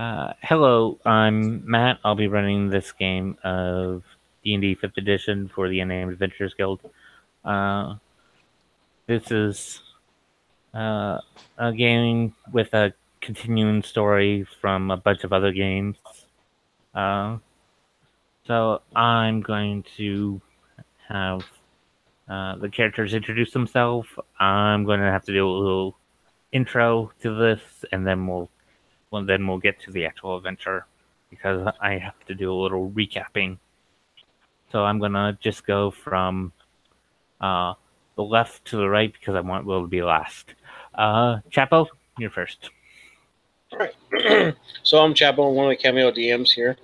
Hello, I'm Matt. I'll be running this game of D&D 5th Edition for the Unnamed Adventurers Guild. This is a game with a continuing story from a bunch of other games. So I'm going to have the characters introduce themselves. I'm going to have to do a little intro to this, and then we'll get to the actual adventure because I have to do a little recapping. So I'm gonna just go from the left to the right because I want Will to be last. Chapo, you're first. All right. So I'm Chapo, one of the cameo DMs here.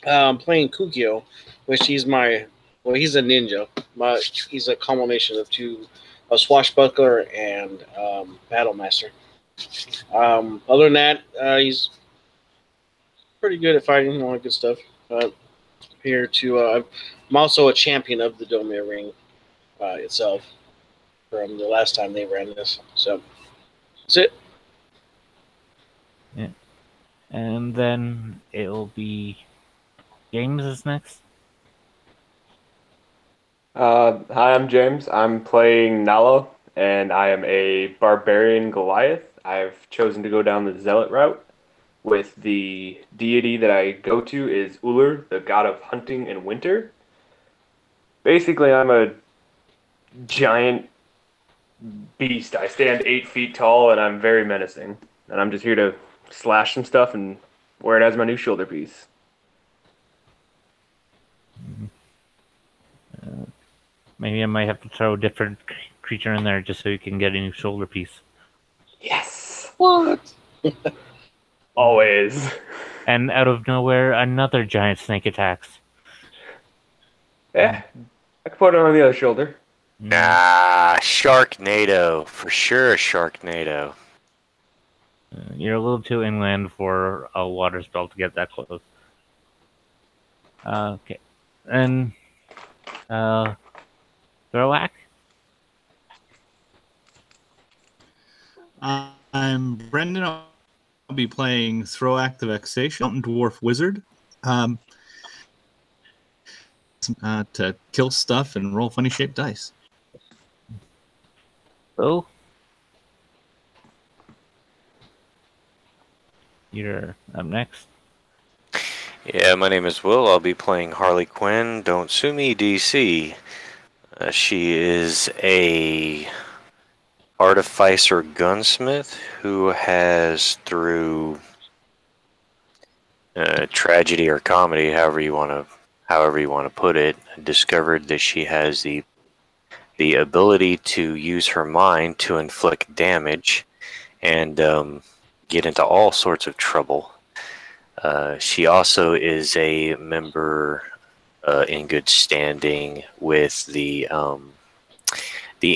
I'm playing Kukio, which he's he's a ninja, but he's a combination of a swashbuckler and battle master. Other than that, he's pretty good at fighting, all that good stuff. I'm also a champion of the Domia ring itself from the last time they ran this. So that's it. Yeah. And then it'll be James is next. Hi, I'm James. I'm playing Nalo, and I am a barbarian Goliath. I've chosen to go down the zealot route. With the deity that I go to is Uller, the god of hunting and winter. Basically, I'm a giant beast. I stand 8 feet tall, and I'm very menacing. And I'm just here to slash some stuff and wear it as my new shoulder piece. Maybe I might have to throw a different creature in there just so you can get a new shoulder piece. Yes! What? Always. And out of nowhere, another giant snake attacks. Yeah, I can put it on the other shoulder. Nah, Sharknado. For sure, Sharknado. You're a little too inland for a water spell to get that close. Okay. And, Throwback? I'm Brendan. I'll be playing Throwack the Vexation, Mountain Dwarf Wizard. To kill stuff and roll funny shaped dice. Oh. You're up next. Yeah, my name is Will. I'll be playing Harley Quinn. Don't sue me, DC. She is a artificer gunsmith who has, through tragedy or comedy, however you want to put it, discovered that she has the ability to use her mind to inflict damage and get into all sorts of trouble. She also is a member in good standing with the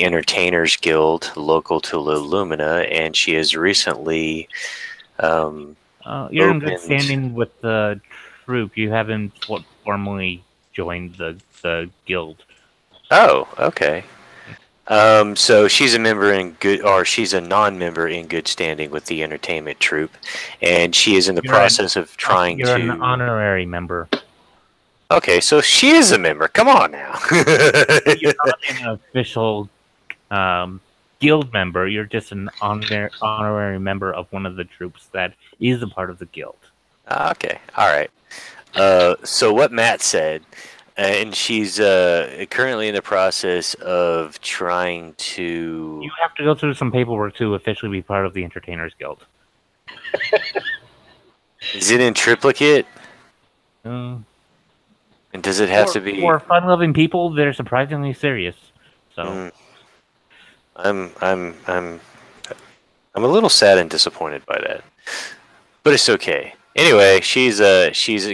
Entertainers Guild, local to Illunima, and she has recently you're in good standing with the troupe. You haven't formally joined the guild. Oh, okay. So she's a member in good, or she's a non-member in good standing with the entertainment troupe, and she is in the process of trying to. You're an honorary member. Okay, so she is a member. Come on now. You're not an official guild member. You're just an honorary member of one of the troops that is a part of the guild. Okay, all right. So what Matt said. And she's currently in the process of trying to... You have to go through some paperwork to officially be part of the Entertainers Guild. Is it in triplicate? And does it have to be... For fun-loving people, they're surprisingly serious. So I'm a little sad and disappointed by that, but it's okay. Anyway, she's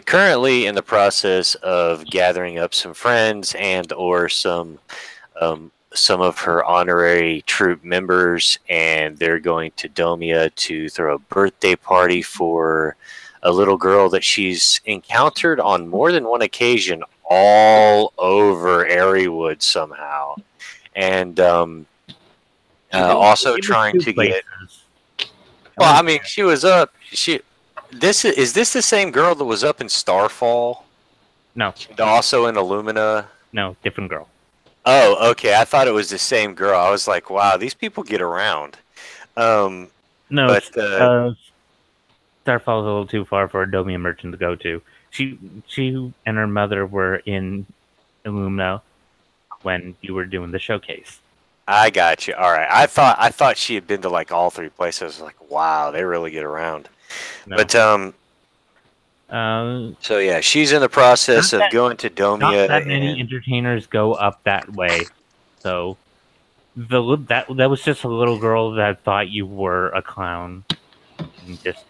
currently in the process of gathering up some friends and or some of her honorary troop members, and they're going to Domia to throw a birthday party for a little girl that she's encountered on more than one occasion all over Airywood somehow, and also trying to get. Well, I mean, she was up. Is this the same girl that was up in Starfall? No, Also in Illumina? no, different girl. Oh, okay. I thought it was the same girl. I was like, wow, these people get around. No, But Starfall's a little too far for a Domian Marchant to go to. She and her mother were in Illumina when you were doing the showcase. I got you. All right. I thought she had been to like all three places. I was like, wow, they really get around. No. But Uh, so yeah, she's in the process of going to not Domia. that many entertainers go up that way, so that was just a little girl that thought you were a clown and just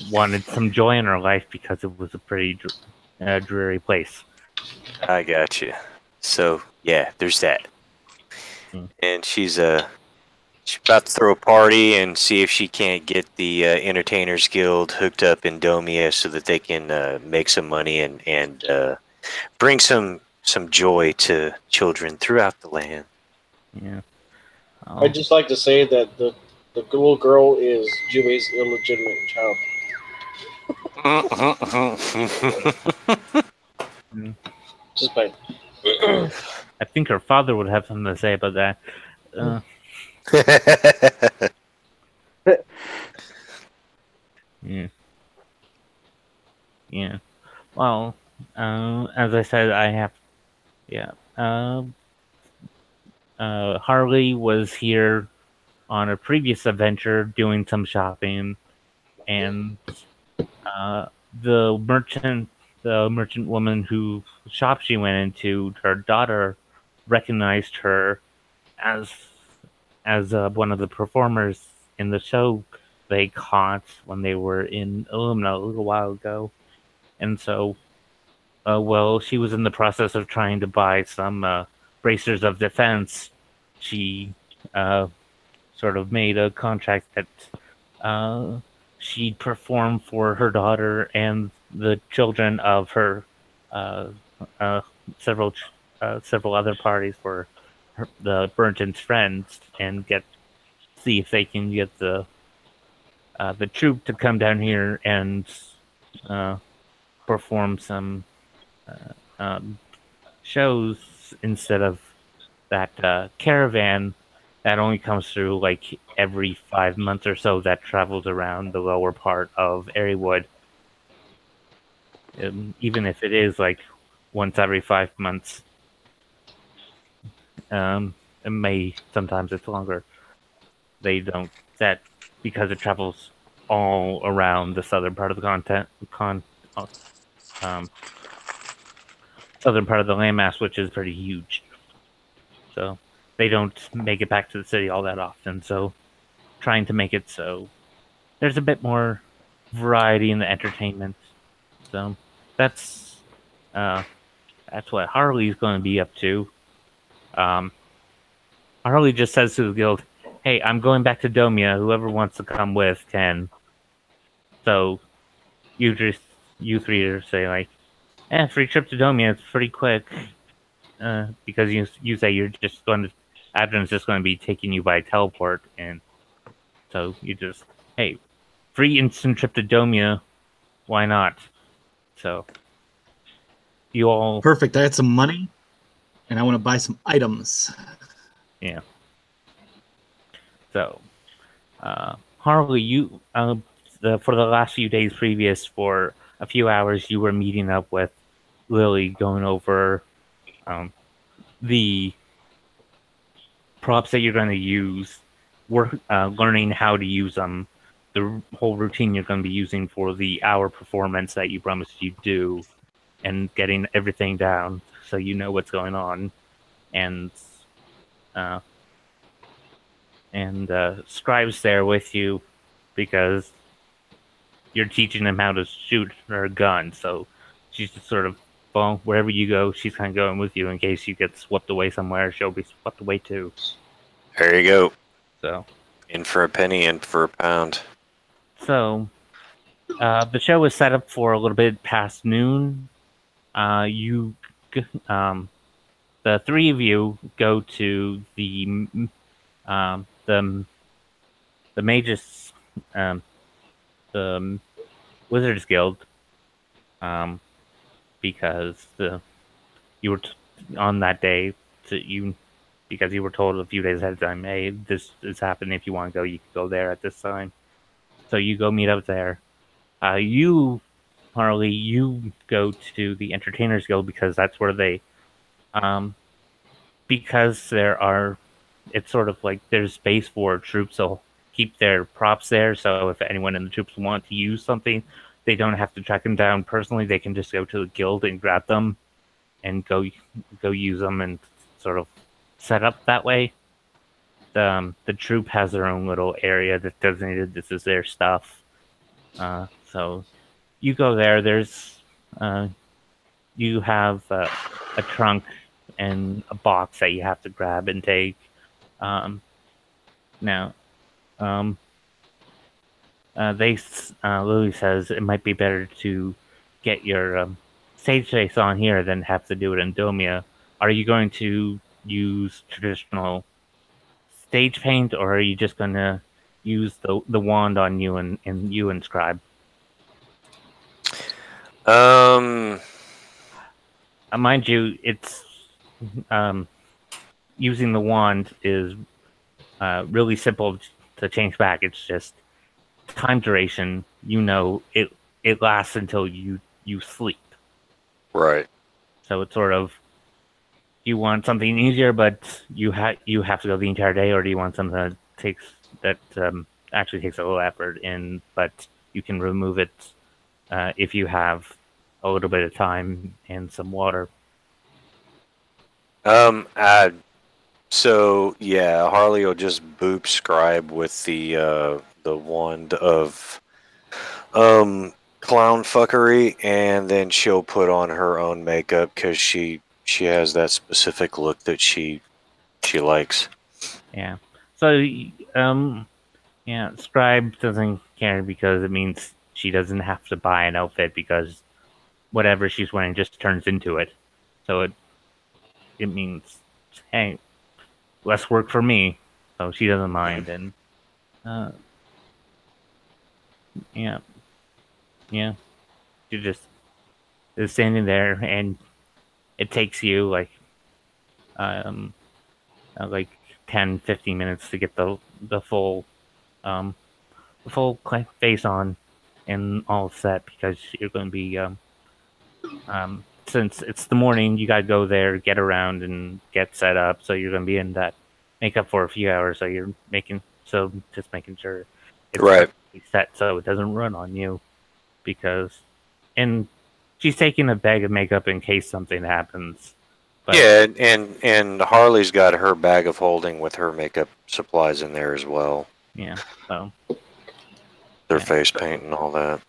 wanted some joy in her life because it was a pretty dreary place. I got you. So yeah, there's that. And she's about to throw a party and see if she can't get the Entertainers Guild hooked up in Domia so that they can make some money and bring some joy to children throughout the land. Yeah. I'd just like to say that the little girl is Juway's illegitimate child. Just by. I think her father would have something to say about that. Yeah. Yeah. Well, as I said, I have. Yeah. Harley was here on a previous adventure doing some shopping, and the merchant woman whose shop she went into, her daughter recognized her as one of the performers in the show they caught when they were in Illumina a little while ago. And so, she was in the process of trying to buy some bracers of defense. She sort of made a contract that she'd perform for her daughter and the children of her several other parties for the Burnton's friends, and see if they can get the troupe to come down here and perform some shows instead of that caravan that only comes through like every 5 months or so, that travels around the lower part of Airwood. Even if it is like once every 5 months, sometimes it's longer. They don't set because it travels all around the southern part of the southern part of the landmass, which is pretty huge. So they don't make it back to the city all that often. So trying to make it so there's a bit more variety in the entertainment. So that's what Harley's going to be up to. Harley just says to the guild, "Hey, I'm going back to Domia. Whoever wants to come with can." So you three are say like, free trip to Domia. It's pretty quick because you say you're just going to. Adrian's just going to be taking you by teleport, and so you just, hey, free instant trip to Domia. Why not? So you all Perfect. I had some money, and I want to buy some items. Yeah. So, Harley, you for the last few days previous, for a few hours, you were meeting up with Lily, going over the props that you're going to use, learning how to use them, the whole routine you're going to be using for the hour performance that you promised you'd do, and getting everything down so you know what's going on. And Scribe's there with you because you're teaching him how to shoot her gun. So she's just sort of, well, wherever you go, she's kind of going with you in case you get swept away somewhere. She'll be swept away too. There you go. So in for a penny, in for a pound. So the show is set up for a little bit past noon. The three of you go to the Magus the Wizards Guild, because you were on that day because you were told a few days ahead of time, hey, this is happening. If you want to go, you can go there at this time. So you go meet up there. You, Harley, you go to the Entertainers Guild because that's where they, because it's sort of like there's space for troops, so keep their props there. So if anyone in the troops want to use something, they don't have to track them down personally. They can just go to the guild and grab them and go use them and sort of set up that way. The troop has their own little area that's designated. This is their stuff. So you go there. There's you have a trunk and a box that you have to grab and take. Now, Lily says it might be better to get your stage face on here than have to do it in Domia. Are you going to use traditional stage paint, or are you just going to use the wand on you and you and Scribe? Mind you, it's using the wand is really simple to change back. It's just time duration. It lasts until you sleep. Right. So it's sort of, you want something easier, but you have to go the entire day, or do you want something that actually takes a little effort but you can remove it if you have a little bit of time and some water. So yeah, Harley will just boop Scribe with the wand of clown fuckery, and then she'll put on her own makeup because she has that specific look that she likes. Yeah. So yeah, Scribe doesn't care because it means she doesn't have to buy an outfit because whatever she's wearing just turns into it. So it means, hey, less work for me. So she doesn't mind. And yeah, she just is standing there, and it takes you like 10-15 minutes to get the full face on and all set, because you're going to be since it's the morning, you gotta go there, get around, and get set up. So you're gonna be in that makeup for a few hours. So just making sure it's right set so it doesn't run on you, and she's taking a bag of makeup in case something happens. But, yeah, and Harley's got her bag of holding with her makeup supplies in there as well. Yeah, so their face paint and all that.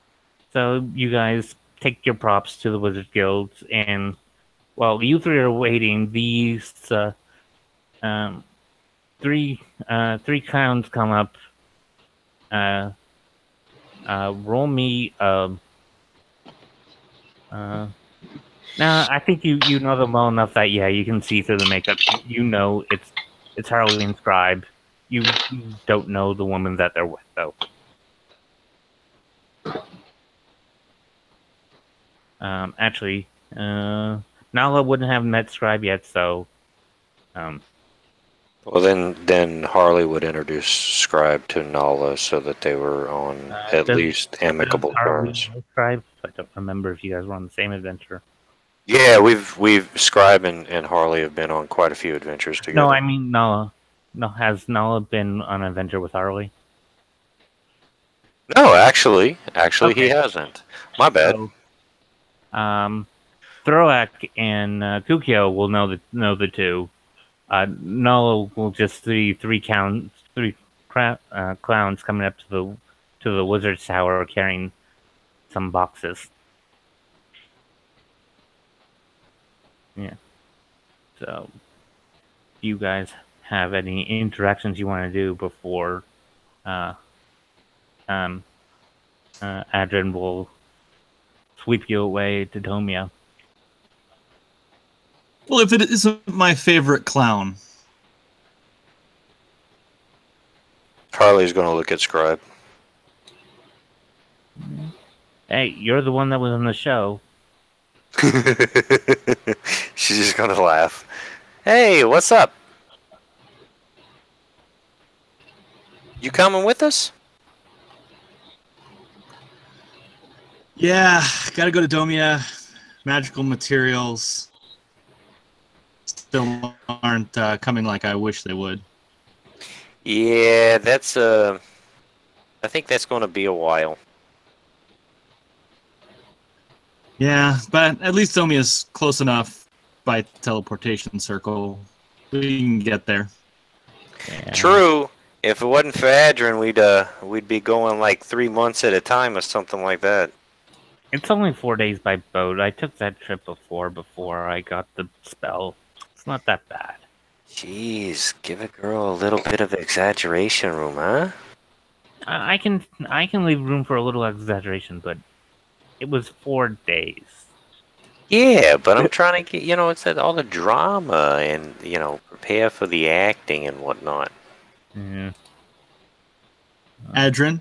So you guys take your props to the Wizard Guild, and while you three are waiting, these three clowns come up. Roll me. Now I think you know them well enough that you can see through the makeup. You know it's Harley and Scribe. You don't know the woman that they're with, though. Actually, Nala wouldn't have met Scribe yet, so. Well, then Harley would introduce Scribe to Nala so that they were on at least amicable terms. Scribe? I don't remember if you guys were on the same adventure. Yeah, we've Scribe and Harley have been on quite a few adventures together. No, I mean Nala. No, has Nala been on an adventure with Harley? No, actually, okay. He hasn't. My bad. So, Throak and Kukio will know the two. Nala will just see three clowns coming up to the wizard's tower carrying some boxes. Yeah. So, do you guys have any interactions you want to do before Adrian will sweep you away to Domia? Well, if it isn't my favorite clown. Harley's going to look at Scribe. Hey, you're the one that was on the show. She's just gonna laugh. Hey, what's up? You coming with us? Yeah, gotta go to Domia. Magical materials still aren't coming like I wish they would. Yeah, that's I think that's gonna be a while. Yeah, but at least Domia's close enough by teleportation circle. We can get there. Yeah. True. If it wasn't for Adrian, we'd be going like 3 months at a time or something like that. It's only 4 days by boat. I took that trip before I got the spell. It's not that bad. Jeez, give a girl a little bit of exaggeration room, huh? I can leave room for a little exaggeration, but it was 4 days. Yeah, but I'm trying to get, it's that all the drama and, prepare for the acting and whatnot. Yeah. Adrian,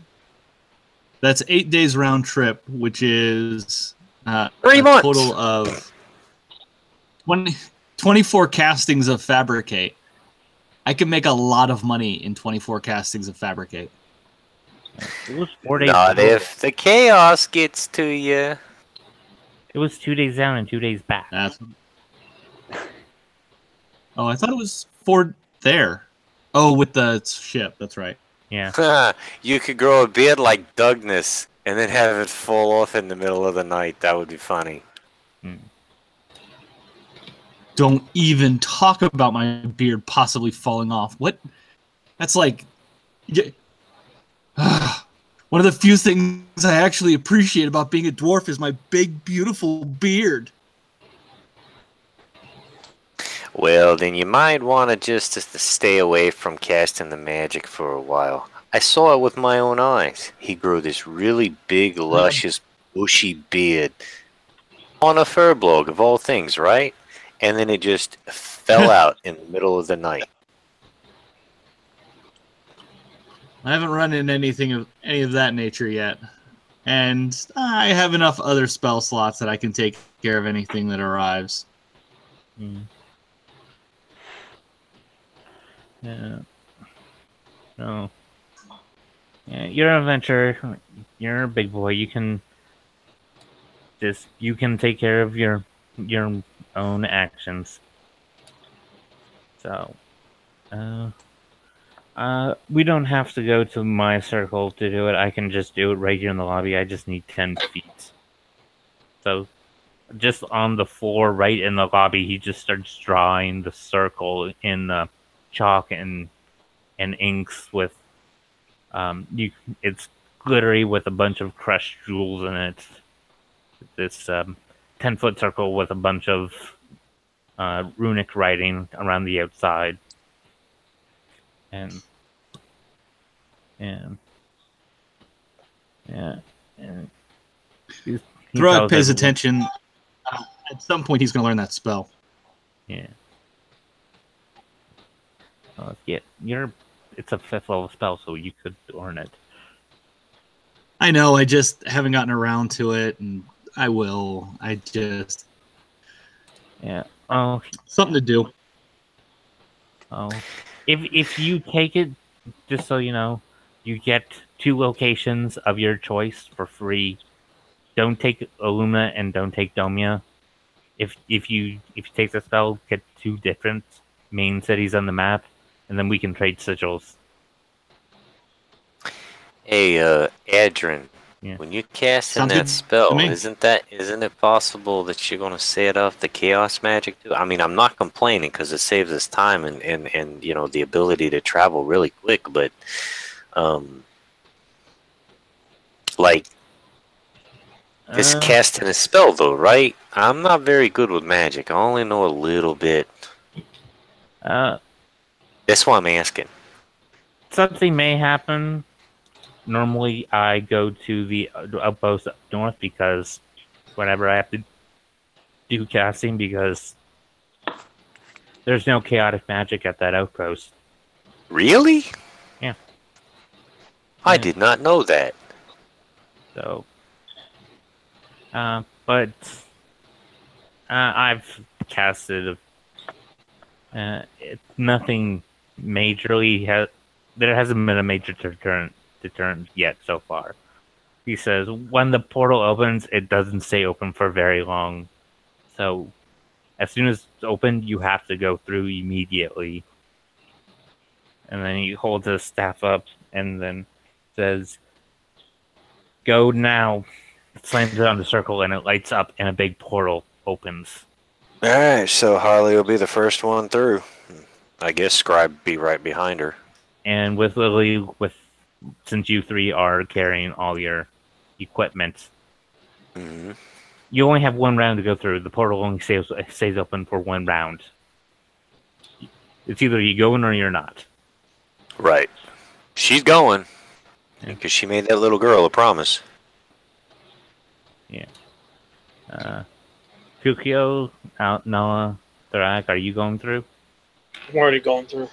that's 8 days round trip, which is 3 months. Total of 24 castings of Fabricate. I can make a lot of money in 24 castings of Fabricate. It was 4 days. Not if the chaos gets to you. It was 2 days down and 2 days back. Oh, I thought it was 4 there. Oh, with the ship. That's right. Yeah. You could grow a beard like Douglas and then have it fall off in the middle of the night. That would be funny. Don't even talk about my beard possibly falling off. What? That's like... one of the few things I actually appreciate about being a dwarf is my big, beautiful beard. Well, then you might want to just stay away from casting the magic for a while. I saw it with my own eyes. He grew this really big, luscious, bushy beard on a furblog of all things, right? And then it just fell out in the middle of the night. I haven't run into any of that nature yet. And I have enough other spell slots that I can take care of anything that arrives. Yeah. So, yeah, you're an adventurer. You're a big boy. You can take care of your own actions. So, we don't have to go to my circle to do it. I can just do it right here in the lobby. I just need 10 feet. So, just on the floor right in the lobby, he just starts drawing the circle in chalk and inks with it's glittery with a bunch of crushed jewels in it. This 10-foot circle with a bunch of runic writing around the outside. And Throg pays attention. At some point, he's going to learn that spell. Yeah. It's a 5th level spell, so you could learn it. I know. I just haven't gotten around to it, and I will. Yeah. Oh. Something to do. Oh. If you take it, just so you know, you get 2 locations of your choice for free. Don't take Illunima and don't take Domia. If you take the spell, get 2 different main cities on the map, and then we can trade sigils. Hey, Adrian, Yeah. when you cast in Sounds that good spell, to me. isn't it possible that you're going to set off the chaos magic too? I mean, I'm not complaining because it saves us time and the ability to travel really quick, but this casting a spell though, right? I'm not very good with magic. I only know a little bit. That's why I'm asking. Something may happen. Normally, I go to the outpost up north because whenever I have to do casting, because there's no chaotic magic at that outpost. Really? Yeah. I did not know that. So, But I've casted. Nothing majorly there hasn't been a major deterrent yet so far. He says when the portal opens, it doesn't stay open for very long. So as soon as it's open, you have to go through immediately. And then he holds his staff up and then says, "Go now." Slams it on the circle and it lights up and a big portal opens. All right, so Harley will be the first one through. I guess Scribe be right behind her. And with Lily, since you three are carrying all your equipment, you only have 1 round to go through. The portal only stays open for 1 round. It's either you go in or you're not. Right. She's going because she made that little girl a promise. Yeah. Kukio, Noah, Thorak, are you going through? I'm already going through.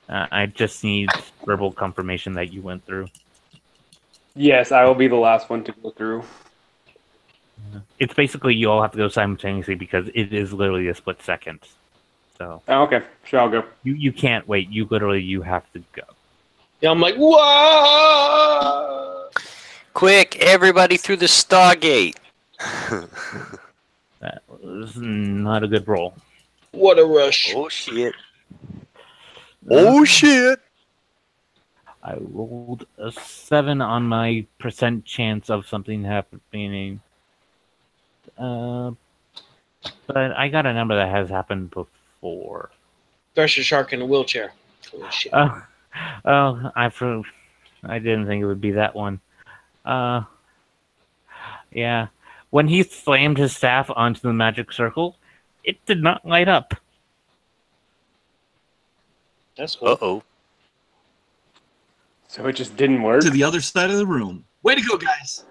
I just need verbal confirmation that you went through. Yes, I will be the last one to go through. It's basically you all have to go simultaneously because it is literally a split second. So Okay, sure, I'll go. you can't wait. You have to go. Yeah, I'm like, whoa! Quick, everybody through the Stargate. That was not a good roll. What a rush. Oh, shit. Oh, shit. I rolled a 7 on my percent chance of something happening. But I got a number that has happened before. Thresher shark in a wheelchair. Holy shit. I didn't think it would be that one. Yeah. When he slammed his staff onto the magic circle, it did not light up. That's cool. Uh-oh. So it just didn't work? To the other side of the room. Way to go, guys!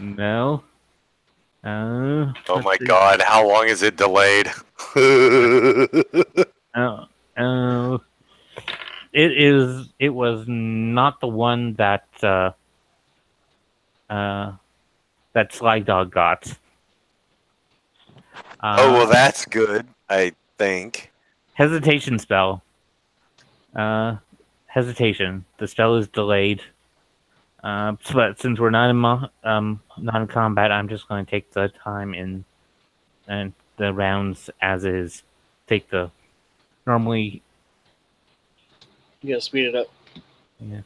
No. Oh my god, how long is it delayed? It was not the one that that Sly Dog got. Oh, well, that's good, I think. Hesitation spell. Hesitation. The spell is delayed. But since we're not in combat, I'm just going to take the time in and the rounds as is. Take the normally. You gotta speed it up. Yeah.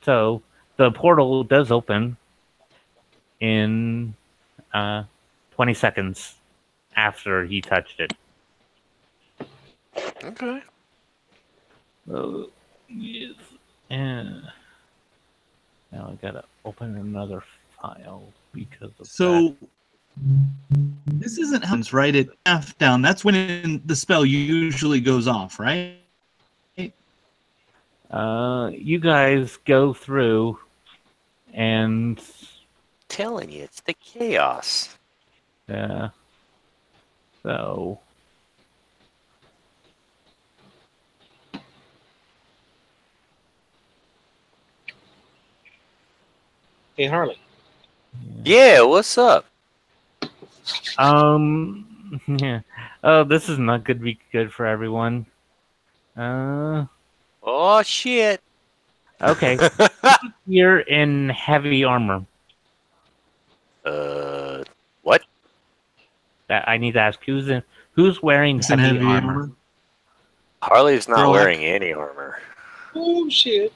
So the portal does open in 20 seconds after he touched it. Okay. Yes. And now I gotta open another file because of that. This isn't happens right at half down. That's when the spell usually goes off, right? You guys go through and Telling you, it's the chaos. So Hey, Harley. Yeah, what's up? yeah. Oh, this is not going to be good for everyone. Oh, shit. Okay. You're in heavy armor. What? I need to ask who's wearing It's in heavy armor? Harley's not Throw wearing any armor. Oh, shit.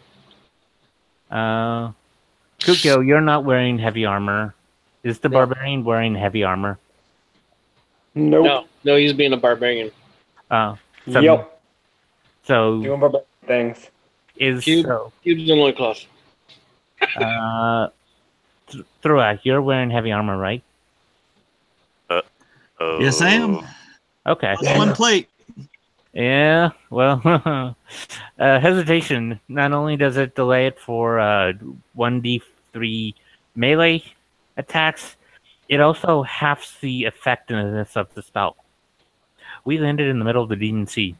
Kukyo, you're not wearing heavy armor. Is the barbarian wearing heavy armor? Nope. No, he's being a barbarian. Yep. So Doing barbarian things. is Cube. so Cube's in loincloth. Throak, you're wearing heavy armor, right? Oh. Yes, I am. Okay. One plate. Yeah, well, hesitation, not only does it delay it for 1d3 melee attacks, it also halves the effectiveness of the spell. We landed in the middle of the Demon Sea.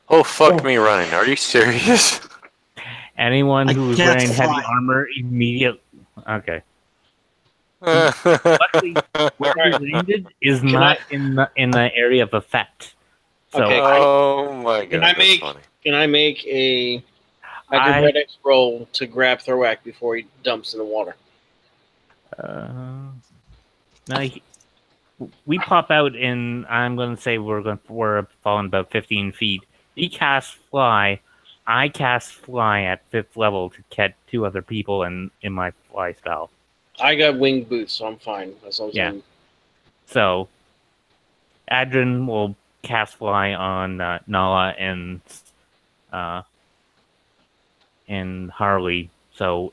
Oh, fuck me running. Are you serious? Anyone I who's can't wearing heavy fly. armor immediately. Okay. Luckily, where we landed is Can not in the area of effect. So Okay. Oh my Can god, I that's make funny. Can I make a I acrobatics roll to grab Thorwak before he dumps in the water? no, we pop out in. I'm going to say we're falling about 15 feet. He casts fly. I cast fly at 5th level to catch 2 other people in my fly spell. I got winged boots, so I'm fine. As long as Yeah. I'm... So, Adrian will cast fly on Nala and Harley. So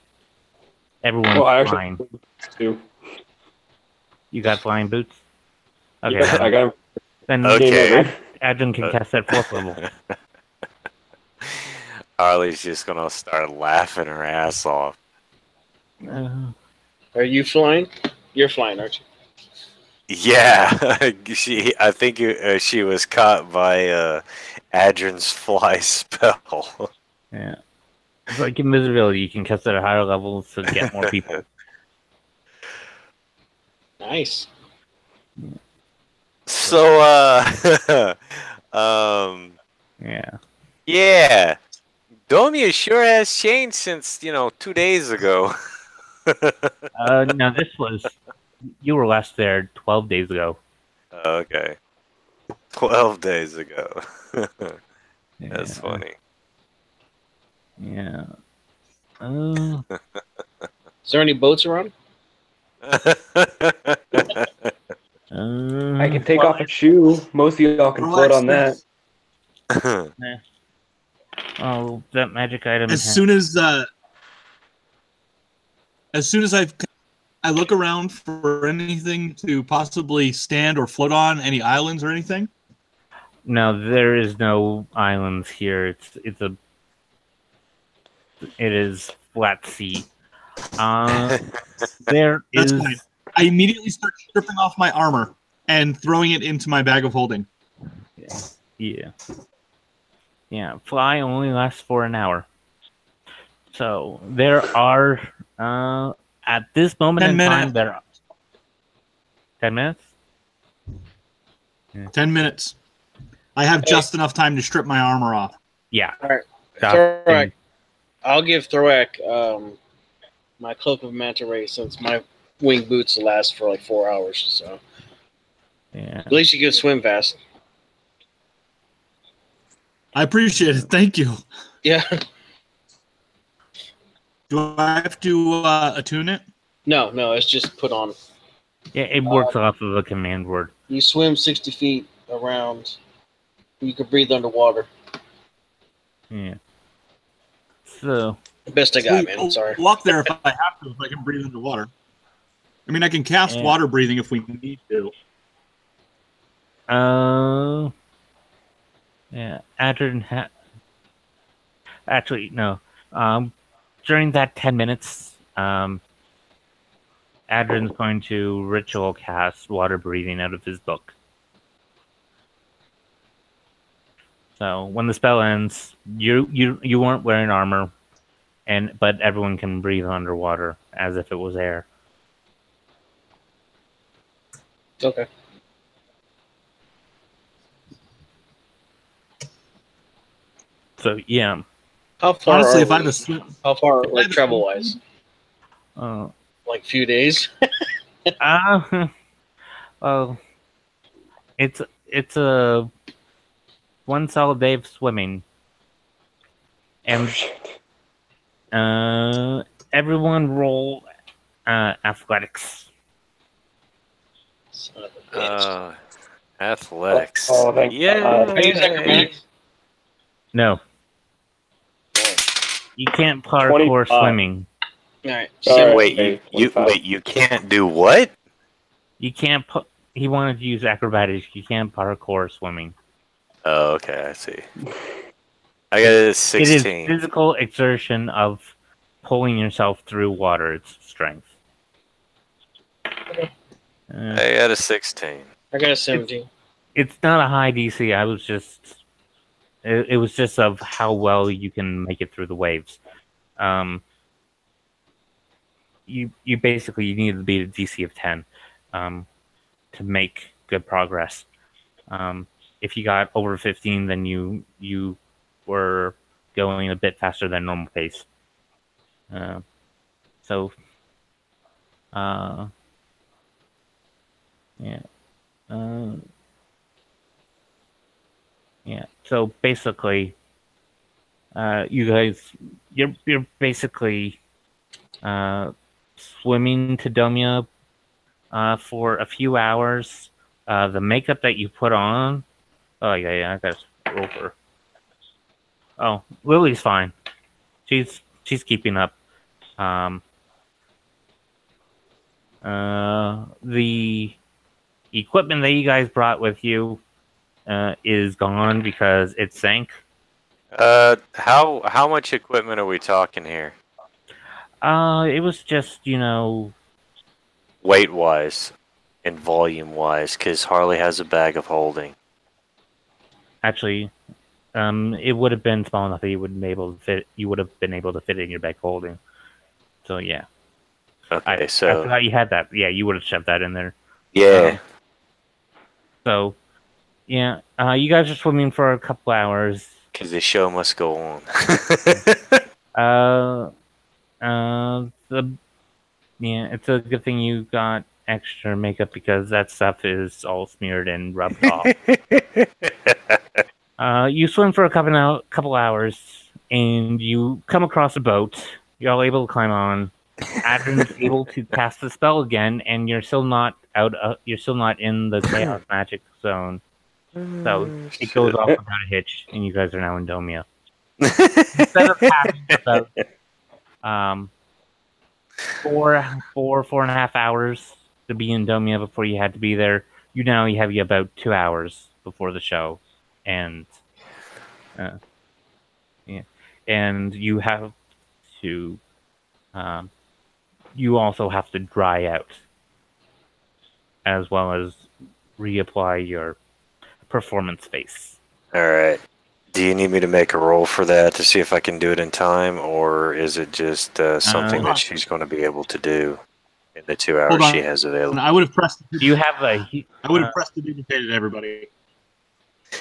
everyone's Well, I actually flying. too. You got flying boots? Okay, Yeah, I got him. then Okay. Adrian can cast at 4th level. Harley's just gonna start laughing her ass off. Are you flying? You're flying, aren't you? Yeah, I think she was caught by Adrian's fly spell. Yeah. It's like invisibility. You can cast it at higher levels to get more people. Nice. So, Yeah. yeah, Domia sure has changed since 2 days ago. No, this was... You were last there 12 days ago. Okay, 12 days ago. That's Yeah. funny. Yeah. Is there any boats around? I can take off a shoe. Most of y'all can float on that. Oh, that magic item. As soon as I look around for anything to possibly stand or float on, any islands or anything. No, there is no islands here. It is flat sea. There That's is. fine. I immediately start stripping off my armor and throwing it into my bag of holding. Yeah. Yeah. Fly only lasts for an hour. So there are at this moment 10 in minutes. time there are 10 minutes. 10 minutes. I have just enough time to strip my armor off. Yeah. All right. Stop. Thorwak, I'll give Thorwak my cloak of manta ray since my winged boots will last for like 4 hours. So Yeah. at least you can swim fast. I appreciate it. Thank you. Yeah. Do I have to attune it? No, it's just put on. Yeah, it works off of a command word. You swim 60 feet around. You can breathe underwater. Yeah. So Best I got, Wait, man. I'm sorry. I'll walk there if I have to, if I can breathe underwater. I mean, I can cast Yeah. water breathing if we need to. yeah, Adrian actually no. During that 10 minutes, Adrian's going to ritual cast water breathing out of his book. So when the spell ends, you weren't wearing armor, but everyone can breathe underwater as if it was air. Okay. So yeah. How far? Honestly, are if I we? had to swim, How far, like travel wise? Like few days. Well, it's a one solid day of swimming, and everyone roll athletics. Son of a bitch. Athletics. Oh, thank Yeah. God. I use acrobatics. No, you can't parkour 25. swimming. All right. Sorry. Wait, you 25. can't do what? You can't. He wanted to use acrobatics. You can't parkour swimming. Oh, okay, I see. I got a 16. It is physical exertion of pulling yourself through water. It's strength. I got a 16. I got a 17. It's not a high DC. It was just of how well you can make it through the waves. you basically need to beat a DC of 10 to make good progress. If you got over 15, then you were going a bit faster than normal pace. So, yeah. Yeah. So basically, you guys, you're basically swimming to Domia for a few hours. The makeup that you put on. Oh yeah, I got to roll for. Oh, Lily's fine. She's keeping up. The equipment that you guys brought with you is gone because it sank. How much equipment are we talking here? It was just, Weight wise and volume wise, because Harley has a bag of holding. actually, it would have been small enough that you would be able to fit. You would have been able to fit it in your bag holding. So yeah. Okay, I so forgot you had that. Yeah, you would have shoved that in there. yeah. So yeah, you guys are swimming for a couple hours. Because the show must go on. It's a good thing you got extra makeup because that stuff is all smeared and rubbed off. You swim for a couple hours, and you come across a boat. You're all able to climb on. Adrin's able to cast the spell again, and you're still not out. You're still not in the chaos magic zone. So it goes off without a hitch, and you guys are now in Domia. Instead of having about 4.5 hours to be in Domia before you had to be there, you have about 2 hours before the show, and and you have to. You also have to dry out, as well as reapply your performance face. Alright. Do you need me to make a roll for that to see if I can do it in time, or is it just something that she's going to be able to do in the 2 hours she has available? I would have pressed. Do you have a? I would have pressed to duplicate it, everybody.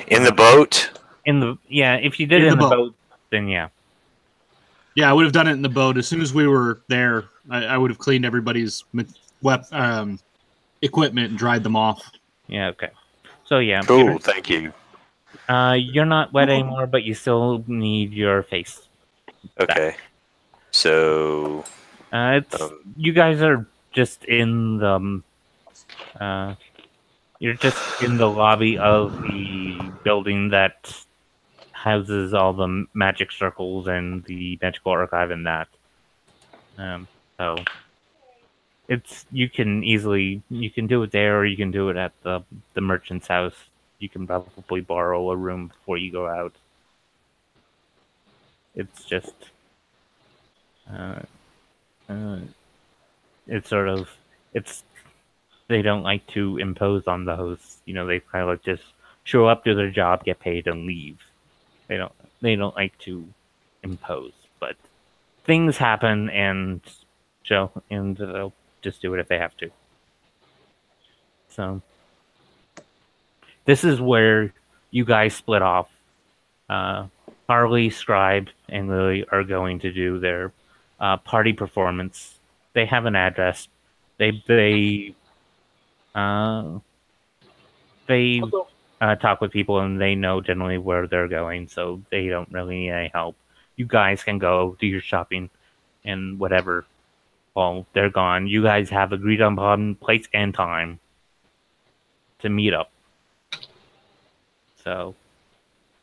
In the boat? If you did it in the boat, then yeah. Yeah, I would have done it in the boat. As soon as we were there, I would have cleaned everybody's equipment and dried them off. Yeah, okay. So, yeah. Cool, thank you. You're not wet anymore, but you still need your face. Okay. So... you guys are just in the... you're just in the lobby of the building that houses all the magic circles and the magical archive and that. So you can do it there, or you can do it at the merchant's house. You can probably borrow a room before you go out. It's just they don't like to impose on the hosts. They kind of like just show up, do their job, get paid, and leave. They don't like to impose, but things happen, and they'll just do it if they have to. So this is where you guys split off. Harley, Scribe, and Lily are going to do their party performance. They have an address. They talk with people, and they know generally where they're going, so they don't really need any help. You guys can go do your shopping and whatever. Well, they're gone. You guys have agreed upon place and time to meet up. So,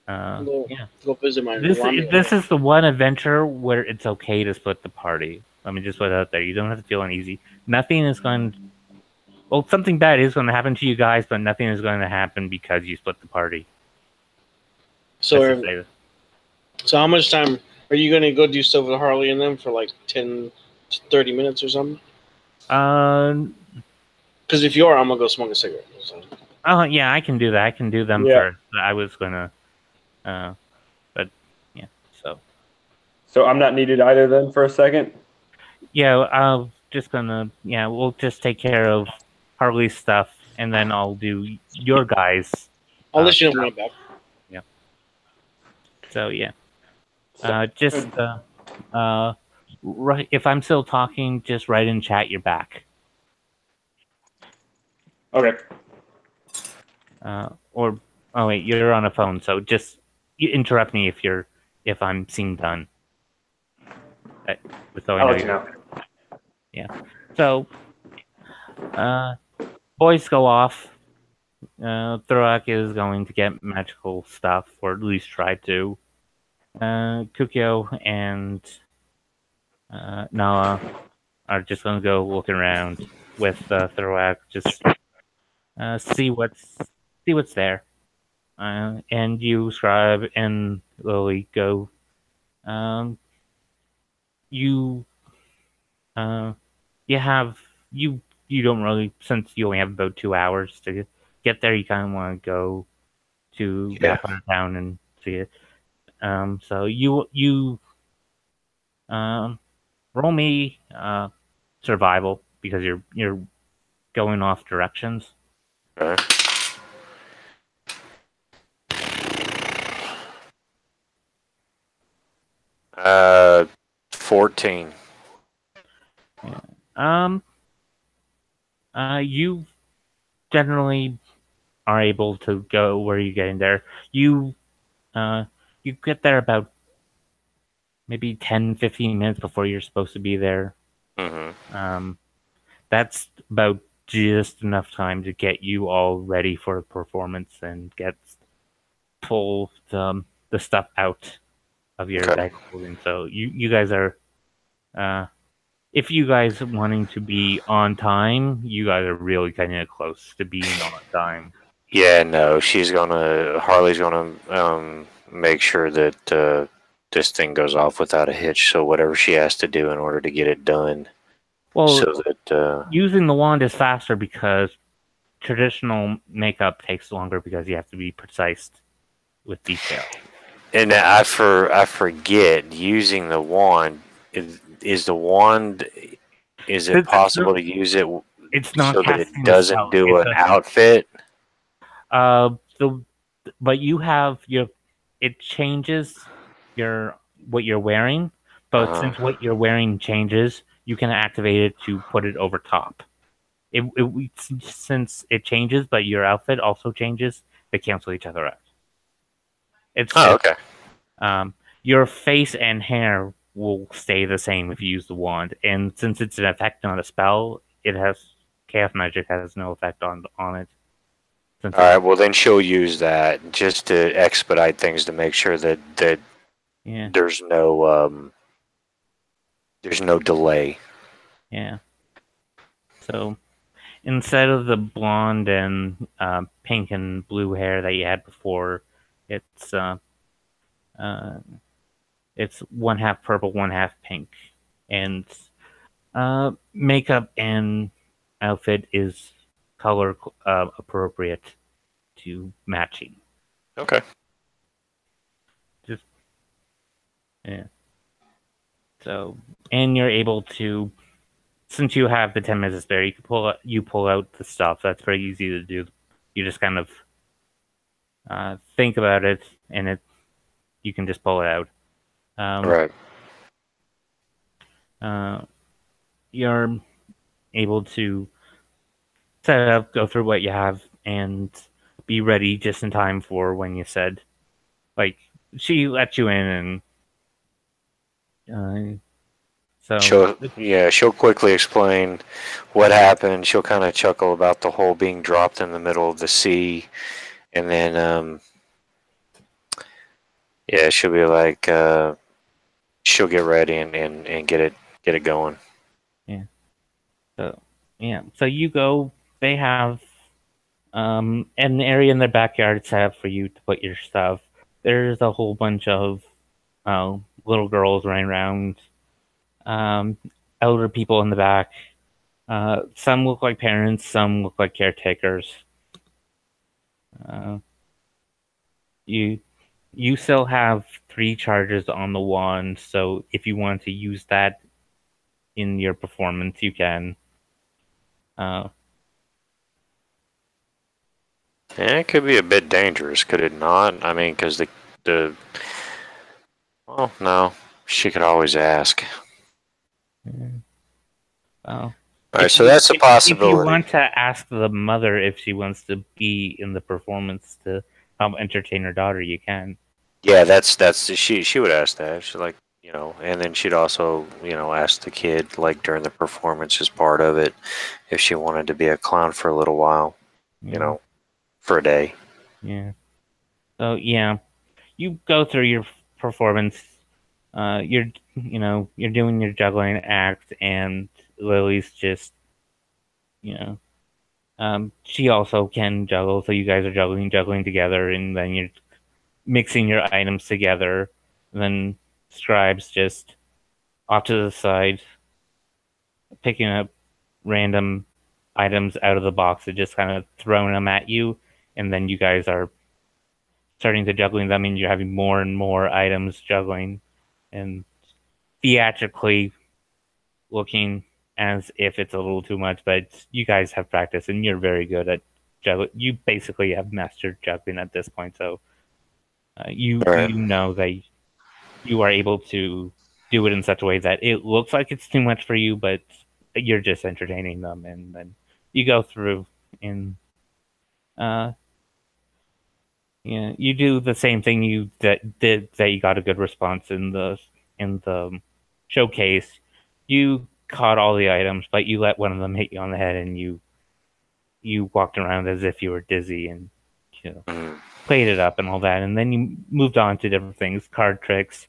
Go visit my this is the one adventure where it's okay to split the party. Let me just put it out there. You don't have to feel uneasy. Nothing is going to... Well, something bad is going to happen to you guys, but nothing is going to happen because you split the party. So how much time are you going to go do stuff with Harley and them for like 10, 30 minutes or something? Because if you are, I'm going to go smoke a cigarette. So. Yeah, I can do that. I can do them first. I was going to... but, yeah, so... So I'm not needed either then for a second? Yeah, I'm just gonna. Yeah, we'll just take care of Harley's stuff, and then I'll do your guys. I'll let you know when I'm back. So yeah, So- just right. If I'm still talking, just write in chat. You're back. Okay. Or oh wait, you're on a phone, so just you interrupt me if I'm seeing done. So I I'll know let you know. Yeah. So, boys go off. Thorak is going to get magical stuff, or at least try to. Kukyo and Nala are just going to go look around with Thorak, just see what's there. And you, Scribe, and Lily go. You you have you don't really, since you only have about 2 hours to get there. You kind of want to go to that part of town and see it. So you roll me survival because you're going off directions. Okay. 14. You generally are able to go where you're getting there. You get there about maybe 10-15 minutes before you're supposed to be there. Mm-hmm. That's about just enough time to get you all ready for a performance and pull the stuff out of your bag of holding. So you guys are, if you guys wanting to be on time, you guys are really kind of close to being on time. Yeah, no, Harley's gonna make sure that this thing goes off without a hitch. So whatever she has to do in order to get it done, Well, so that using the wand is faster because traditional makeup takes longer because you have to be precise with detail. and I forget using the wand. Is the wand? Is it possible to use it It's not so that it casting a doesn't spell. do an outfit? But you have it changes what you're wearing. But since what you're wearing changes, you can activate it to put it over top. Since it changes, but your outfit also changes, they cancel each other out. Okay. Your face and hair will stay the same if you use the wand, and since it's an effect on a spell, chaos magic has no effect on it. All right. Well, then she'll use that just to expedite things to make sure that there's no delay. Yeah. So instead of the blonde and pink and blue hair that you had before, it's 1/2 purple, 1/2 pink, and makeup and outfit is color appropriate to matching. Okay. Yeah. So, and you're able to, since you have the 10 minutes there, you pull out the stuff. That's very easy to do. You just kind of think about it, and you can just pull it out. Right. You're able to set it up, go through what you have, and be ready just in time for when you said, like, she let you in, and so she'll quickly explain what happened. She'll kind of chuckle about the hole being dropped in the middle of the sea, and then she'll be like, she'll get ready and get it going. So you go. They have an area in their backyard set up for you to put your stuff. There's a whole bunch of little girls running around, elder people in the back. Some look like parents, some look like caretakers. You still have 3 charges on the wand, so if you want to use that in your performance, you can. Yeah, it could be a bit dangerous, could it not? I mean, because well, no, she could always ask. Well, All right, so that's a if you possibility. want to ask the mother if she wants to be in the performance to help entertain her daughter, you can. Yeah, that's she would ask that. She's like, and then she'd also, ask the kid like during the performance as part of it if she wanted to be a clown for a little while, Yeah. for a day. Yeah. So yeah, you go through your performance. You're doing your juggling act, and Lily's just she also can juggle. So you guys are juggling together, and then you're mixing your items together. And then Scribe's just off to the side, picking up random items out of the box and just kind of throwing them at you, and then you guys are starting to juggling them, and you're having more and more items juggling, and theatrically looking as if it's a little too much, but you guys have practice, and you're very good at juggling. You basically have mastered juggling at this point, so you Right. know that you are able to do it in such a way that it looks like it's too much for you, but you're just entertaining them, and then you go through and you do the same thing you did that you got a good response in the showcase. You caught all the items, but you let one of them hit you on the head, and you walked around as if you were dizzy, and played it up and all that, and then you moved on to different things, card tricks.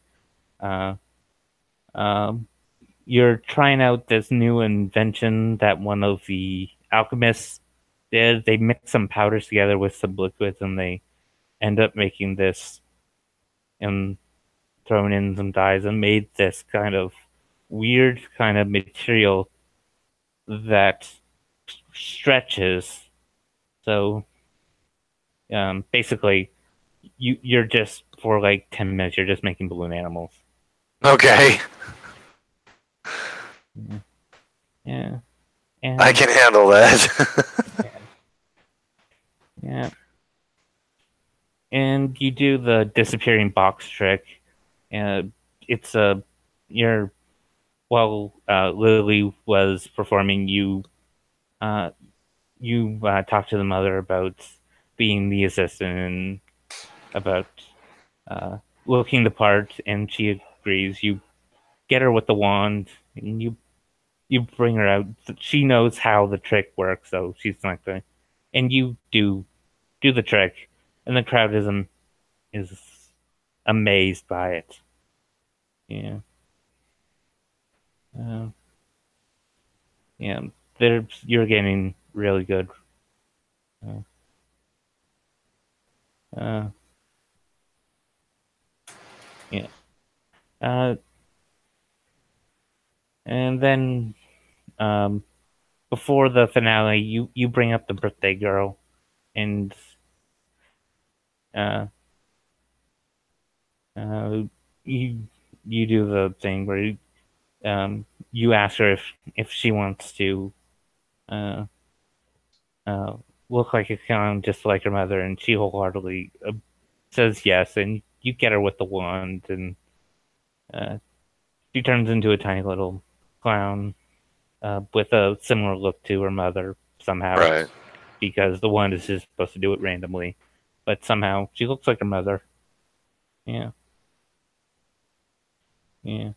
You're trying out this new invention that one of the alchemists did. They mix some powders together with some liquids, and they end up making this and throwing in some dyes and made this kind of weird kind of material that stretches. So basically, you're just for like 10 minutes, you're just making balloon animals. Okay. Yeah. And, I can handle that. yeah. And you do the disappearing box trick. It's Lily was performing, you talked to the mother about being the assistant and about looking the part, and she agrees. You get her with the wand, and you bring her out. She knows how the trick works, so she's not going. And you do the trick, and the crowd is amazed by it. Yeah. Yeah. You're getting really good. Yeah. And then before the finale, you bring up the birthday girl, and you do the thing where you ask her if she wants to look like a clown just like her mother, and she wholeheartedly says yes, and you get her with the wand, and she turns into a tiny little clown with a similar look to her mother somehow. Right. Because the wand is just supposed to do it randomly, but somehow she looks like her mother. Yeah. Yeah.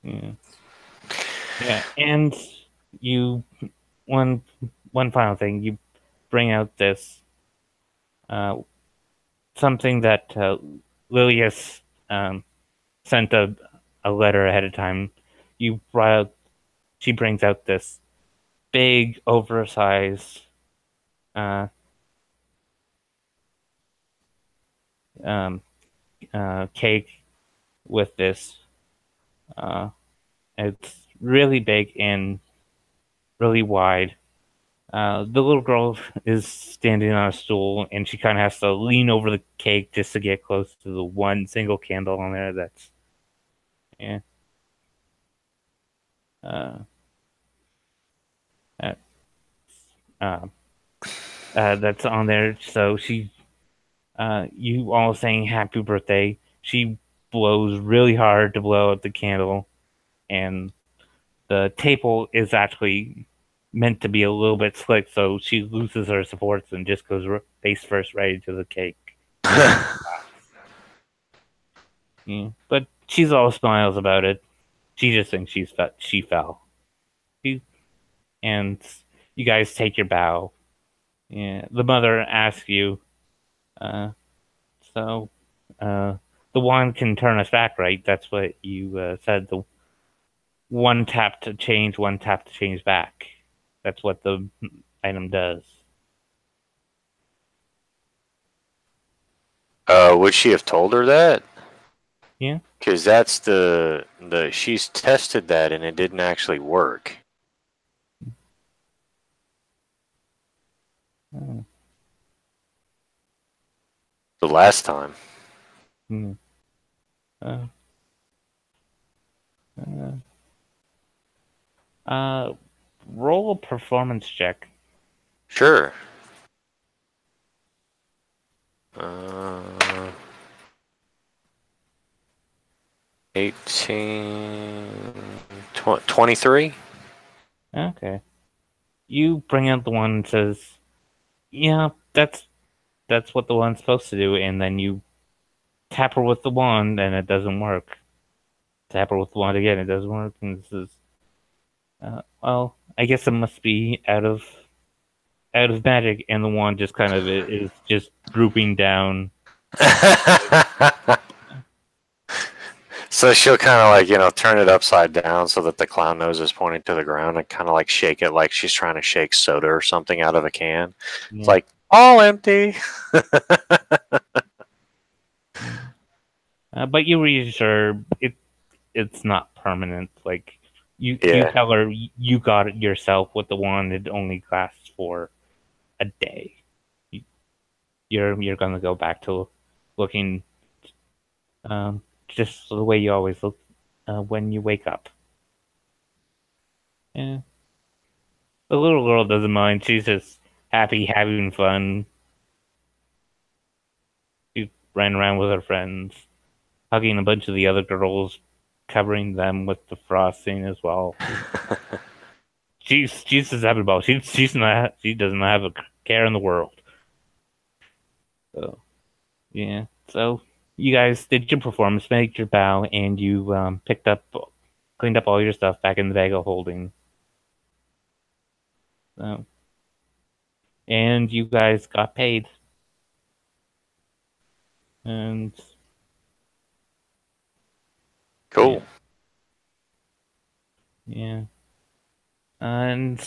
Yeah. Yeah. And you one final thing, you bring out this something that Lilius sent a letter ahead of time. She brings out this big, oversized cake with this. It's really big and really wide. The little girl is standing on a stool, and she kind of has to lean over the cake just to get close to the one single candle on there. That's yeah. Uh, uh, uh, that's on there. So you all saying happy birthday. She blows really hard to blow out the candle, and the table is actually meant to be a little bit slick, so she loses her supports and just goes face first right into the cake. Yeah, but she's all smiles about it. She just thinks she fell. And you guys take your bow. Yeah, the mother asks you, uh, so the wand can turn us back, right? That's what you said. The one tap to change, one tap to change back. That's what the item does. Would she have told her that? Yeah. Because that's the she's tested that and it didn't actually work. Oh. The last time. Hmm. Roll a performance check. Sure. 18, 23. Okay. You bring out the one and says, "Yeah, that's what the one's supposed to do," and then you tap her with the wand, and it doesn't work. Tap her with the wand again, it doesn't work, and this is, well, I guess it must be out of magic, and the wand just kind of is just drooping down. So she'll kind of like, turn it upside down so that the clown nose is pointing to the ground and kind of like shake it like she's trying to shake soda or something out of a can. Yeah. It's like, all empty. But you reassure it's not permanent. Like you tell her you got it yourself with the wand. It only lasts for a day. You're gonna go back to looking just the way you always look when you wake up. Yeah. The little girl doesn't mind. She's just happy, having fun. She's running around with her friends, hugging a bunch of the other girls, covering them with the frosting as well. She's just happy about it. She doesn't have a care in the world. So yeah. So you guys did your performance, made your bow, and you cleaned up all your stuff back in the bag of holding. So, and you guys got paid. And Cool. Yeah. And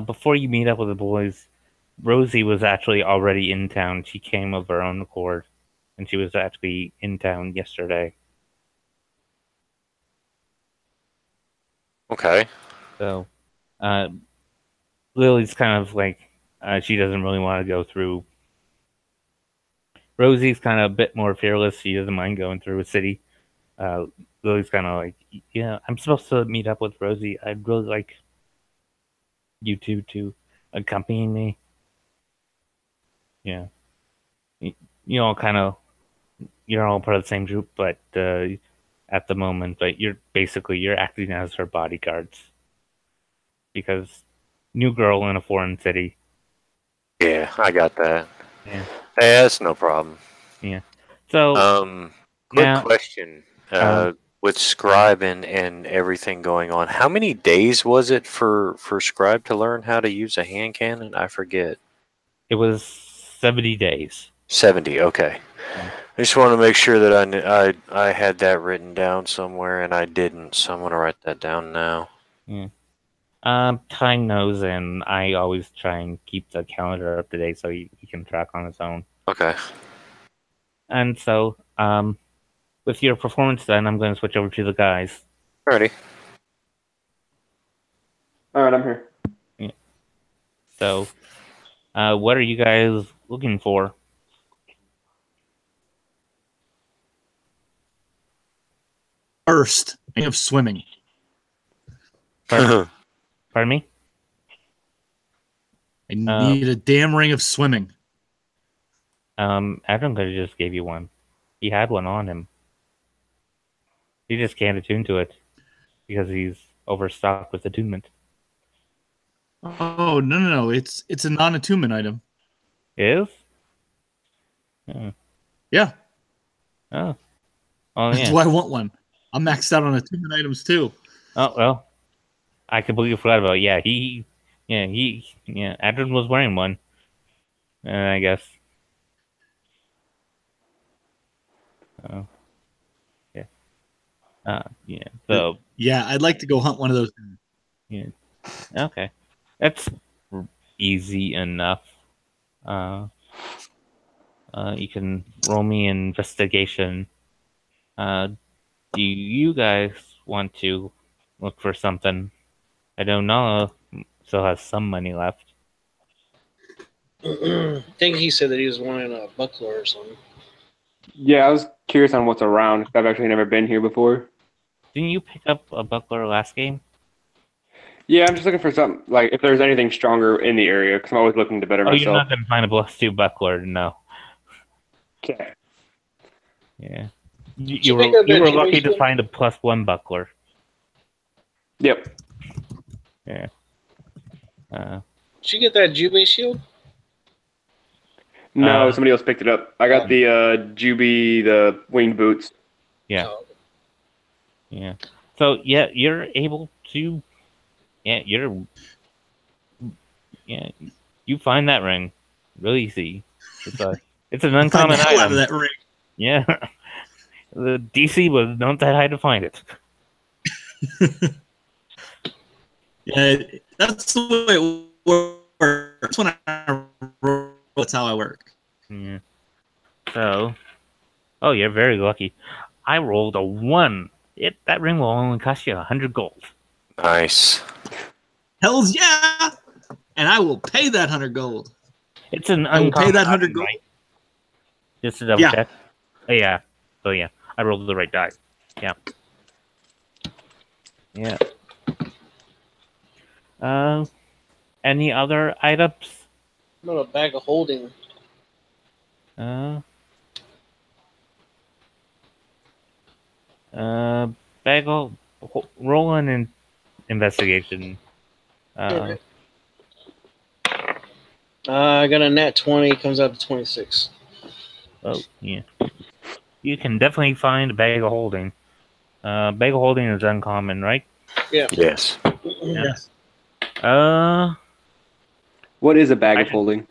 before you meet up with the boys, Rosie was actually already in town. She came of her own accord, and she was actually in town yesterday. Okay. So, Lily's kind of like, she doesn't really want to go through. Rosie's kind of a bit more fearless. She doesn't mind going through a city. Lily's kind of like, yeah, I'm supposed to meet up with Rosie. I'd really like you two to accompany me. Yeah. You all kind of, you're all part of the same group, but at the moment, but you're acting as her bodyguards. Because new girl in a foreign city. Yeah, I got that. Yeah. Hey, that's no problem. Yeah. So, quick now, question. With Scribe and everything going on, how many days was it for Scribe to learn how to use a hand cannon? I forget. It was 70 days. 70, okay. Yeah. I just want to make sure that I had that written down somewhere, and I didn't, so I'm going to write that down now. Yeah. Time knows, and I always try and keep the calendar up to date so he can track on his own. Okay. And so, with your performance done, I'm going to switch over to the guys. Alrighty. All right, I'm here. Yeah. So, what are you guys looking for? First, I of swimming. Pardon me? I need a damn ring of swimming. Adam could have just gave you one. He had one on him. He just can't attune to it because he's overstocked with attunement. Oh no! It's a non-attunement item. Is? Oh. Yeah. Oh. Oh That's yeah. why I want one. I'm maxed out on attunement items too. Oh well. I completely forgot about it. Yeah, Adam was wearing one. I guess. Oh. Yeah. Yeah. So. Yeah, I'd like to go hunt one of those. Yeah. Okay. That's easy enough. You can roll me investigation. Do you guys want to look for something? I don't know. Still has some money left. I think he said that he was wanting a buckler or something. Yeah, I was curious on what's around. I've actually never been here before. Didn't you pick up a buckler last game? Yeah, I'm just looking for something, like, if there's anything stronger in the area, because I'm always looking to better Oh, myself. you're not going to find a +2 buckler, no. Okay. Yeah. You were lucky to find a +1 buckler. Yep. Did Yeah. you get that Jubei shield? No, somebody else picked it up. I got the Juby, the winged boots. Yeah. Yeah. So, yeah, you're able to... Yeah, you find that ring really easy. It's an uncommon Find the hell item. out of that ring. Yeah. The DC was not that high to find it. Yeah, that's the way it works. When I roll, that's how I work. Yeah. So, oh, you're very lucky. I rolled a 1. That ring will only cost you 100 gold. Nice. Hells yeah! And I will pay that 100 gold. It's an I will pay uncommon that 100 item, gold. right? Just to double check. Oh, yeah. So, yeah. I rolled the right die. Yeah. Yeah. Any other items? Not a bag of holding. Bagel, roll an investigation. I got a nat 20, comes out to 26. Oh, yeah. You can definitely find a bag of holding. Bag of holding is uncommon, right? Yeah. Yes. Yes. What is a bag of holding?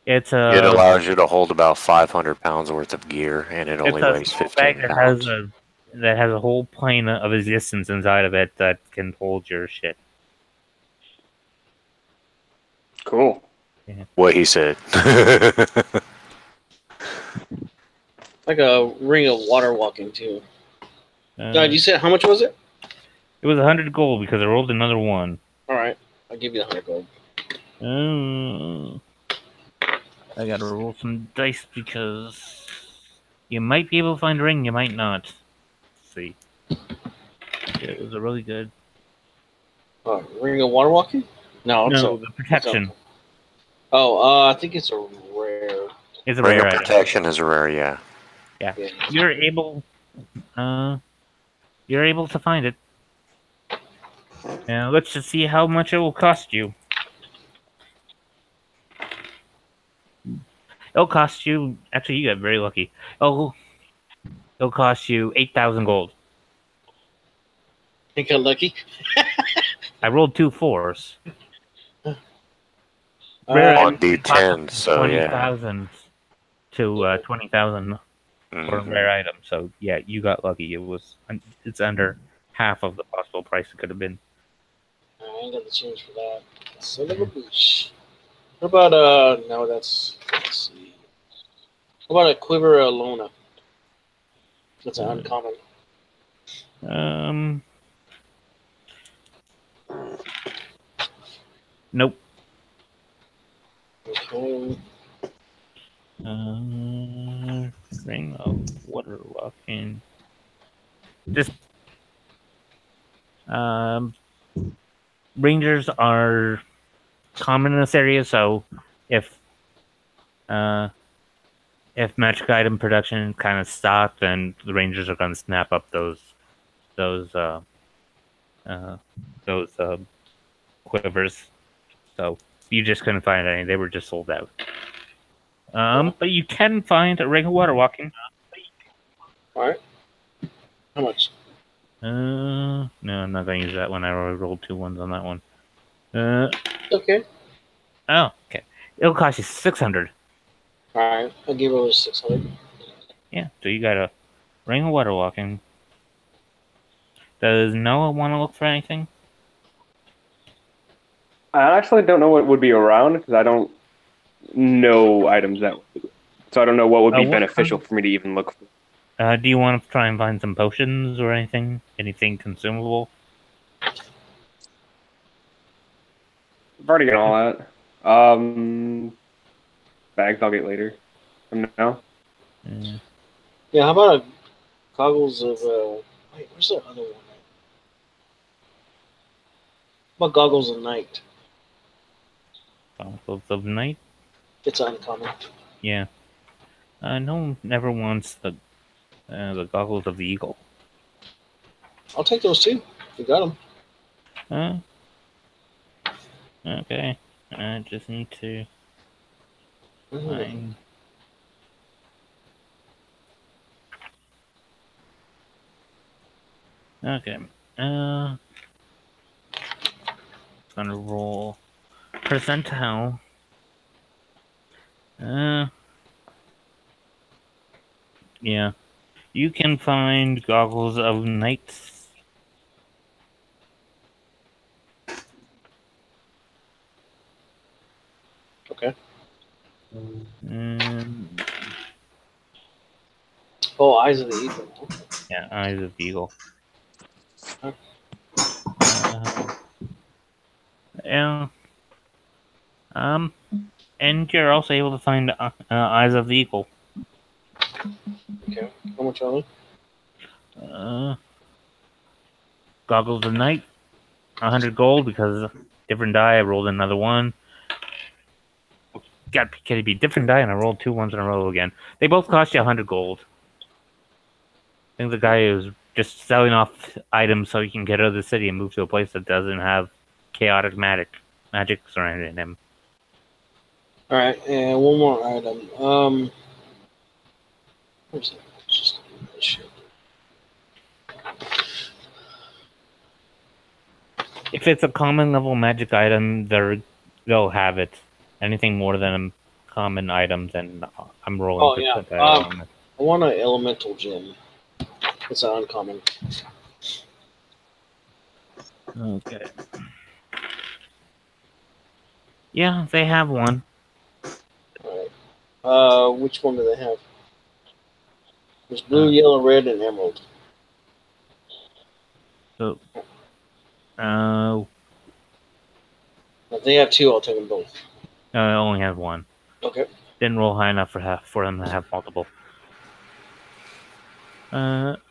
It's It allows you to hold about 500 pounds worth of gear, and it only weighs 15 bag pounds. that has a whole plane of existence inside of it that can hold your shit. Cool. Yeah. What he said. Like a ring of water walking, too. You said, how much was it? It was 100 gold because I rolled another 1. Alright, I'll give you 100 gold. I gotta roll some dice because you might be able to find a ring, you might not. Let's see. Yeah, it was a really good. Ring of water walking? No, the protection. I think it's a rare. It's a Ring rare of item. protection is rare, yeah. Yeah. You're able to find it. Now let's just see how much it will cost you. It'll cost you. Actually, you got very lucky. It'll cost you 8,000 gold. You got lucky. I rolled 2 4s. On D10, so 20,000 to 20,000 for a rare item. So yeah, you got lucky. It's under half of the possible price it could have been. I ain't got the change for that. Son of a bitch. What about no, let's see. What about a quiver Lona? That's an uncommon. Nope. And just rangers are common in this area, so if magic item production kind of stopped, then the rangers are going to snap up those quivers. So you just couldn't find any; they were just sold out. But you can find a ring of water walking. All right. How much? No, I'm not going to use that one. I already rolled 2 ones on that one. Okay. Oh, okay. It'll cost you 600. All right. I'll give her 600. Yeah, so you got a ring of water walking. Does Noah want to look for anything? I actually don't know what would be around because I don't know items that. So I don't know what would be beneficial for me to even look for. Do you want to try and find some potions or anything? Anything consumable? I've already got all that. Bags I'll get later. No. Yeah, how about goggles of wait, where's the other one? How about goggles of night? Goggles of night? It's uncommon. Yeah. No one ever wants the goggles of the eagle. I'll take those too. You got them. Okay. I just need to find. Okay. Gonna roll percentile. Yeah. You can find goggles of night. Okay. Oh, Eyes of the Eagle. Yeah, Eyes of the Eagle. Yeah. And you're also able to find Eyes of the Eagle. Okay. How much are they? Goggles of Night, 100 gold because different die. I rolled another one. Can it be different die? And I rolled 2 ones in a row again. They both cost you 100 gold. I think the guy is just selling off items so he can get out of the city and move to a place that doesn't have chaotic magic surrounding him. All right, and one more item. Where's it? Just shit. If it's a common level magic item, they'll have it. Anything more than a common item, then I'm rolling. Oh yeah. I want an elemental gem. It's an uncommon. Okay. Yeah, they have one. All right. Which one do they have? There's blue, yellow, red, and emerald. So, if they have 2, I'll take them both. no, I only have one. Okay. Didn't roll high enough for them to have multiple.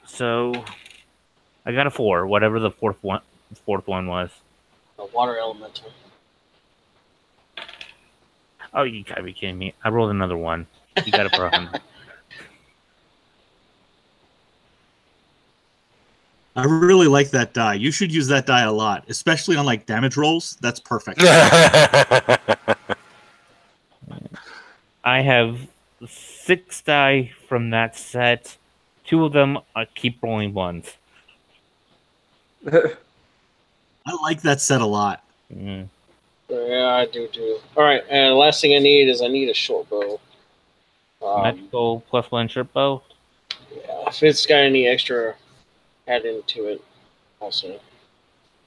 So I got a 4, whatever the fourth one was. A water elemental. Oh, you gotta be kidding me! I rolled another 1. You got it for 100. I really like that die. You should use that die a lot, especially on like damage rolls. That's perfect. I have 6 die from that set. 2 of them I keep rolling 1s. I like that set a lot. Mm. Yeah, I do too. All right, and the last thing I need is a short bow. Magical +1 short bow. Yeah, if it's got any extra, add into it. Also.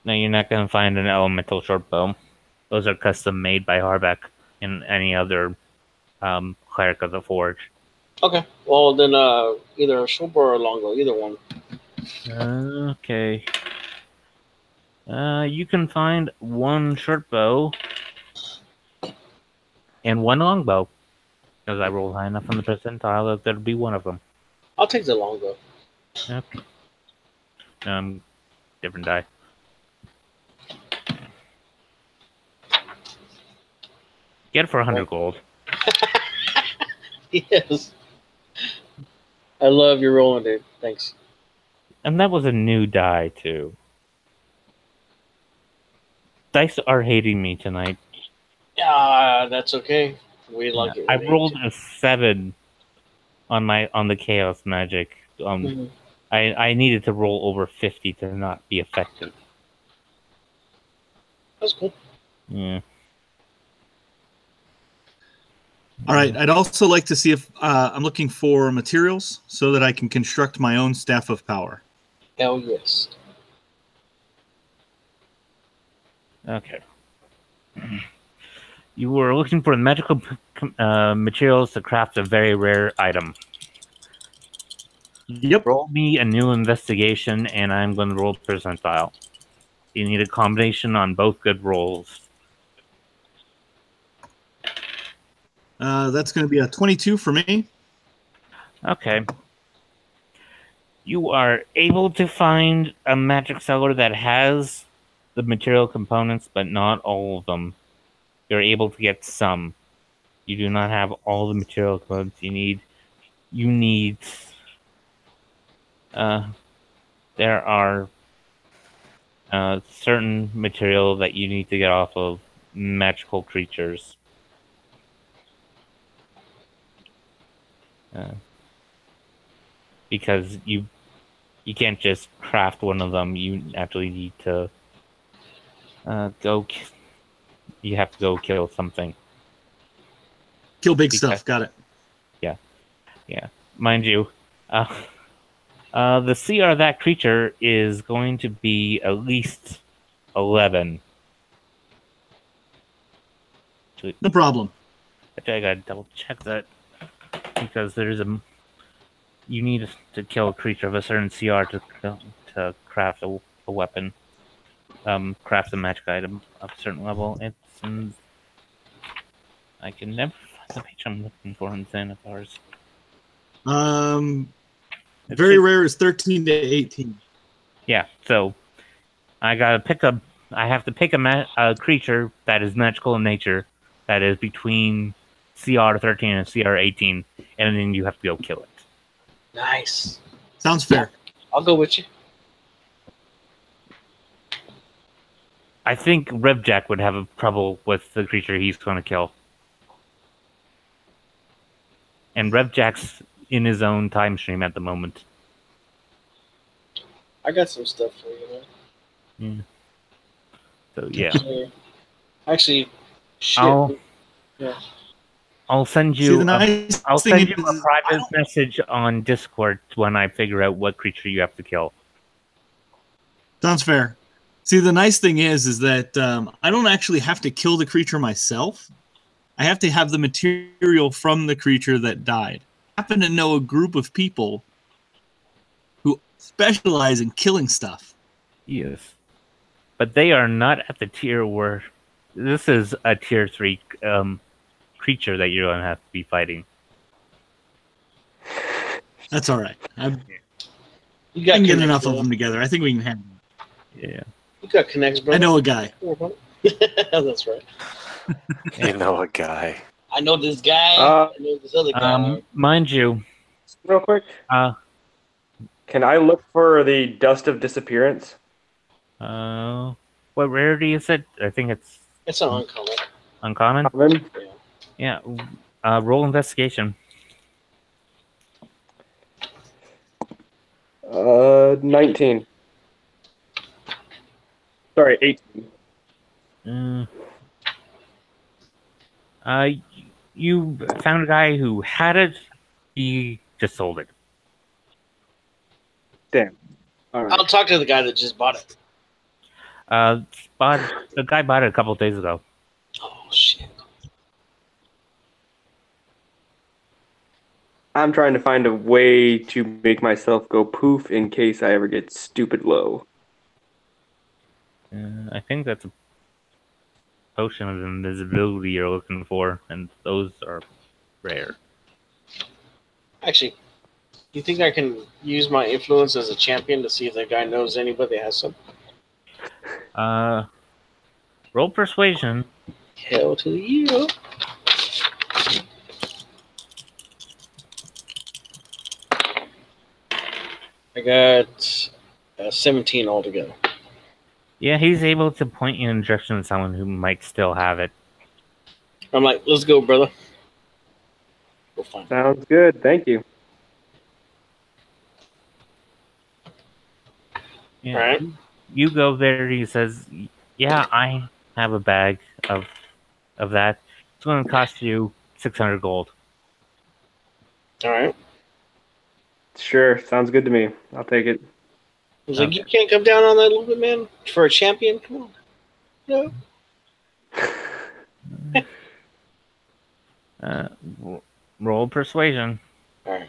No, you're not gonna find an elemental short bow. Those are custom made by Harbeck and any other cleric of the forge. Okay. Well, then either a short bow or a longbow, either one. Okay. You can find 1 short bow and 1 longbow. Because I rolled high enough on the percentile that there'd be one of them. I'll take the longbow. Okay. Different die. Get it for 100 gold. Yes. I love your rolling, dude. Thanks. And that was a new die, too. Dice are hating me tonight. Yeah, that's okay. We like it. I rolled a 7 on the chaos magic. Mhm. I needed to roll over 50 to not be effective. That's cool. Yeah. All right. I'd also like to see if I'm looking for materials so that I can construct my own staff of power. Hell yes. Okay. You were looking for magical materials to craft a very rare item. Yep. Roll me a new investigation, and I'm going to roll percentile. You need a combination on both good rolls. That's going to be a 22 for me. Okay. You are able to find a magic cellar that has the material components, but not all of them. You're able to get some. You do not have all the material components you need. There are certain material that you need to get off of magical creatures. Because you can't just craft one of them. You actually need to you have to go kill something. Kill big stuff. Got it. Yeah. Mind you, the CR of that creature is going to be at least 11. No problem. I gotta double check that because you need to kill a creature of a certain CR to craft a weapon, craft a magic item of a certain level. I can never find the page I'm looking for in Xanathars. Very rare is 13 to 18. Yeah, so I have to pick a creature that is magical in nature that is between CR 13 and CR 18, and then you have to go kill it. Nice. Sounds fair. I'll go with you. I think Revjack would have a trouble with the creature he's going to kill. And Revjack's in his own time stream at the moment. I got some stuff for you, man. Yeah. So yeah. Actually, shit. I'll send you. I'll send you a private message on Discord when I figure out what creature you have to kill. Sounds fair. See, the nice thing is that I don't actually have to kill the creature myself. I have to have the material from the creature that died. I happen to know a group of people who specialize in killing stuff. Yes. But they are not at the tier where... This is a tier 3 creature that you're going to have to be fighting. That's all right. I can get enough of them together. I think we can handle it. Yeah. You got connects, bro. I know a guy. That's right. You know a guy. I know this guy. I know this other guy. Mind you. Real quick. Can I look for the Dust of Disappearance? What rarity is it? I think it's... It's an uncommon. Uncommon? Common? Yeah. Roll investigation. 19. Sorry, 18. You found a guy who had it. He just sold it. Damn. All right. I'll talk to the guy that just bought it. The guy bought it a couple of days ago. Oh shit. I'm trying to find a way to make myself go poof in case I ever get stupid low. I think that's a potion of invisibility you're looking for, and those are rare. Actually, You think I can use my influence as a champion to see if that guy knows anybody that has some? Roll persuasion. Hell to the hero. I got 17 altogether. Yeah, he's able to point you in the direction of someone who might still have it. I'm like, let's go, brother. Go find it. Sounds good. Thank you. Yeah. All right. You go there. He says, "Yeah, I have a bag of that. It's going to cost you 600 gold." All right. Sure. Sounds good to me. I'll take it. I was like, you can't come down on that a little bit, man? For a champion? Come on. No. Roll persuasion. All right.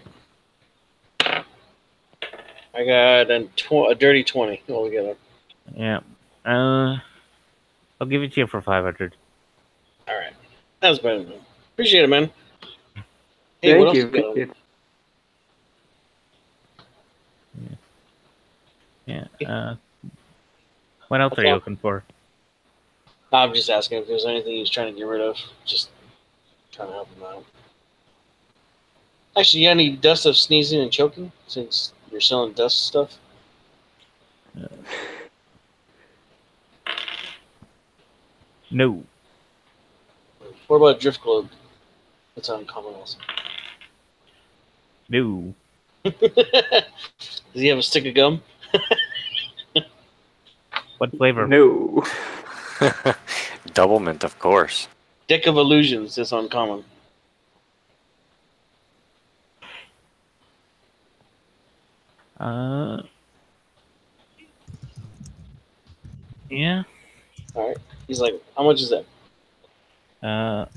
I got a dirty 20 altogether. Yeah. I'll give it to you for 500. All right. That was better, man. Appreciate it, man. Hey, what Thank else you. you got? Thank you. Yeah. What else are you looking for? I'm just asking if there's anything he's trying to get rid of. Just trying to help him out. Actually, you got any dust of sneezing and choking since you're selling dust stuff? No. What about drift globe? That's uncommon also. No. Does he have a stick of gum? What flavor? No. Double mint, of course. Deck of illusions is uncommon. Yeah. All right. He's like, how much is that?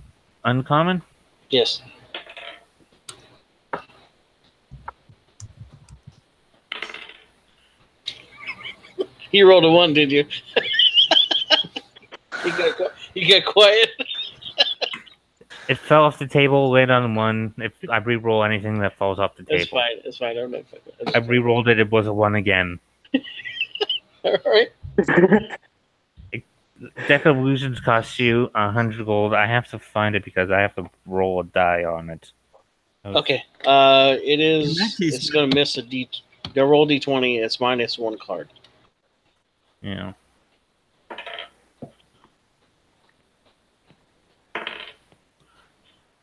Uncommon? Yes. You rolled a 1, did you? You got quiet. It fell off the table, landed on 1. If I re-roll anything that falls off the table. That's fine. That's fine. I'm not fucking. I re-rolled it, it was a 1 again. All right. Deck of Illusions costs you 100 gold. I have to find it because I have to roll a die on it. Okay. It is. In that case- It's going to miss a D. They'll roll D20. It's minus 1 card. Yeah.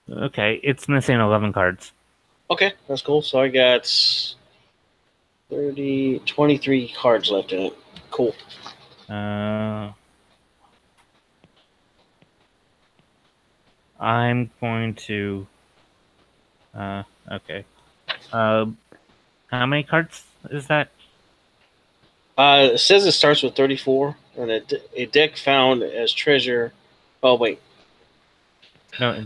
Okay, it's missing 11 cards. Okay, that's cool. So I got 23 cards left in it. Cool. I'm going to. Okay. How many cards is that? It says it starts with 34, and a deck found as treasure. Oh wait, No.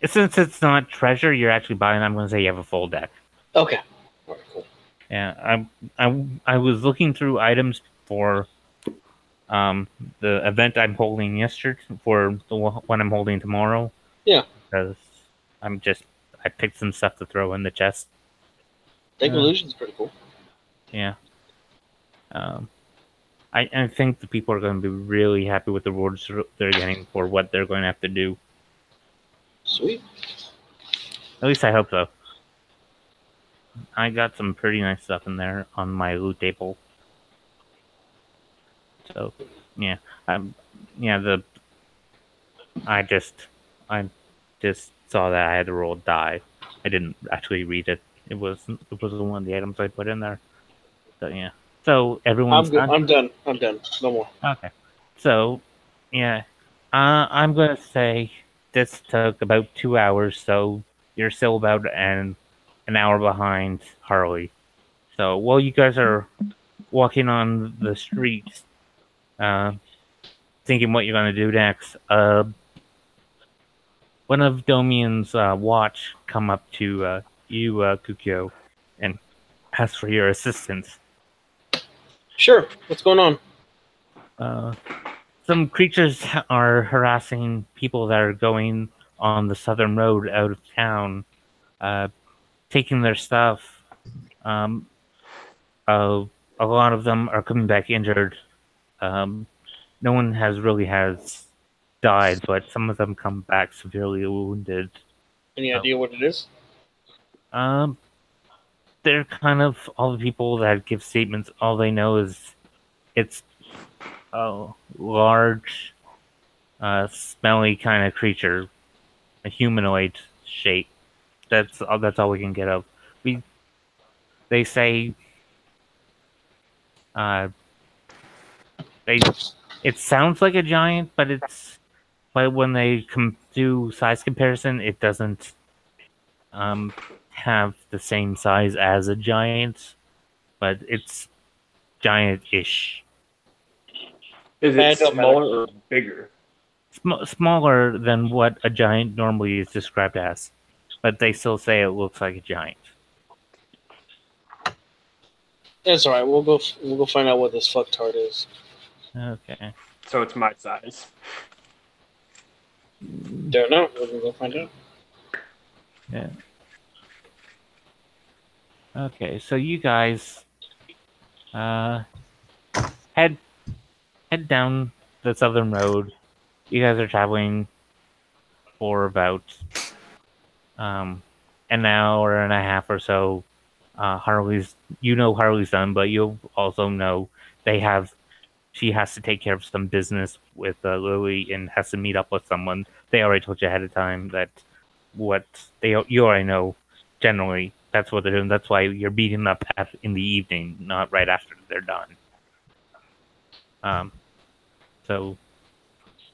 Since it's not treasure, you're actually buying. I'm going to say you have a full deck. okay. All right, cool. Yeah, I was looking through items for the event I'm holding yesterday for the one I'm holding tomorrow. Yeah. Because I picked some stuff to throw in the chest. Deck illusion's pretty cool. Yeah. I think the people are going to be really happy with the rewards they're getting for what they're going to have to do. Sweet. At least I hope so. I got some pretty nice stuff in there on my loot table. So, yeah. I just saw that I had to roll a die. I didn't actually read it. It was one of the items I put in there. So yeah. So everyone's I'm good. done? I'm done. No more. Okay. So, yeah. I'm going to say this took about 2 hours, so you're still about an hour behind Harley. So while you guys are walking on the streets, thinking what you're going to do next, one of Domian's watch come up to you, Kukyo, and ask for your assistance. Sure. What's going on? Some creatures are harassing people that are going on the southern road out of town. taking their stuff. A lot of them are coming back injured. No one has died, but some of them come back severely wounded. Any idea what it is? They're kind of all the people that give statements. All they know is it's a large, smelly kind of creature, a humanoid shape. That's all we can get of. They say, it sounds like a giant, but when they do size comparison, it doesn't have the same size as a giant, but it's giant-ish. Is It it don't smaller or bigger? Smaller than what a giant normally is described as, but they still say it looks like a giant. That's all right. We'll go find out what this fucktard is. Okay. So it's my size. Don't know. We're gonna go find out. Yeah. Okay, so you guys head down the southern road. You guys are traveling for about an hour and a half or so. Harley's done, but you also know she has to take care of some business with Lily and has to meet up with someone. They already told you ahead of time that you already know. Generally, that's what they're doing. That's why you're beating up in the evening, not right after they're done. So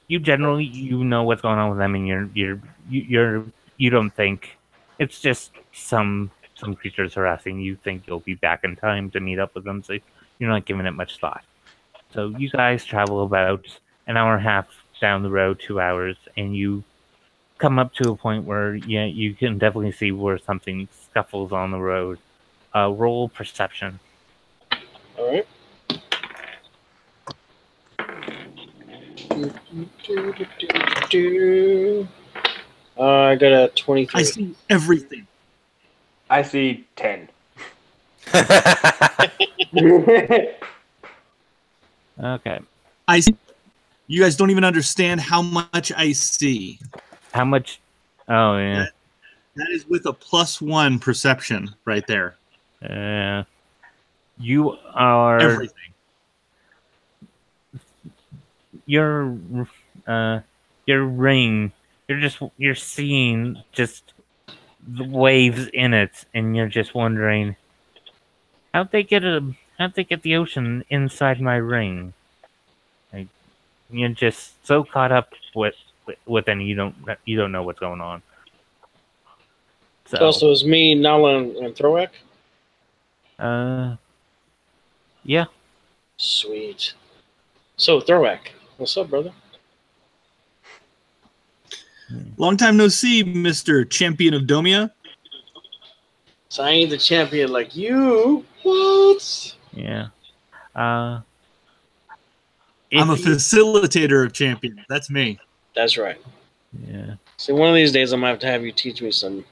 you know what's going on with them, and you don't think it's just some creatures harassing. You think you'll be back in time to meet up with them, so you're not giving it much thought. So you guys travel about an hour and a half down the road, 2 hours, and you come up to a point where you can definitely see where something scuffles on the road. Roll perception. All right. I got a 23. I see everything. I see 10. Okay. I see. You guys don't even understand how much I see. How much? Oh, yeah. That is with a +1 perception right there. You are... Everything. Your ring, you're seeing just the waves in it, and you're just wondering, how'd they get the ocean inside my ring? Like, you're just so caught up with and you don't know what's going on. So it's me, Nala, and Throwback? Yeah. Sweet. So, Throwback, what's up, brother? Long time no see, Mr. Champion of Domia. So I ain't the champion like you. What? Yeah. I'm a facilitator of champions. That's me. That's right. Yeah. So one of these days I'm gonna have to have you teach me some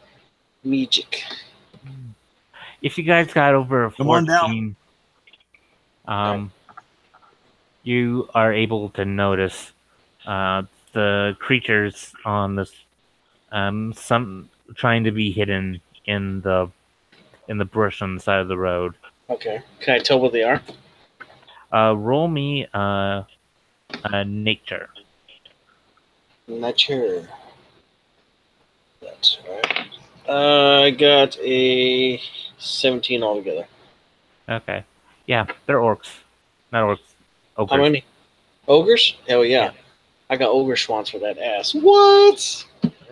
magic. If you guys got over a 14, Right. you are able to notice the creatures on this, some trying to be hidden in the brush on the side of the road. Okay. Can I tell what they are? Roll me a nature. Nature. That's right. I got a 17 altogether. Okay. Yeah, they're orcs. Not orcs. Ogres. How many? Ogres? Hell yeah. I got ogre swans for that ass. What?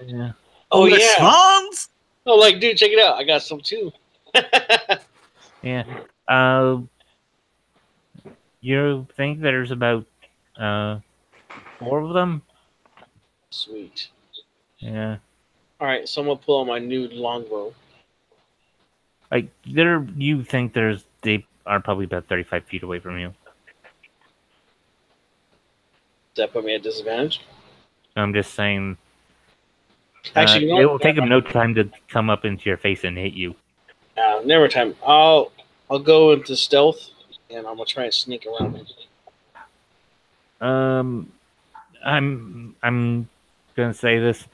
Yeah. Oh, Ogre yeah. swans? Oh, like, dude, check it out. I got some too. Yeah. You think there's about 4 of them? Sweet. Yeah. All right, so I'm gonna pull out my new longbow. Like you think they are probably about 35 feet away from you. Does that put me at disadvantage? I'm just saying. Actually, you know it what? will take them no time to come up into your face and hit you. Never time. I'll go into stealth, and I'm gonna try and sneak around him. I'm gonna say this.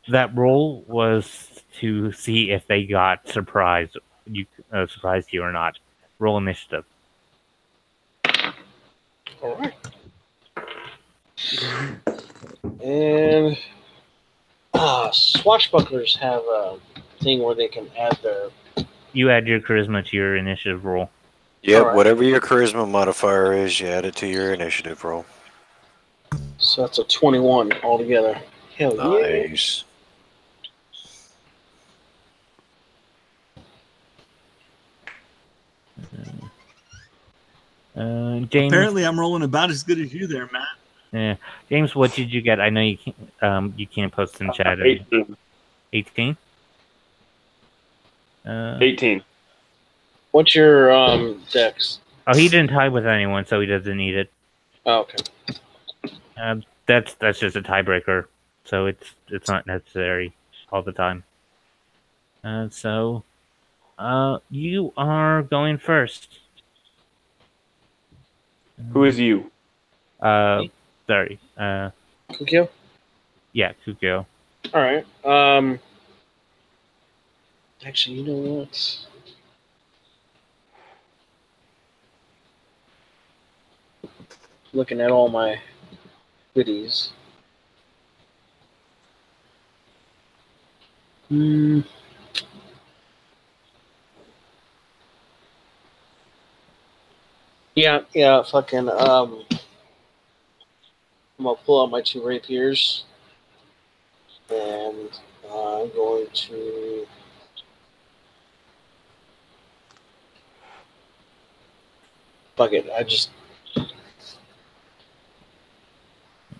That roll was to see if they got surprised you or not. Roll initiative. All right. And swashbucklers have a thing where they can add their. You add your charisma to your initiative roll. Yep, Alright. whatever your charisma modifier is, you add it to your initiative roll. So that's a 21 altogether. Hell yeah. Nice. James. Apparently, I'm rolling about as good as you there, Matt. Yeah, James, what did you get? I know you can't post in chat. 18. 18. 18. What's your dex? Oh, he didn't tie with anyone, so he doesn't need it. Oh, okay. That's just a tiebreaker, so it's not necessary all the time. So you are going first. Who is you? Sorry. Kukio? Yeah, Kukio. All right. Actually, you know what? Looking at all my goodies. Yeah, fucking, I'm gonna pull out my 2 rapiers, and I'm going to fuck it, I just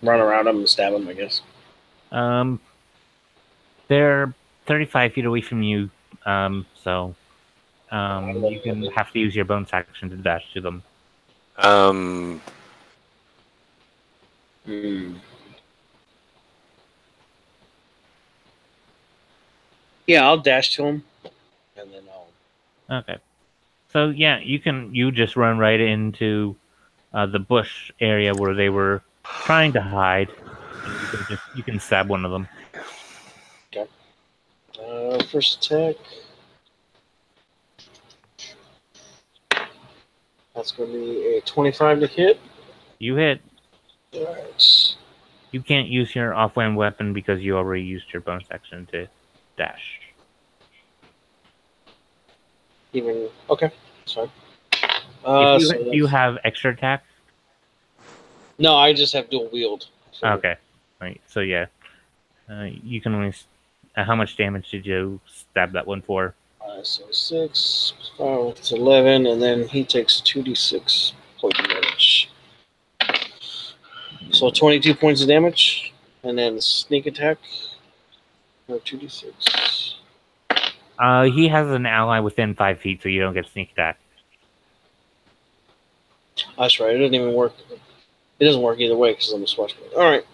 run around them and stab them, I guess. They're 35 feet away from you, so you can have to use your bonus action to dash to them. Yeah, I'll dash to him, and then I'll. Okay. So yeah, you just run right into the bush area where they were trying to hide. And you can stab one of them. Okay. First attack. That's going to be a 25 to hit. You hit. Alright. You can't use your offhand weapon because you already used your bonus action to dash. Okay, that's fine. Do you have extra attack? No, I just have dual wield. So. Okay, right. So yeah, you can only. How much damage did you stab that one for? So 6, 5, it's 11, and then he takes 2d6 points of damage. So 22 points of damage, and then sneak attack. 2d6. He has an ally within 5 feet, so you don't get sneak attack. That's right. It doesn't even work. It doesn't work either way because I'm a swashbuckler. All right.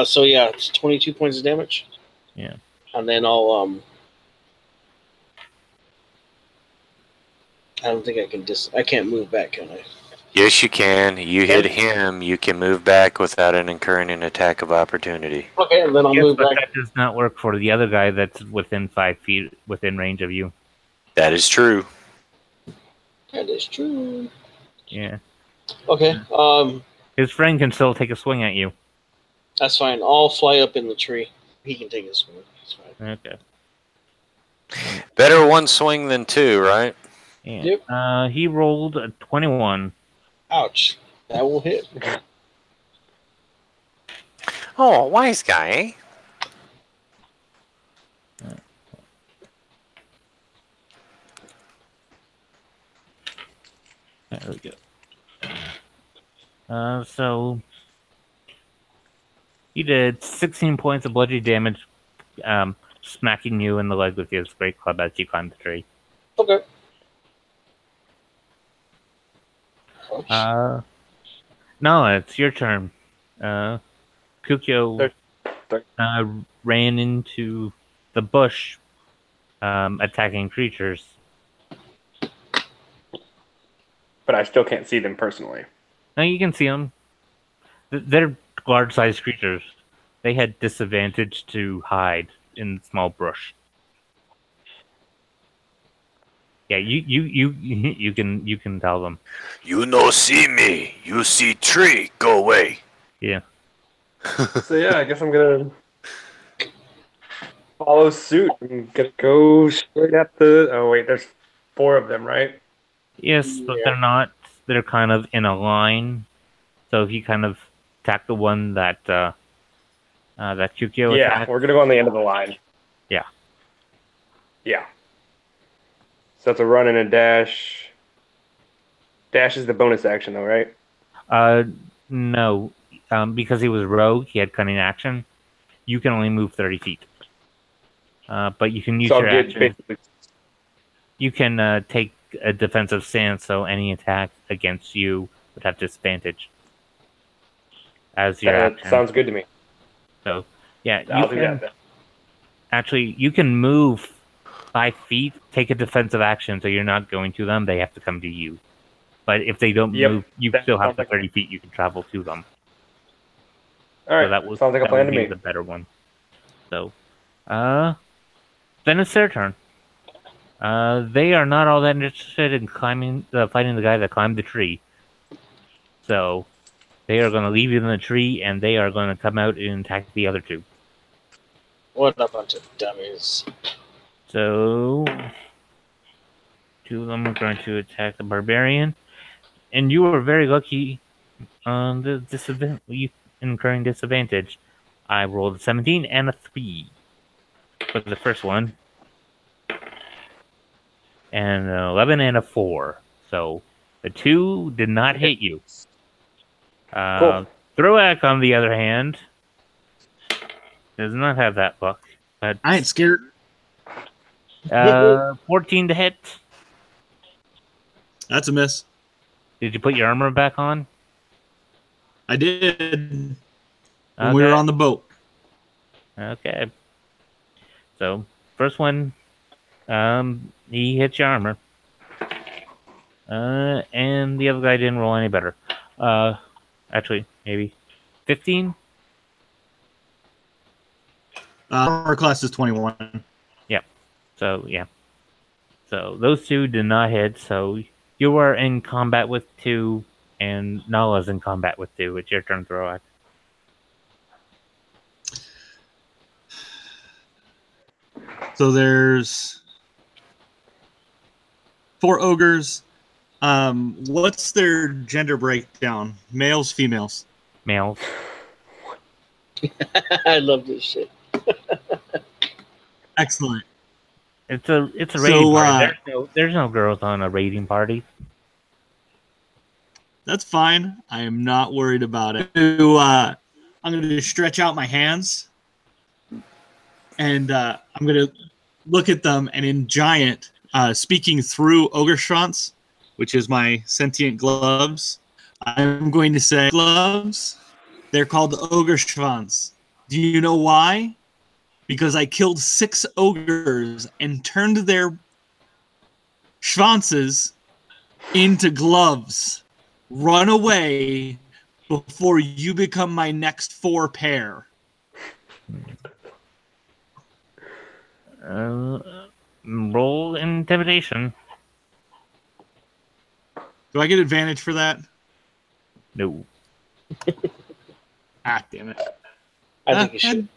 So yeah, it's 22 points of damage. Yeah. And then I'll I don't think I can I can't move back, can I? Yes, you can. You hit him, you can move back without incurring an attack of opportunity. Okay, and then I'll move but back. That does not work for the other guy that's within 5 feet within range of you. That is true. That is true. Yeah. Okay. His friend can still take a swing at you. That's fine. I'll fly up in the tree. He can take a swing. That's fine. Okay. Better one swing than two, right? Yeah. Yep. He rolled a 21. Ouch. That will hit. Oh, wise guy. There we go. So he did 16 points of bludgeoning damage, smacking you in the leg with his great club as you climbed the tree. Okay. No, it's your turn. Kukyo ran into the bush, attacking creatures. but I still can't see them personally. Now you can see them. They're large-sized creatures. They had disadvantage to hide in small brush. Yeah, you can tell them. You no see me. You see tree. Go away. Yeah. So yeah, I guess I'm gonna follow suit. I'm gonna go straight at the. Oh wait, there's 4 of them, right? Yes, but Yeah. they're not. They're kind of in a line. So if you kind of attack the one that that Chukyo Yeah, attacked, we're gonna go on the end of the line. Yeah. Yeah. So that's a run and a dash. Dash is the bonus action, though, right? no, because he was rogue, he had cunning action. You can only move 30 feet. But you can use So I'll your get action. basically. You can take a defensive stance, so any attack against you would have disadvantage as your That action. sounds good to me. So, yeah, I'll do that then. Actually, you can move 5 feet, take a defensive action, so you're not going to them. They have to come to you. But if they don't Yep, move, you that still have sounds the like- 30 feet you can travel to them. All right, So that was sounds like a that plan would to be me. the better one. So, then it's their turn. They are not all that interested in fighting the guy that climbed the tree. So, they are going to leave you in the tree, and they are going to come out and attack the other 2. What a bunch of dummies. So, 2 of them are going to attack the barbarian, and you were very lucky on the incurring disadvantage. I rolled a 17 and a 3 for the first one, and an 11 and a 4. So the 2 did not hit you. Cool. Throak, on the other hand, does not have that luck. But I ain't scared. 14 to hit. That's a miss. Did you put your armor back on? I did when we were on the boat. Okay. So, first one, he hits your armor. And the other guy didn't roll any better. Actually, maybe 15? Armor class is 21. So, yeah. So, those 2 did not hit, so you were in combat with 2, and Nala's in combat with 2. It's your turn, Throak. So there's 4 ogres. What's their gender breakdown? Males, females? Males. I love this shit. Excellent. It's a So, raiding party. There's no girls on a raiding party. That's fine. I am not worried about it. I'm going to stretch out my hands, and I'm going to look at them, and in giant, speaking through Ogre Schwanz, which is my sentient gloves, I'm going to say, gloves, they're called Ogre Schwanz. Do you know why? Because I killed 6 ogres and turned their schwanzes into gloves. Run away before you become my next 4 pair. Roll intimidation. Do I get advantage for that? No. Ah, damn it. I think you should.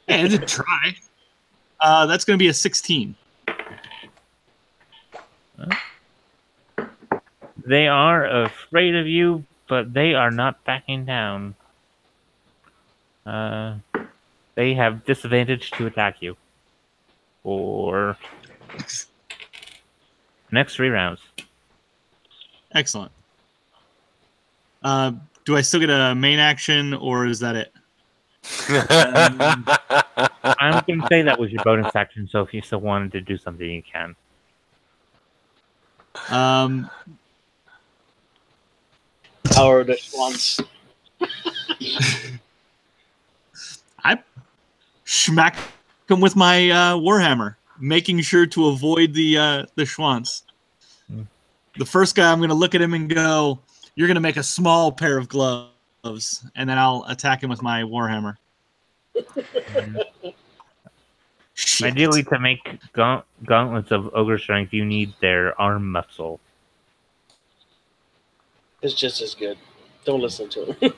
Yeah, I did try. That's going to be a 16. They are afraid of you, but they are not backing down. They have disadvantage to attack you. For next 3 rounds. Excellent. Do I still get a main action, or is that it? I'm going to say that was your bonus action, so if you still wanted to do something, you can. Power of the Schwanz. I smack him with my warhammer, making sure to avoid the schwanz. The first guy, I'm going to look at him and go, "You're going to make a small pair of gloves," and then I'll attack him with my warhammer. Shit. Ideally, to make gauntlets of ogre strength, you need their arm muscle. It's just as good. Don't listen to him.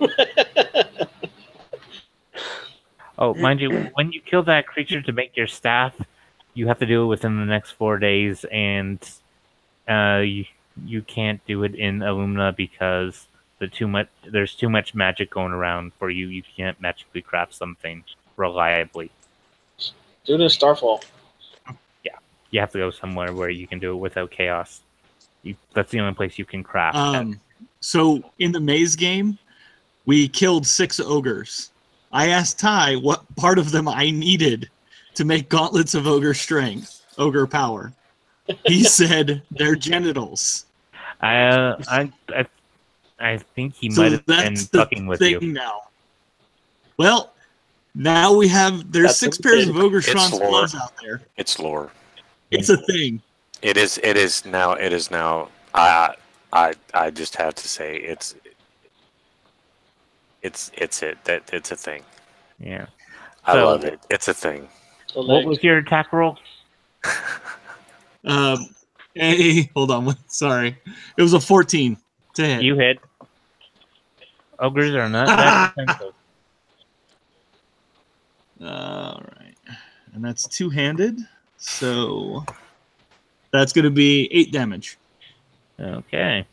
Oh, mind you, when you kill that creature to make your staff, you have to do it within the next 4 days, and you can't do it in Illumina because there's too much magic going around for you. You can't magically craft something reliably. Do it in Starfall. Yeah, you have to go somewhere where you can do it without chaos. That's the only place you can craft. So in the maze game, we killed 6 ogres. I asked Ty what part of them I needed to make gauntlets of ogre strength, ogre power. He said their genitals. I think he might have been fucking with you. Now. Well, now there's 6 pairs of ogre Schwan's gloves out there. It's lore. It's a thing. It is now. I just have to say it's a thing. Yeah. I love it. It's a thing. What was your attack roll? Hold on. Sorry. It was a 14 to hit. You hit. Ogres are not that expensive. All right. And that's two-handed. So that's going to be 8 damage. Okay.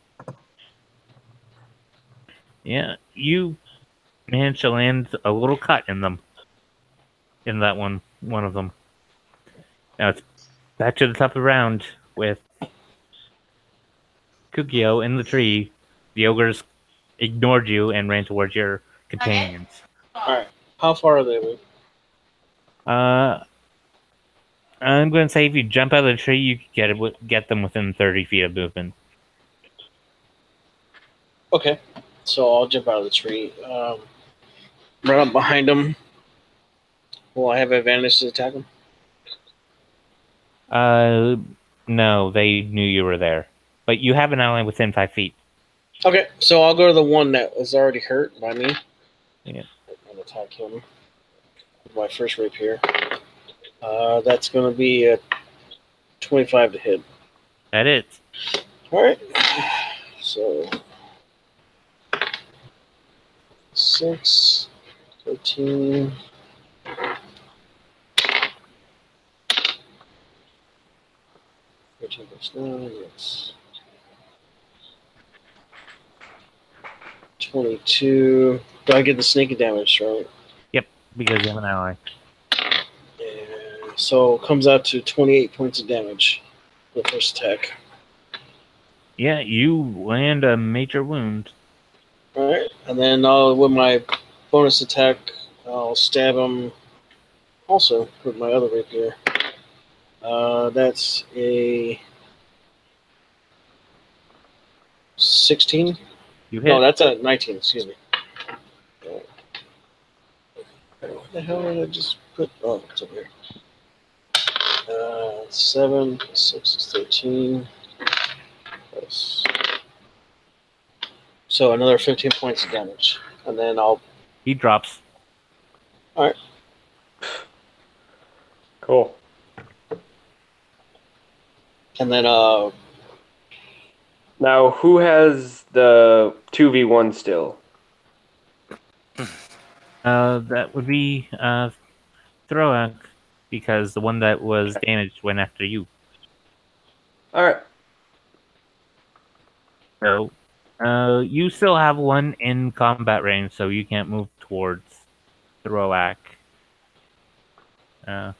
Yeah, you managed to land a little cut in them. In that one of them. Now it's back to the top of the round with Kukio in the tree. The ogres ignored you and ran towards your companions. Alright. How far are they away? I'm going to say if you jump out of the tree, you can get them within 30 feet of movement. Okay. So I'll jump out of the tree. Run up behind them. Will I have advantage to attack them? No, they knew you were there. But you have an ally within 5 feet. Okay, so I'll go to the one that was already hurt by me. Yeah. And attack him with my first rapier. That's going to be a 25 to hit. That is. Alright. So 6, 13. 13 plus 9, yes. 22. Do I get the sneaky damage, right? Yep, because you have an ally. Yeah. So it comes out to 28 points of damage for the first attack. Yeah, you land a major wound. Alright, and then with my bonus attack, I'll stab him also with my other rapier. That's a 16. You hit. No, that's a 19, excuse me. What the hell did I just put? Oh, it's over here. 7 plus 6 is 13. Plus. So another 15 points of damage. And then He drops. Alright. Cool. And then Now, who has the 2v1 still? That would be Throak, because the one that was damaged went after you. Alright. So, you still have one in combat range, so you can't move towards Throak. Then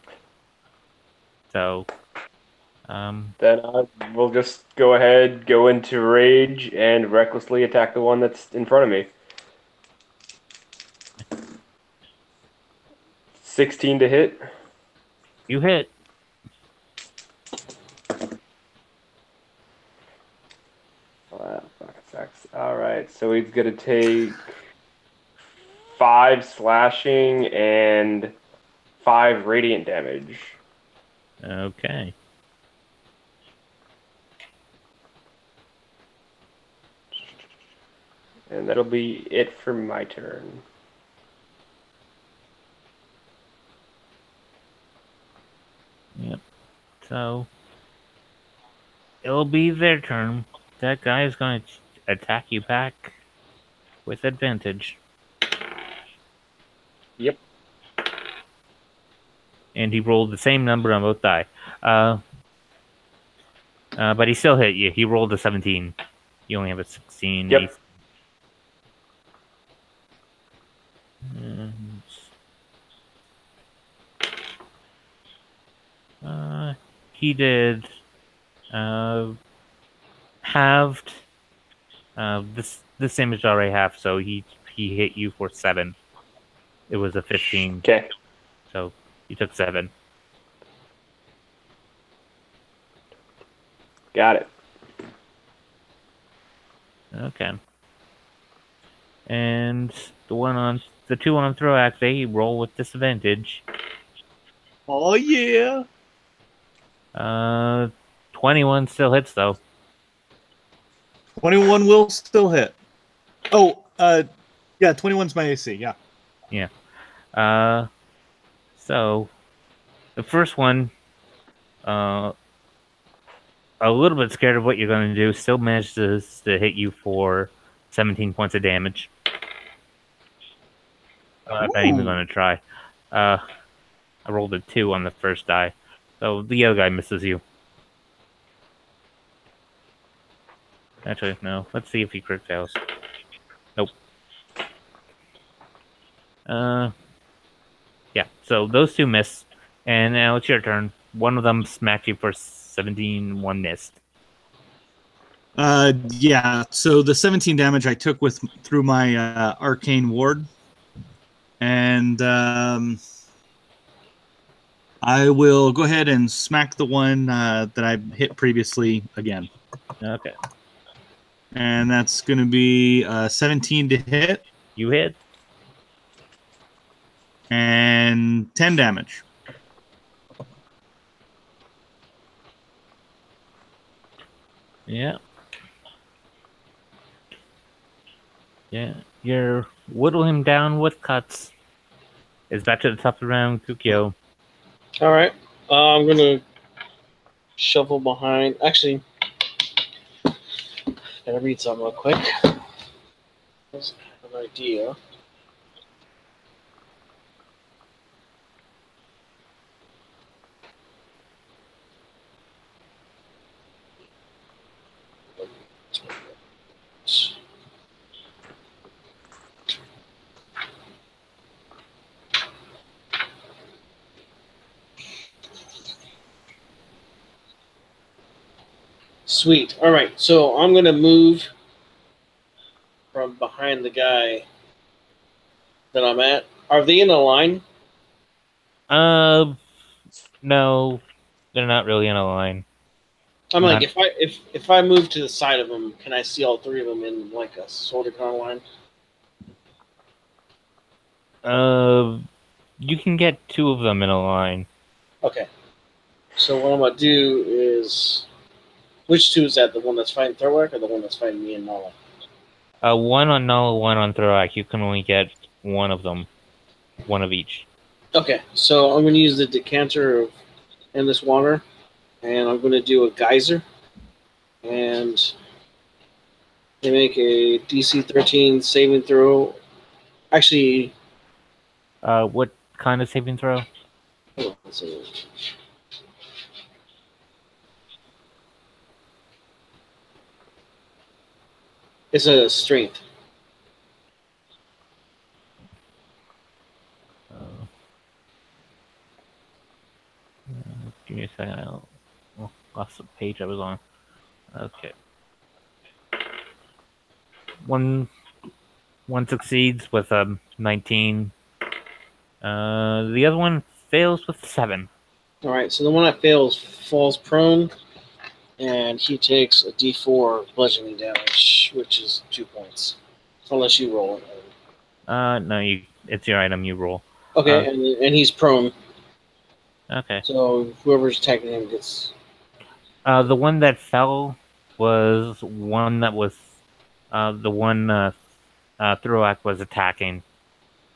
we'll just go ahead, go into rage, and recklessly attack the one that's in front of me. 16 to hit. You hit. Alright, so he's going to take 5 slashing and 5 radiant damage. Okay. And that'll be it for my turn. Yep. So it'll be their turn. That guy is going to attack you back with advantage. Yep. And he rolled the same number on both die. But he still hit you. He rolled a 17. You only have a 16. Yep. He did halved. This image already half, so he hit you for 7. It was a 15. Okay. So you took 7. Got it. Okay. And the 2 on Throax, they roll with disadvantage. Oh yeah. 21 still hits though. 21 will still hit. Oh, yeah, 21's my AC. Yeah. Yeah. So the first one, a little bit scared of what you're going to do, still manages to hit you for 17 points of damage. I'm not even going to try. I rolled a 2 on the first die, so the other guy misses you. Actually, no. Let's see if he crit fails. Nope. Yeah, so those 2 miss, and now it's your turn. One of them smacked you for 17, one missed. Yeah, so the 17 damage I took through my arcane ward. And I will go ahead and smack the one that I hit previously again. Okay. And that's going to be 17 to hit. You hit. And 10 damage. Yeah. Yeah. You're whittle him down with cuts. It's back to the top of the round, Kukyo. All right. I'm going to shuffle behind. Actually, gotta read something real quick. There's an idea. Sweet. All right. So I'm going to move from behind the guy that I'm at. Are they in a line? No, they're not really in a line. I'm like, if I move to the side of them, can I see all 3 of them in like a sort of kind of line? You can get 2 of them in a line. Okay. So what I'm gonna do is, which 2 is that? The one that's fighting Thorwak or the one that's fighting me and Nala? One on Null, one on Thorak. You can only get 1 of them. 1 of each. Okay, so I'm going to use the decanter of endless water, and I'm going to do a geyser, and they make a DC 13 saving throw. Actually, what kind of saving throw? hold on, let's see. It's a strength. Give me a second. I lost the page I was on. Okay. One succeeds with a 19. The other one fails with 7. All right, so the one that fails falls prone, and he takes a D4 bludgeoning damage, which is 2 points, unless you roll it. No, it's your item. You roll. Okay, and he's prone. Okay. So whoever's attacking him gets. The one that fell was one that was the one Throak was attacking.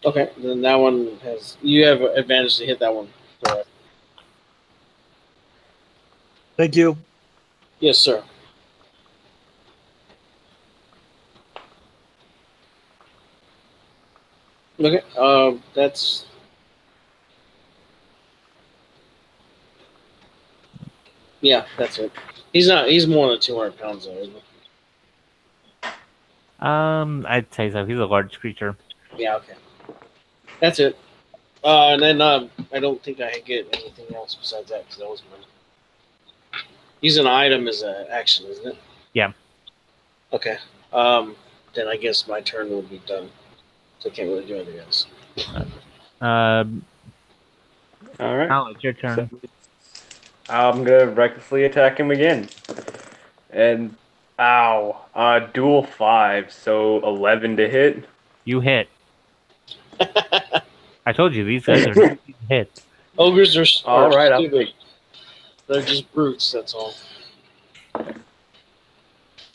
Okay, then that one has. You have advantage to hit that one. Correct. Thank you. Yes, sir. Okay. That's. Yeah, that's it. He's not. He's more than 200 pounds, though, isn't he? I'd say so. He's a large creature. Yeah. Okay. That's it. And then I don't think I get anything else besides that because that was my. Use an item as an action, isn't it? Yeah. Okay. Then I guess my turn would be done. So I can't really do anything else. All right. Now it's your turn. I'm gonna recklessly attack him again. And dual 5, so 11 to hit. You hit. I told you these guys are hits. Ogres are All right, stupid. They're just brutes. That's all.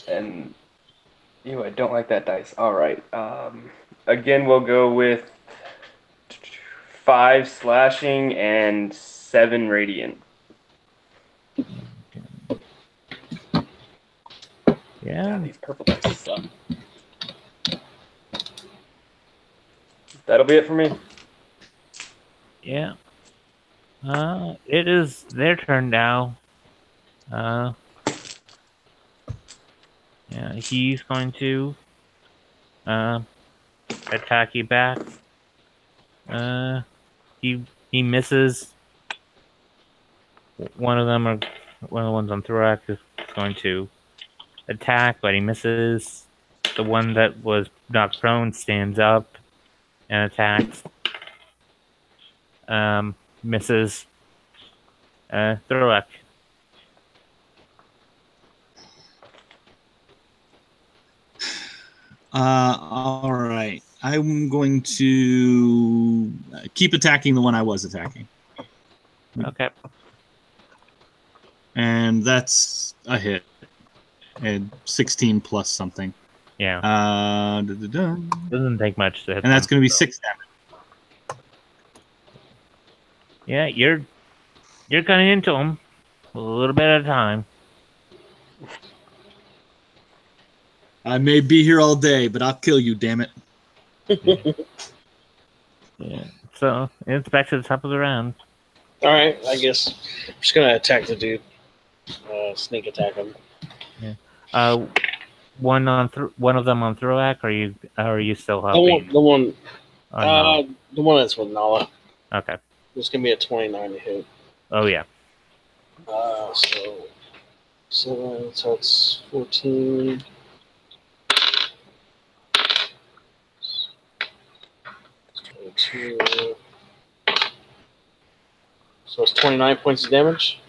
And I don't like that dice. All right. Again, we'll go with 5 slashing and 7 radiant. Yeah. God, these purple dice suck. That'll be it for me. Yeah. It is their turn now. Yeah, he's going to attack you back. He misses. One of the ones on Thorax is going to attack, but he misses. The one that was knocked prone stands up and attacks. Misses. Thorax. All right. I'm going to keep attacking the one I was attacking. Okay. And that's a hit. And 16 plus something. Yeah. Da-da-da. Doesn't take much to hit. And that's them, going to be so. 6 damage. Yeah, you're cutting into him a little bit at a time. I may be here all day, but I'll kill you, damn it. Yeah. So it's back to the top of the round. All right, I guess I'm just gonna attack the dude. Sneak attack him. Yeah. One of them on Throak, or are you still The helping? one, Oh, the one that's with Nala. no. Okay. It's gonna be a 29 to hit. Oh yeah. So 7, so it's 14. So it's 29 points of damage.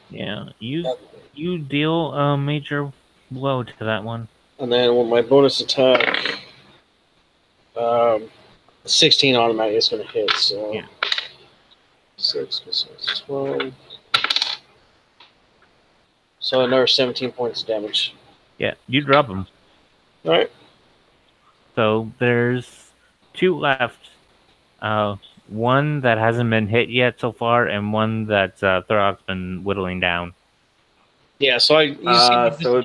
Yeah. You deal a major blow to that one. And then with my bonus attack, 16 automatic is going to hit. So Yeah. 6 plus 12. So another 17 points of damage. Yeah. You drop them. All right. So there's 2 left. One that hasn't been hit yet so far, and one that Thorok's been whittling down. Yeah. So so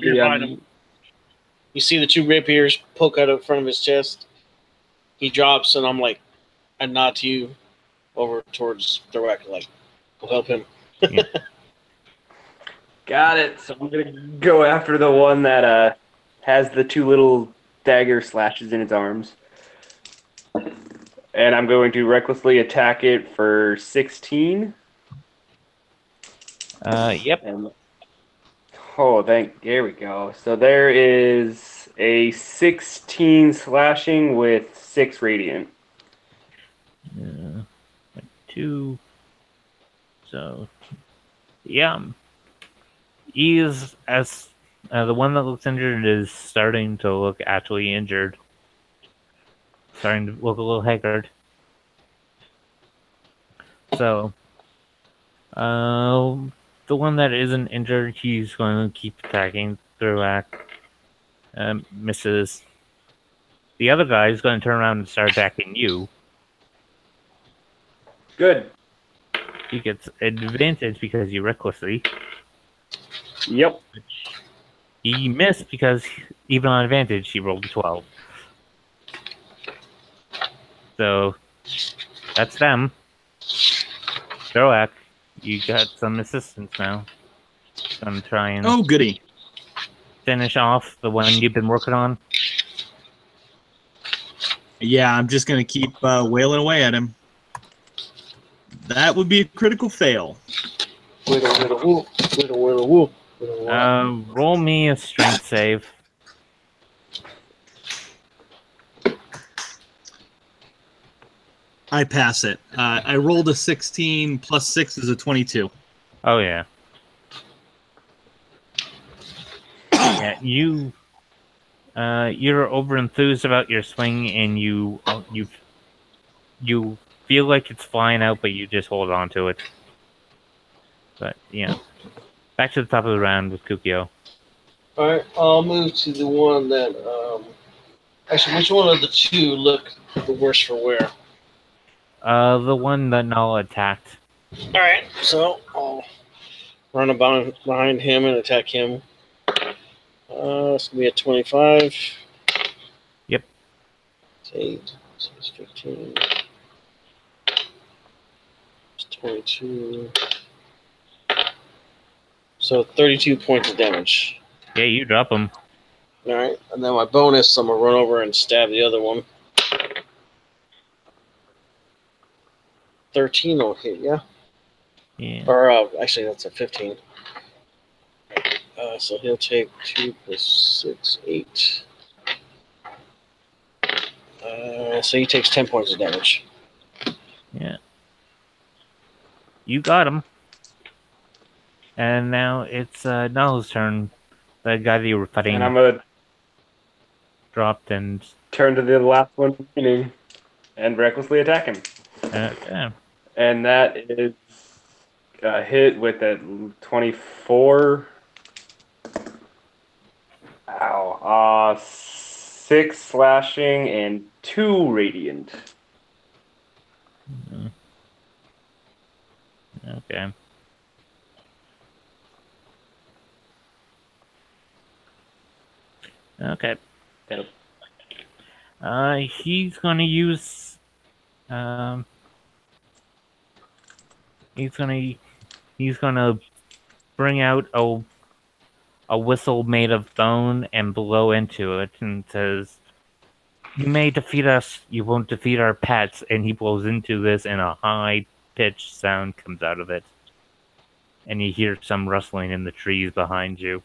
you see the 2 rapiers poke out of front of his chest. He drops, and I'm like, I nod to you over towards Thorok, like, go help him. Yeah. Got it. So I'm gonna go after the one that has the 2 little dagger slashes in its arms. And I'm going to recklessly attack it for 16. Yep. And, there we go. So there is a 16 slashing with 6 radiant. 2. So, yeah. He is, as the one that looks injured is starting to look actually injured. Starting to look a little haggard. So, the one that isn't injured, he's going to keep attacking Throak. Misses. The other guy is going to turn around and start attacking you. Good. He gets advantage because you recklessly. Yep. He missed because even on advantage, he rolled a 12. So that's them. Throak, you got some assistance now. Gonna try and Oh, goody. finish off the one you've been working on. Yeah, I'm just going to keep wailing away at him. That would be a critical fail. Whittle. Roll me a strength save. I pass it. I rolled a 16 plus 6 is a 22. Oh yeah. Yeah, you're over enthused about your swing, and you feel like it's flying out, but you just hold on to it. But back to the top of the round with Kukio. All right, I'll move to the one that. Actually, which one of the two look the worst for wear? The one that Nala attacked. All right, so I'll run about behind him and attack him. It's gonna be a 25. Yep. It's 8. So it's 15. It's 22. So 32 points of damage. Yeah, you drop him. All right, and then my bonus, I'm gonna run over and stab the other one. 13 will hit, yeah. Yeah. Or actually, that's a 15. So he'll take 2 plus 6, 8. So he takes 10 points of damage. Yeah. You got him. And now it's Nala's turn. The guy that you were fighting And I'm going to dropped and turn to the last one remaining and recklessly attack him. yeah. And that is hit with a 24. Ow. 6 slashing and 2 radiant. Okay. Okay. Yep. He's gonna use he's gonna bring out a whistle made of bone and blow into it and says, "You may defeat us, you won't defeat our pets," and he blows into this and a high pitched sound comes out of it. And you hear some rustling in the trees behind you.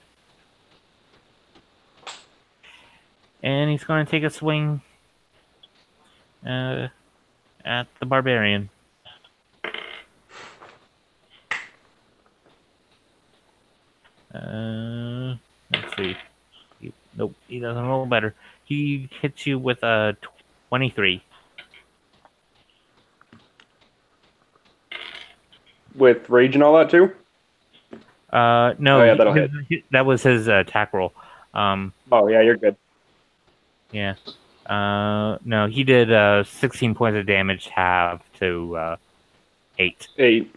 And he's going to take a swing at the barbarian. Let's see. Nope, he doesn't roll better. He hits you with a 23. With rage and all that too? No, Oh, yeah, that'll hit. that was his attack roll. Oh, yeah, you're good. Yeah. No, he did 16 points of damage, half to 8. 8.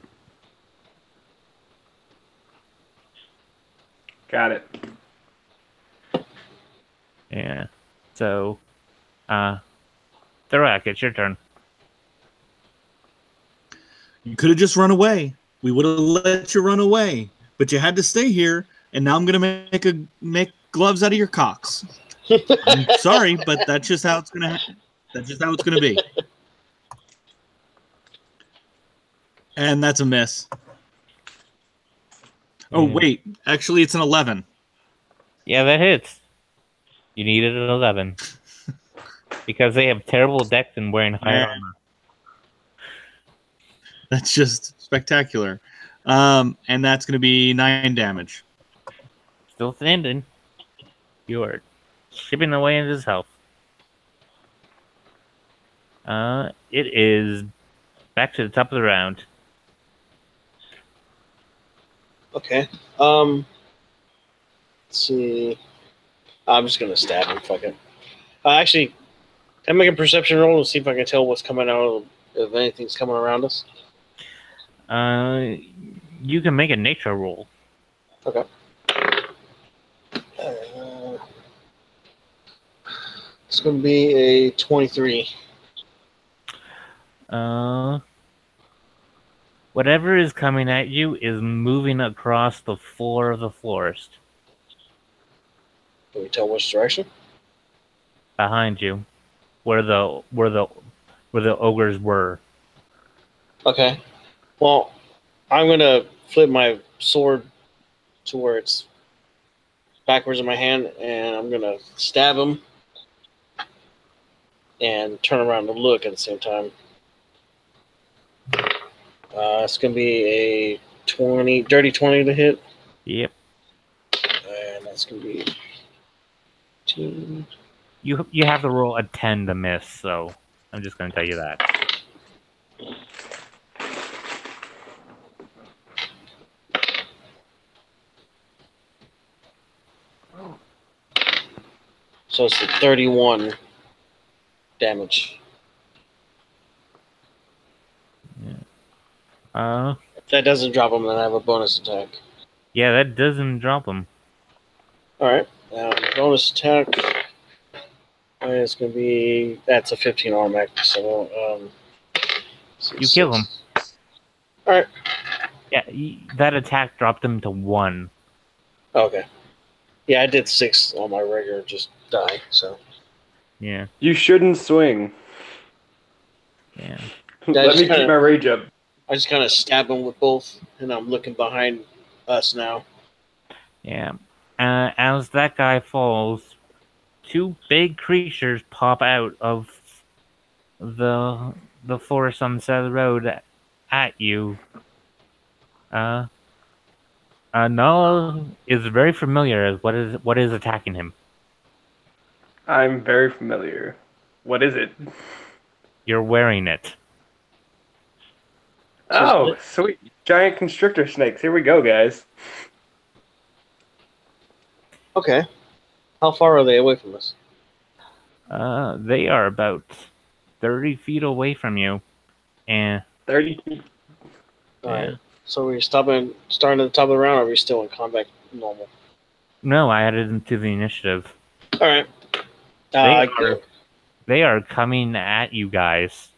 Got it. Yeah. So, Thorak, it's your turn. You could have just run away. We would have let you run away, but you had to stay here. And now I'm gonna make gloves out of your cocks. I'm sorry, but that's just how it's gonna. That's just how it's gonna be. And that's a miss. Oh wait, actually, it's an 11. Yeah, that hits. You needed an 11 because they have terrible dex and wearing high armor. That's just spectacular. And that's going to be 9 damage. Still standing. You are chipping away at his health. It is back to the top of the round. Okay. Let's see. I'm just gonna stab him. Fuck it. Actually, I make a perception roll to see if I can tell what's coming out if anything's coming around us. You can make a nature roll. Okay. It's going to be a 23. Whatever is coming at you is moving across the floor of the forest. Can we tell which direction? Behind you, where the ogres were. Okay. Well, I'm going to flip my sword to where it's backwards in my hand, and I'm going to stab him and turn around and look at the same time. It's going to be a dirty 20 to hit. Yep. And that's going to be 18. You have to roll a 10 to miss, so I'm just going to tell you that. So it's a 31 damage. Yeah. If that doesn't drop him, then I have a bonus attack. Yeah, that doesn't drop him. Alright. Bonus attack. It's going to be... That's a 15 armor, so... You kill him. Alright. Yeah, that attack dropped him to 1. Okay. Yeah, I did 6 on my regular, just die, so... Yeah. You shouldn't swing. Yeah. Let me keep my rage up. I just kind of stab him with both, and I'm looking behind us now. Yeah. As that guy falls, 2 big creatures pop out of the forest on the side of the road at you. Nala is very familiar as what is attacking him. I'm very familiar. What is it? You're wearing it. Oh, sweet. Giant constrictor snakes. Here we go, guys. Okay. How far are they away from us? They are about 30 feet away from you. And 30 feet. Alright. So we're starting at the top of the round, or are we still in combat normal? No, I added them to the initiative. Alright. They are coming at you guys.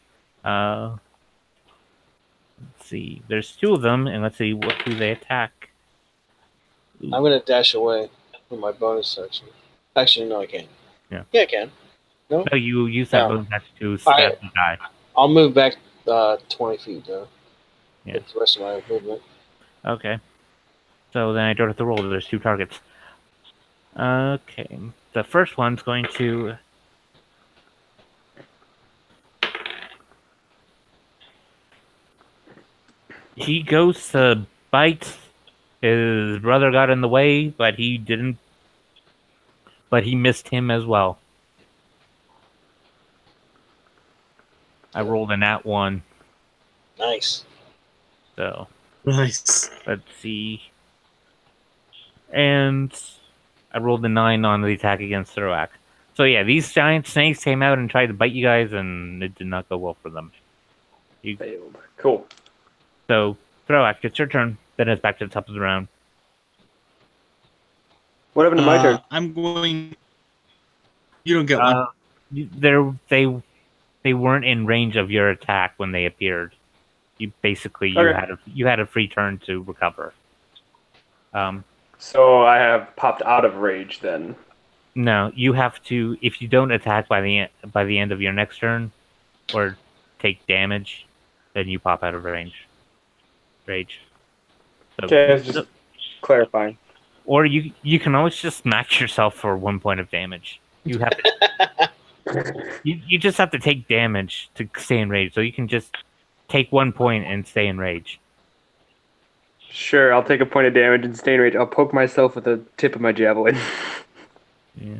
Let's see. There's 2 of them, and let's see who they attack. I'm going to dash away with my bonus action. Actually, no, I can't. Yeah. Yeah, I can. No, you use that bonus action to stab the guy. I'll move back 20 feet, though. Yeah. Get the rest of my movement. Okay. So then I don't have to roll. There's 2 targets. Okay. The first one's going to... He goes to bite. His brother got in the way, but he didn't. But he missed him as well. I rolled a nat 1. Nice. So. Nice. Let's see. And I rolled a 9 on the attack against Thorak. So yeah, these giant snakes came out and tried to bite you guys, and it did not go well for them. You failed. Cool. So, Thorak, it's your turn. Then it's back to the top of the round. What happened to my turn? I'm going... You don't get one. They weren't in range of your attack when they appeared. You had a free turn to recover. So I have popped out of rage then. No, you have to. If you don't attack by the end of your next turn, or take damage, then you pop out of rage. So, Okay, I was just clarifying. Or you can always just smack yourself for 1 point of damage. You have to, you just have to take damage to stay in rage. So you can just take 1 point and stay in rage. Sure, I'll take a point of damage and stay in rage. I'll poke myself with the tip of my javelin. Yeah.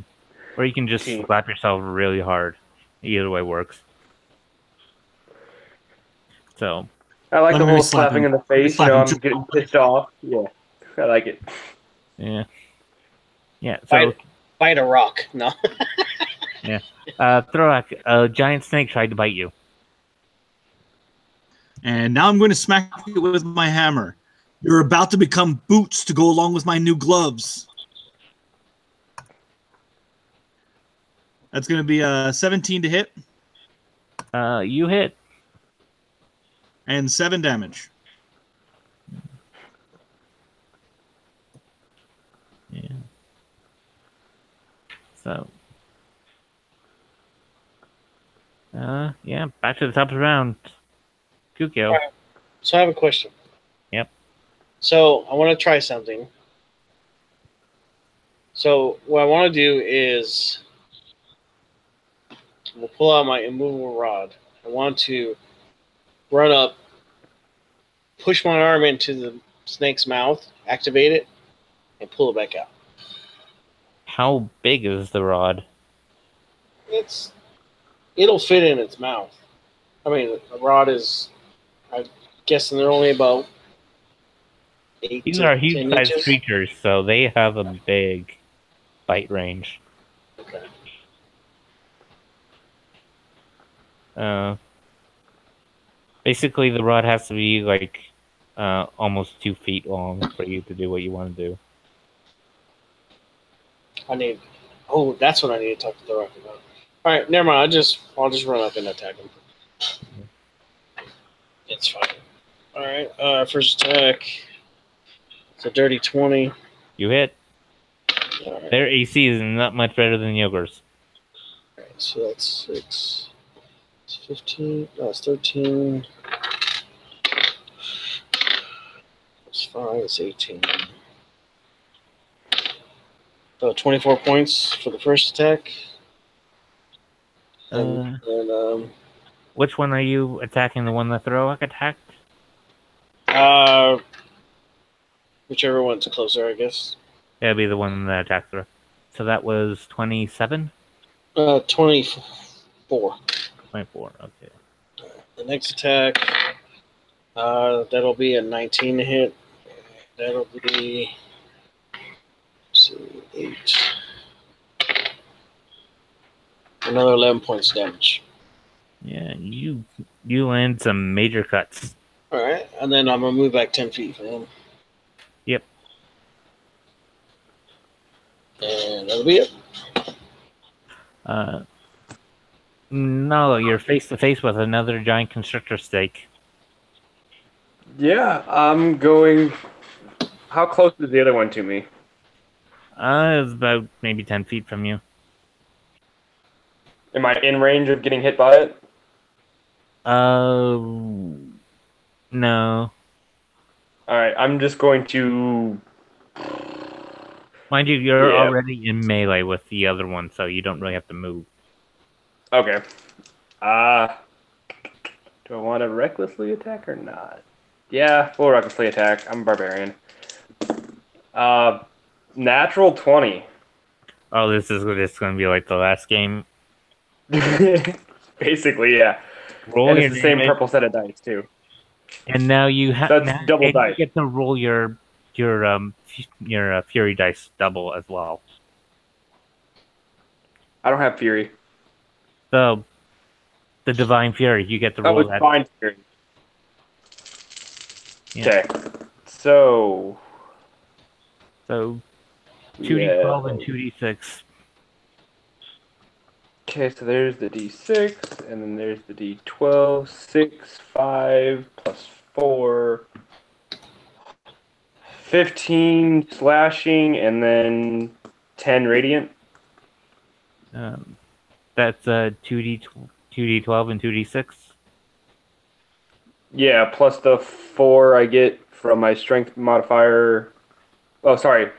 Or you can just slap yourself really hard. Either way works. So. I like the whole slapping in the face. You know, I'm getting pissed off. Yeah, I like it. Yeah. Yeah. So bite a rock. No. Yeah. Thorak, a giant snake tried to bite you. And now I'm going to smack it with my hammer. You're about to become boots to go along with my new gloves. That's going to be a 17 to hit You hit. and 7 damage. Yeah. So. Yeah, back to the top of the round. Kukyo. Right. So I have a question. Yep. So I want to try something. So what I want to do is we'll pull out my immovable rod. I want to run up, push my arm into the snake's mouth, activate it, and pull it back out. How big is the rod? It'll fit in its mouth. I mean, the rod is, I'm guessing they're only about 8 These to are 10 huge-sized inches. creatures, so they have a big bite range. Okay. Basically, the rod has to be like almost 2 feet long for you to do what you want to do. That's what I need to talk to the rock about. All right, never mind. I'll just run up and attack him. It's fine. All right, first attack. It's a dirty 20. You hit. All right. Their AC is not much better than yours. All right, so that's 6. It's 15. No, it's 13. It's 5. It's 18. So 24 points for the first attack. And Which one are you attacking? The one that Thorak attacked? whichever one's closer, I guess. That'd be the one that attacked Thorak. So that was 27? 24. 24, okay. The next attack, that'll be a 19 to hit. That'll be 8. Another 11 points damage. Yeah, you land some major cuts. All right, and then I'm gonna move back 10 feet for him. Yep. And that'll be it. No, you're face to face with another giant constrictor snake. Yeah, I'm going. How close is the other one to me? It's about maybe 10 feet from you. Am I in range of getting hit by it? No. Alright, I'm just going to. Mind you, you're Yeah. already in melee with the other one, so you don't really have to move. Okay. Do I want to recklessly attack or not? Yeah, full recklessly attack. I'm a barbarian. Natural 20. Oh, this is going to be like the last game. Basically, yeah. Roll And your it's the same damage, purple set of dice, too. and now you have That's double dice. You get to roll your fury dice double as well. I don't have fury. So the divine fury, you get to Oh, roll it's that. fine fury. Yeah. Okay. So 2d12 and 2d6. Okay, so there's the d6, and then there's the d12. 6, 5, plus 4. 15 slashing, and then 10 radiant. That's 2d12 and 2d6. Yeah, plus the 4 I get from my strength modifier. Oh, sorry.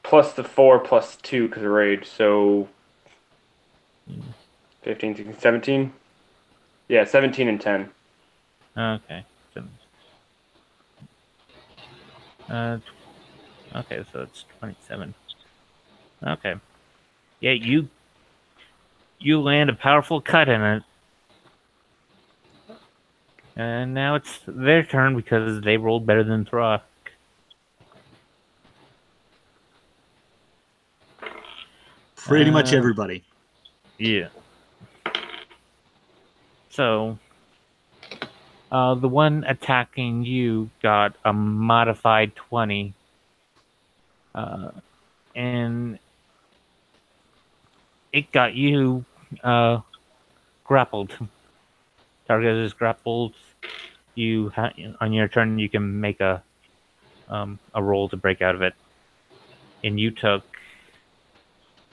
Plus the 4 plus 2 because of rage, so 15, 16, 17. Yeah, 17 and 10. Okay. Okay, so it's 27. Okay. Yeah, you land a powerful cut in it. And now it's their turn because they rolled better than Thorak. Pretty much everybody. Yeah. So, the one attacking you got a modified 20. And it got you grappled. Target is grappled. On your turn, you can make a roll to break out of it. And you took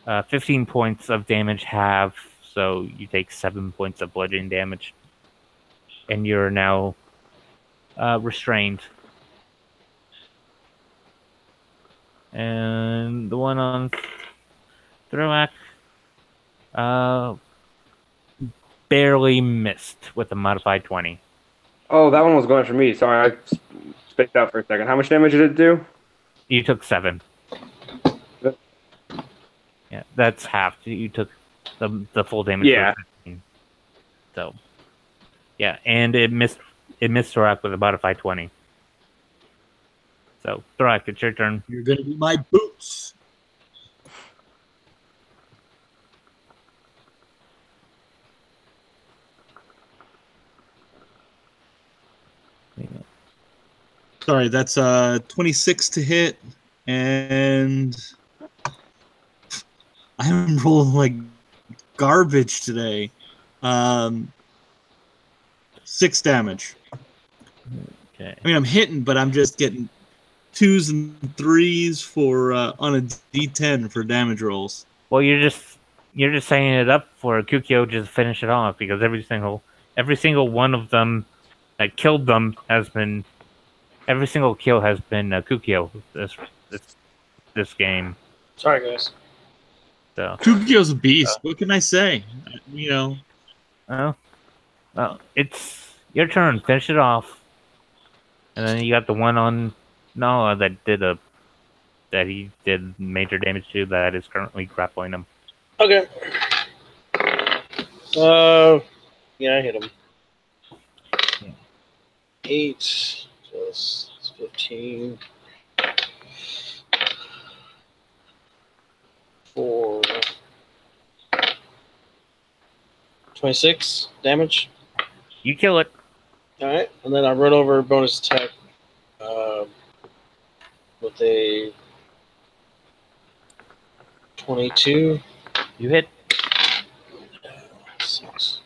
15 points of damage half, so you take 7 points of bludgeoning damage. And you're now restrained. And the one on Throak barely missed with a modified 20. Oh, that one was going for me. Sorry, I spaced out for a second. How much damage did it do? You took 7. Yep. Yeah, that's half. You took the full damage. Yeah. For 15. So, yeah, and it missed Thorak with a modified 20. So, Thorak, it's your turn. You're gonna be my boots. Sorry, that's 26 to hit, and I'm rolling like garbage today. 6 damage. Okay. I mean, I'm hitting, but I'm just getting 2s and 3s for on a D10 for damage rolls. Well, you're just setting it up for Kukyo to finish it off, because every single one of them that killed them has been. Every single kill has been Kukyo this game. Sorry, guys. So, Kukyo's a beast. What can I say? You know. well, it's your turn. Finish it off. And then you got the one on Nala that he did major damage to, that is currently grappling him. Okay. Yeah, I hit him. Yeah. 8 plus 15. 4. 26 damage. You kill it. Alright, and then I run over bonus attack with a 22. You hit. 6.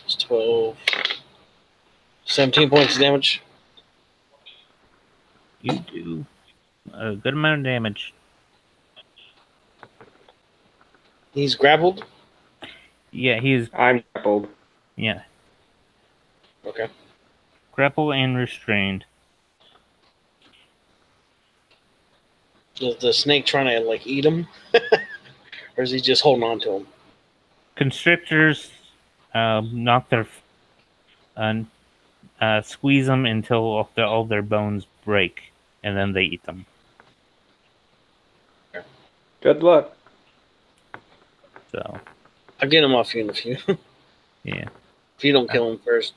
It's 12. 17 points of damage. You do a good amount of damage. He's grappled. Yeah, he's I'm grappled. yeah. Okay. Grapple and restrained. Is the snake trying to like eat him? Or is he just holding on to him? Constrictors knock their squeeze them until all their bones break, and then they eat them. Good luck. So I'll get him off you in a few. yeah. If you don't kill him first.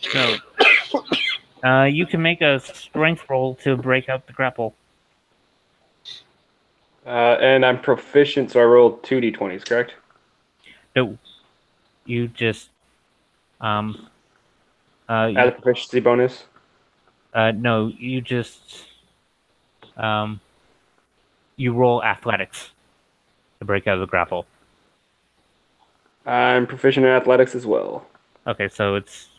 So you can make a strength roll to break out the grapple. And I'm proficient, so I rolled 2d20s, correct? No, you just Add a proficiency bonus. no, you just you roll athletics to break out of the grapple. I'm proficient in athletics as well. Okay, so it's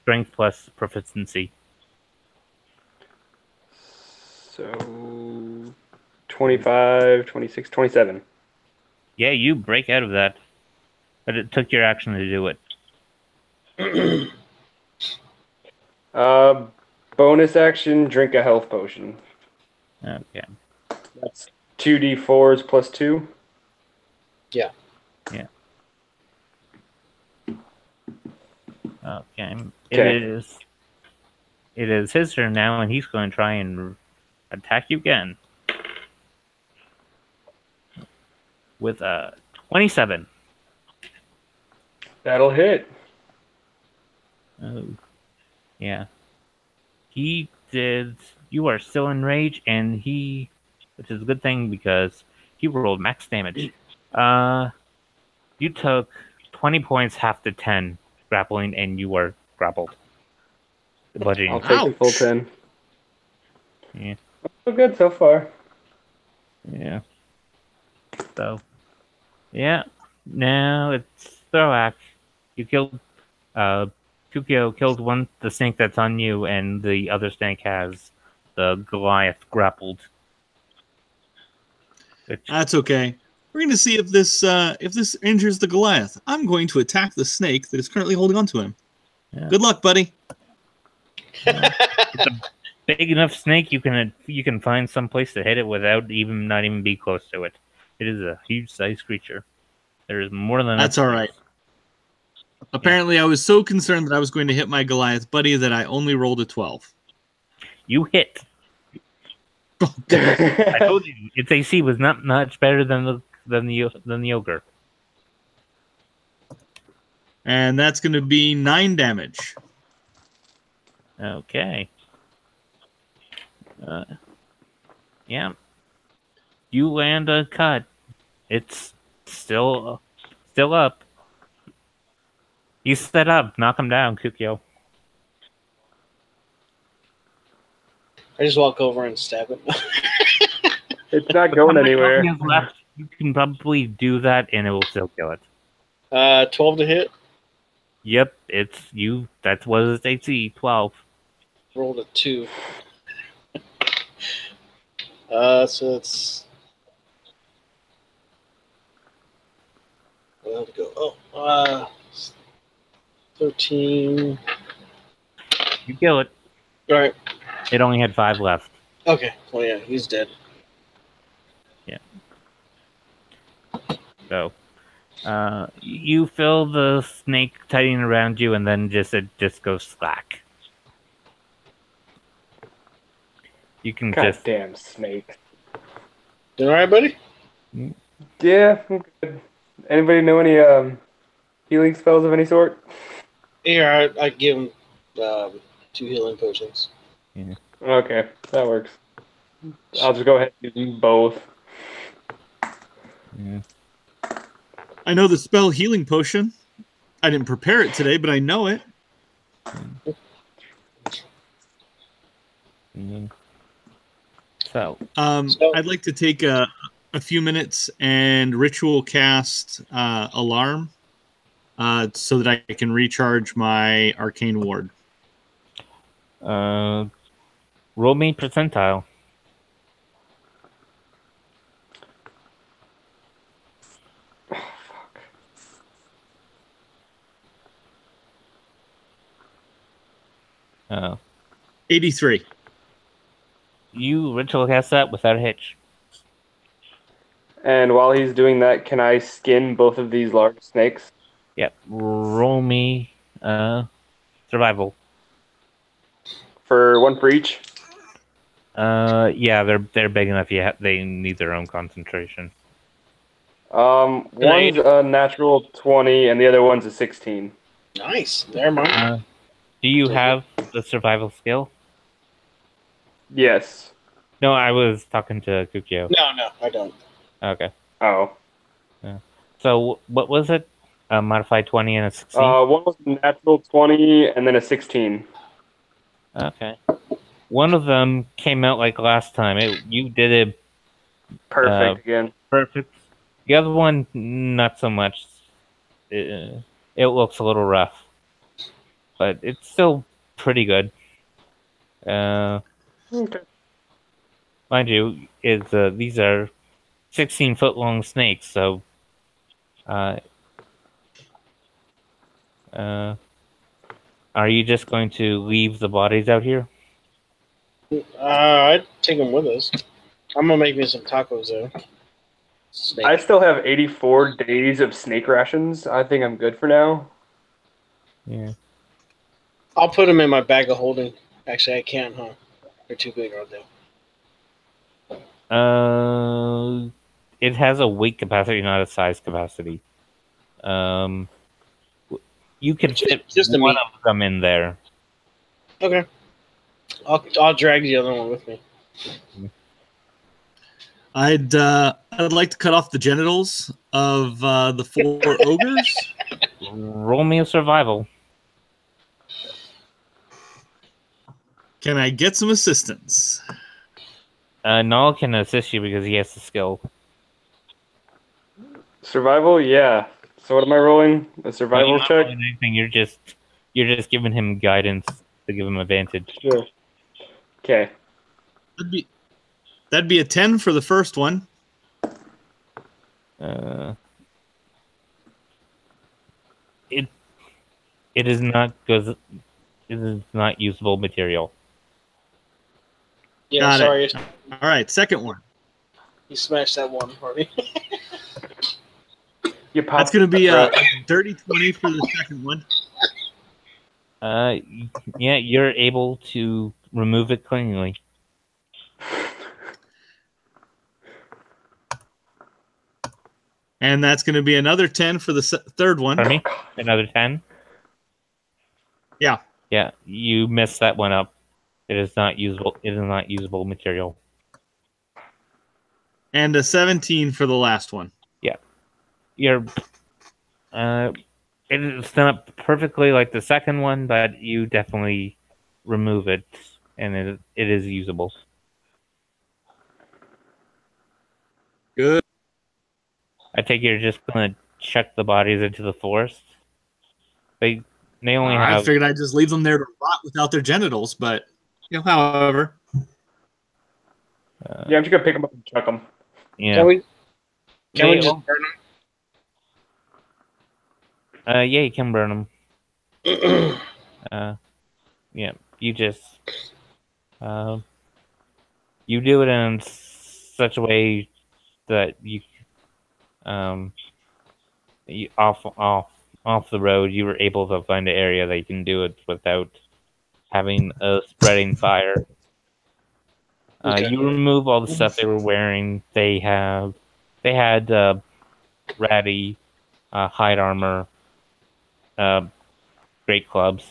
strength plus proficiency. So 25, 26, 27. Yeah, you break out of that, but it took your action to do it. Bonus action, drink a health potion. Okay. That's 2d4s plus 2. Yeah. Yeah. Okay. Okay. It is his turn now, and he's going to try and attack you again with a 27. That'll hit. Oh, yeah. He did you are still enraged, and which is a good thing because he rolled max damage. You took 20 points, half to 10 grappling, and you were grappled. The bludgeoning. I'll take the full Ouch. 10. Yeah. So good so far. Yeah. So, yeah. Now it's Thorak. You killed. Kukio killed the snake that's on you, and the other snake has the Goliath grappled. That's okay. We're going to see if this injures the Goliath. I'm going to attack the snake that is currently holding on to him. Yeah. Good luck, buddy. It's a big enough snake you can find some place to hit it without not even be close to it. It is a huge size creature. There is more than That's all right. Apparently, I was so concerned that I was going to hit my Goliath buddy that I only rolled a 12. You hit. I told you its AC was not much better than the ogre. And that's going to be 9 damage. Okay. Yeah. You land a cut. It's still up. You set up. Knock him down, Kukio. I just walk over and stab him. It's not going anywhere. Left, you can probably do that, and it will still kill it. 12 to hit. Yep, it's you. That was its AC, 12. Rolled a 2. So it's. I'll have to go. 13. You kill it. All right. It only had 5 left. Okay. Well, yeah, he's dead. So, you feel the snake tightening around you, and then it just goes slack. You can just. Goddamn snake. You all right, buddy? Yeah, I'm good. Anybody know any healing spells of any sort? Here, I give him 2 healing potions. Yeah. Okay, that works. I'll just go ahead and use them both. Yeah. I know the spell Healing Potion. I didn't prepare it today, but I know it. So, I'd like to take a few minutes and ritual cast Alarm so that I can recharge my Arcane Ward. roll me percentile. Oh. 83. You ritual cast that without a hitch. And while he's doing that, can I skin both of these large snakes? Yep. Roll me survival. For 1 for each? Yeah, they're big enough. They need their own concentration. One's a natural 20 and the other one's a 16. Nice. There, Mark. Do you have the survival skill? Yes. No, I was talking to Kukio. No, I don't. Okay. Oh. Yeah. So what was it? A modified 20 and a 16? One was a natural 20 and then a 16. Okay. One of them came out like last time. You did it Perfect again. perfect. The other one, not so much. It looks a little rough, but it's still pretty good. Okay. Mind you, these are 16-foot long snakes, so are you just going to leave the bodies out here? I'd take them with us. I'm gonna make me some tacos though. Snake. I still have 84 days of snake rations. I think I'm good for now. Yeah. I'll put them in my bag of holding. Actually, I can't, huh? They're too big, aren't they? It has a weight capacity, not a size capacity. You can fit just one of them in there. Okay. I'll drag the other one with me. I'd like to cut off the genitals of the 4 ogres. Roll me a survival. Can I get some assistance? Null can assist you because he has the skill. Survival, yeah. So what am I rolling? A survival You're not check? rolling anything. You're just giving him guidance to give him advantage. Sure. Okay. That'd be a 10 for the first one. It is not because it is not usable material. Yeah, Got sorry. it. All right, second one. You smashed that one for me. You pop That's going to be a dirty 20 for the second one. Yeah, you're able to remove it cleanly. And that's going to be another 10 for the third one. Pardon me? Another 10? Yeah. Yeah, you messed that one up. It is not usable. It is not usable material. And a 17 for the last one. Yeah, you're. It's not perfectly like the second one, but you definitely remove it, and it is usable. Good. I take it you're just gonna chuck the bodies into the forest. They only I have. figured I'd just leave them there to rot without their genitals, but however. Yeah, I'm just gonna pick them up and chuck them. Yeah. Can we just burn Yeah, you can burn them. them? Yeah, you just you do it in such a way that you off the road you were able to find an area that you can do it without having a spreading fire. Okay. You remove all the stuff they were wearing. They had ratty hide armor, great clubs.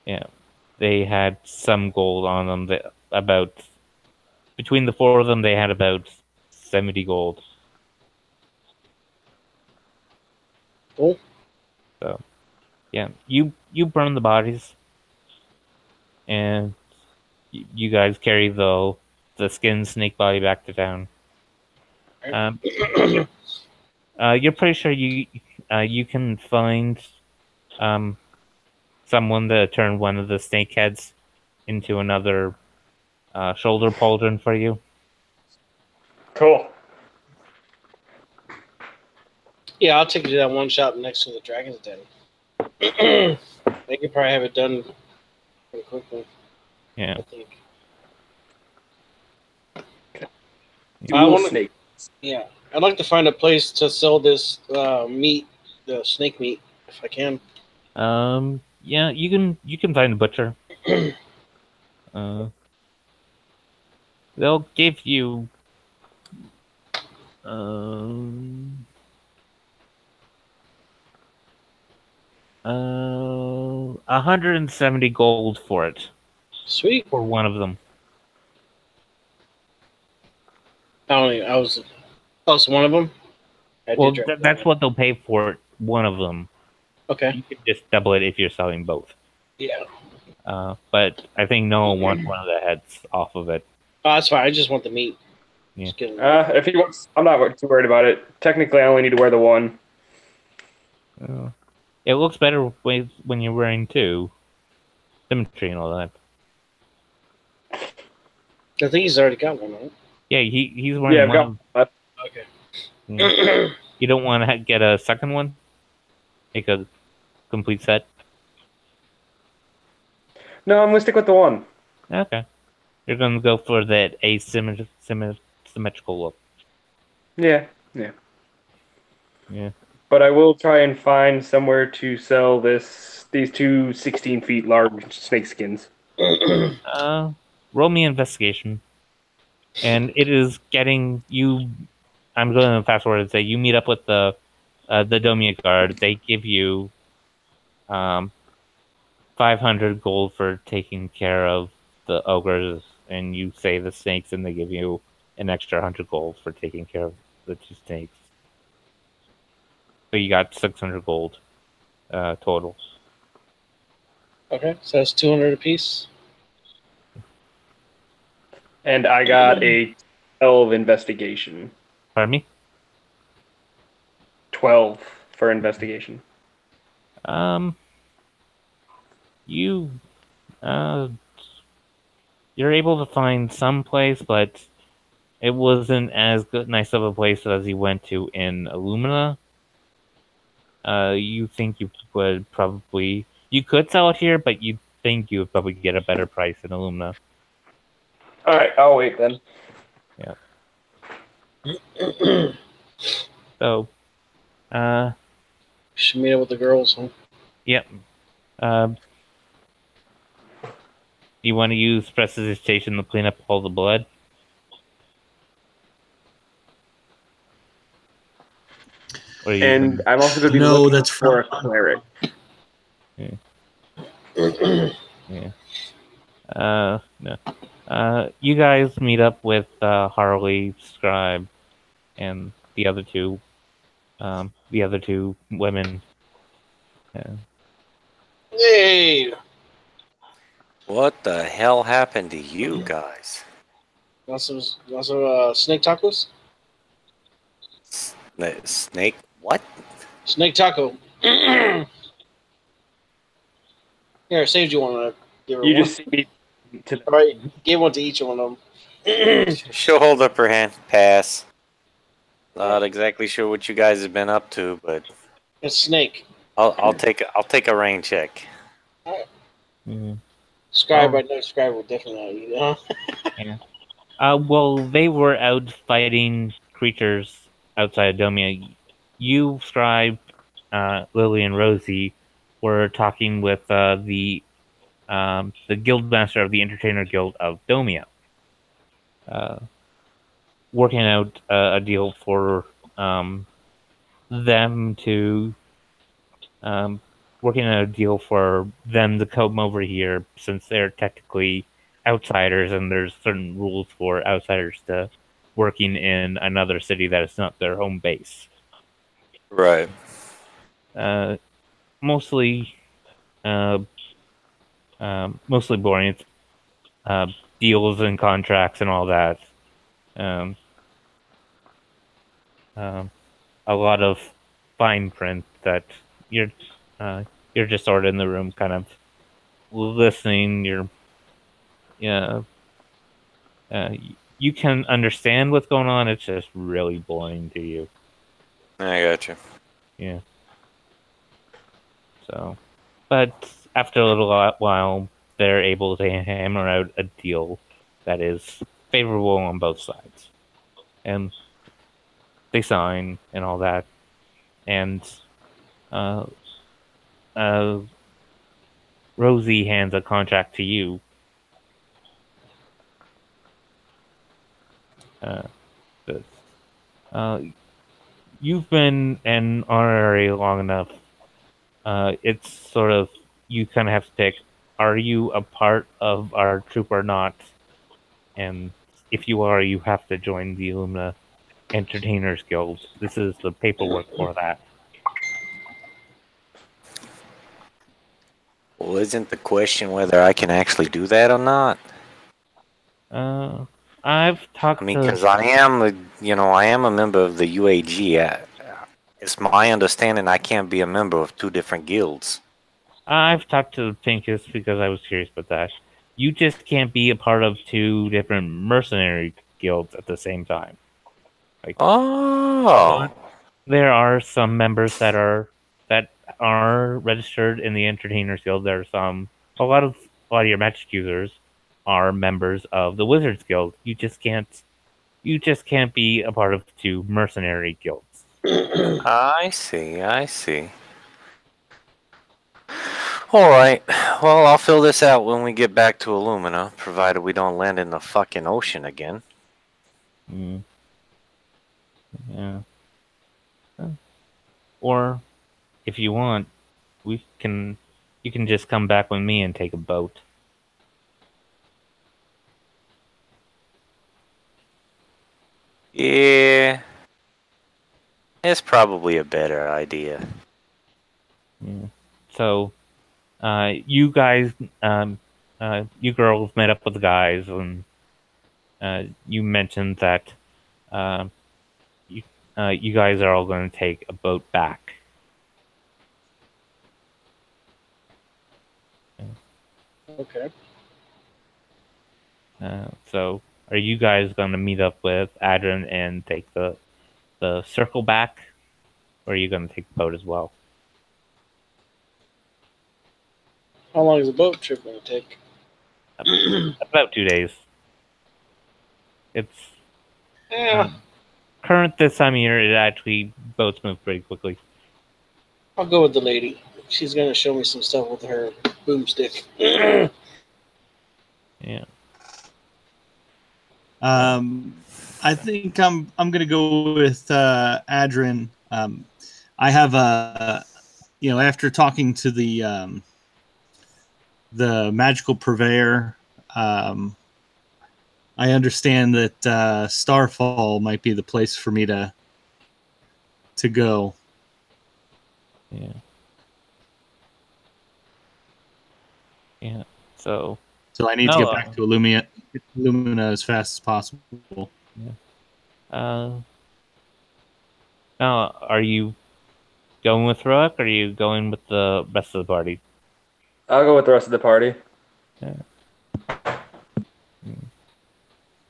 Yeah, they had some gold on them. Between the 4 of them, they had about 70 gold. Cool. So, yeah, you burn the bodies, and you guys carry the skinned snake body back to town. You're pretty sure you can find someone to turn one of the snake heads into another shoulder pauldron for you. Cool. Yeah, I'll take you to that one shop next to the Dragon's Den. They could probably have it done pretty quickly. Yeah. I think. Dual snake. Yeah, I'd like to find a place to sell this meat, the snake meat, if I can. Yeah, you can find a butcher. They'll give you 170 gold for it. Sweet. For one of them. I was one of them. Well, that's what they'll pay for it, one of them. Okay. You could just double it if you're selling both. Yeah. But I think no one wants one of the heads off of it. Oh, that's fine. I just want the meat. Yeah. If he wants, I'm not too worried about it. Technically, I only need to wear the one. It looks better when you're wearing 2. Symmetry and all that. I think he's already got one, right? Yeah, he's wearing one. Okay. Yeah. You don't want to get a second one? Make a complete set? No, I'm going to stick with the one. Okay. You're going to go for that symmetrical look. Yeah. Yeah. But I will try and find somewhere to sell these 2 16 feet large snake skins. Roll me investigation. And it is getting you. I'm going to fast forward and say you meet up with the Domia guard. They give you 500 gold for taking care of the ogres, and you say the snakes, and they give you an extra 100 gold for taking care of the 2 snakes. So you got 600 gold total. Okay, so that's 200 apiece. And I got a 12 investigation. Pardon me? 12 for investigation. You you're able to find some place, but it wasn't as nice of a place as you went to in Illumina. You think you would probably you could sell it here, but you think you would probably get a better price in Illumina. All right, I'll wait then. Yeah. So, should meet up with the girls, huh? Yep. You want to use prestidigitation to clean up all the blood? And I'm also going to be looking for a cleric. Yeah. Yeah. No. You guys meet up with Harley, Scribe, and the other two women. Hey! What the hell happened to you guys? Want some snake tacos? Snake? What? Snake taco. Here, I saved you one. Give her You one. just see me to All right, gave one to each one of them. She'll hold up her hand. Pass. Not exactly sure what you guys have been up to, but It's snake. I'll take a rain check. Mm-hmm. Scribe, I know Scribe will definitely not eat it, huh? Yeah. Well, they were out fighting creatures outside of Domia. You, Scribe, Lily, and Rosie were talking with the guild master of the Entertainer Guild of Domia, working out a deal for them to come over here, since they're technically outsiders and there's certain rules for outsiders to working in another city that is not their home base. Right. Mostly boring. It's deals and contracts and all that. A lot of fine print that you're just sort of in the room, kind of listening. You can understand what's going on. It's just really boring to you. I gotcha. Yeah. So, but after a little while, they're able to hammer out a deal that is favorable on both sides, and they sign and all that. And Rosie hands a contract to you. You've been an honorary long enough. It's sort of, you kind of have to pick, are you a part of our troop or not? And if you are, you have to join the Illumina Entertainers Guild. This is the paperwork for that. Well, isn't the question whether I can actually do that or not? I've talked because I am a member of the UAG. It's my understanding I can't be a member of 2 different guilds. I've talked to Pincus because I was curious about that. You just can't be a part of 2 different mercenary guilds at the same time. There are some members that are registered in the Entertainers Guild. There are a lot of your magic users are members of the Wizards Guild. You just can't be a part of 2 mercenary guilds. I see. All right. Well, I'll fill this out when we get back to Illumina, provided we don't land in the fucking ocean again. Yeah. Or, if you want, You can just come back with me and take a boat. Yeah, it's probably a better idea. Yeah. So, you guys, you girls met up with the guys, and you mentioned that uh, you, you guys are all going to take a boat back. Okay. So, are you guys going to meet up with Adrian and take the circle back, or are you going to take the boat as well? How long is the boat trip going to take? About 2 days. It's Yeah, current this time of year. It actually boats move pretty quickly. I'll go with the lady. She's going to show me some stuff with her boomstick. Yeah. I think I'm gonna go with Adrian. I have after talking to the magical purveyor, I understand that Starfall might be the place for me to go. Yeah. Yeah. So I need to get back to Illumina as fast as possible. Now, are you going with Rook, or are you going with the rest of the party? I'll go with the rest of the party. Yeah.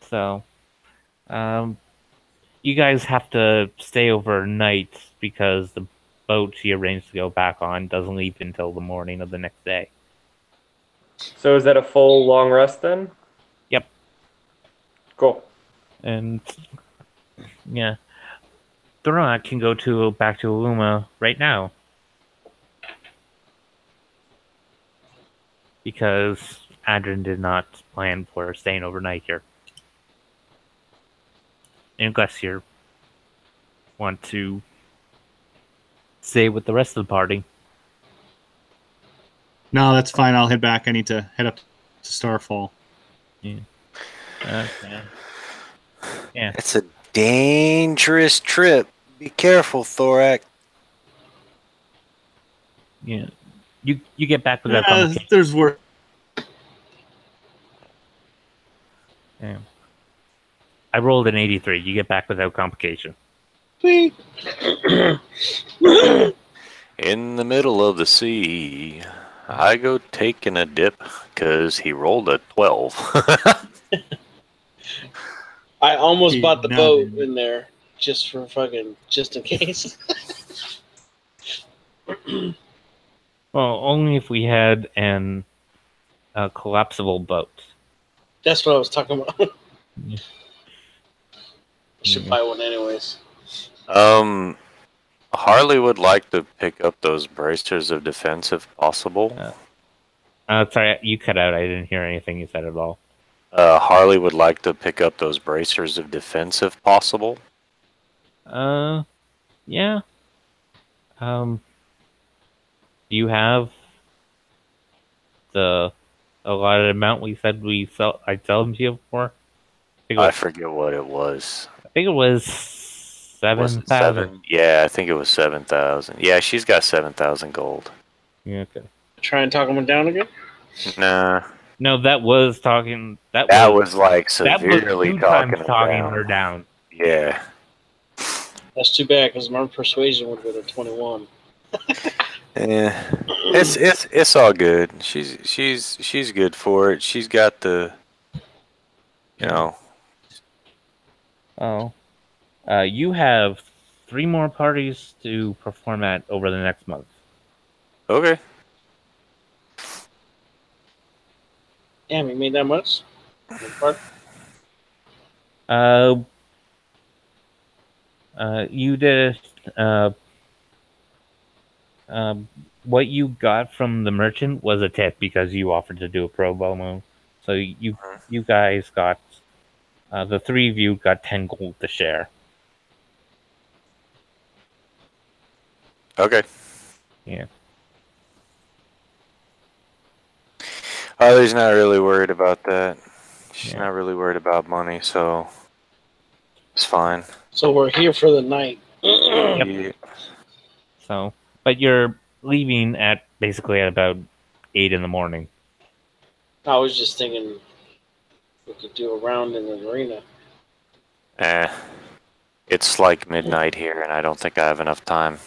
So, you guys have to stay overnight because the boat she arranged to go back on doesn't leave until the morning of the next day. So is that a full long rest then? Yep. Cool. And yeah, Doran can go back to Illuma right now because Adrian did not plan for staying overnight here. Unless you want to stay with the rest of the party. No, that's fine. I'll head back. I need to head up to Starfall. Yeah. Okay. Yeah. It's a dangerous trip. Be careful, Thorak. Yeah. You get back without complication. There's work. Yeah. I rolled an 83. You get back without complication. Sweet. In the middle of the sea, I go taking a dip because he rolled a 12. I almost bought the boat Dude. in there just in case. Well, only if we had a collapsible boat. That's what I was talking about. Yeah. Should buy one anyways. Harley would like to pick up those bracers of defense if possible. Sorry, you cut out. I didn't hear anything you said at all. Harley would like to pick up those bracers of defense if possible. Yeah. You have the allotted amount we said I'd sell them to you for? I forget what it was. I think it was Was it 7,000. Yeah, I think it was 7,000. Yeah, she's got 7,000 gold. Yeah, okay. Try and talk them down again? Nah. No, that was talking. That was like that was severely two talking times talking down. her down. Yeah. That's too bad because my persuasion would have been a 21. Yeah. It's all good. She's good for it. She's got the Oh. You have 3 more parties to perform at over the next month. Okay. Damn, you made that much? You did what you got from the merchant was a tip because you offered to do a pro bono. So you guys got the 3 of you got 10 gold to share. Okay. Yeah. Harley's not really worried about that. She's Yeah. not really worried about money, so it's fine. So we're here for the night. Yeah. So, but you're leaving at basically at about 8 in the morning. I was just thinking we could do a round in the arena. It's like midnight here, and I don't think I have enough time.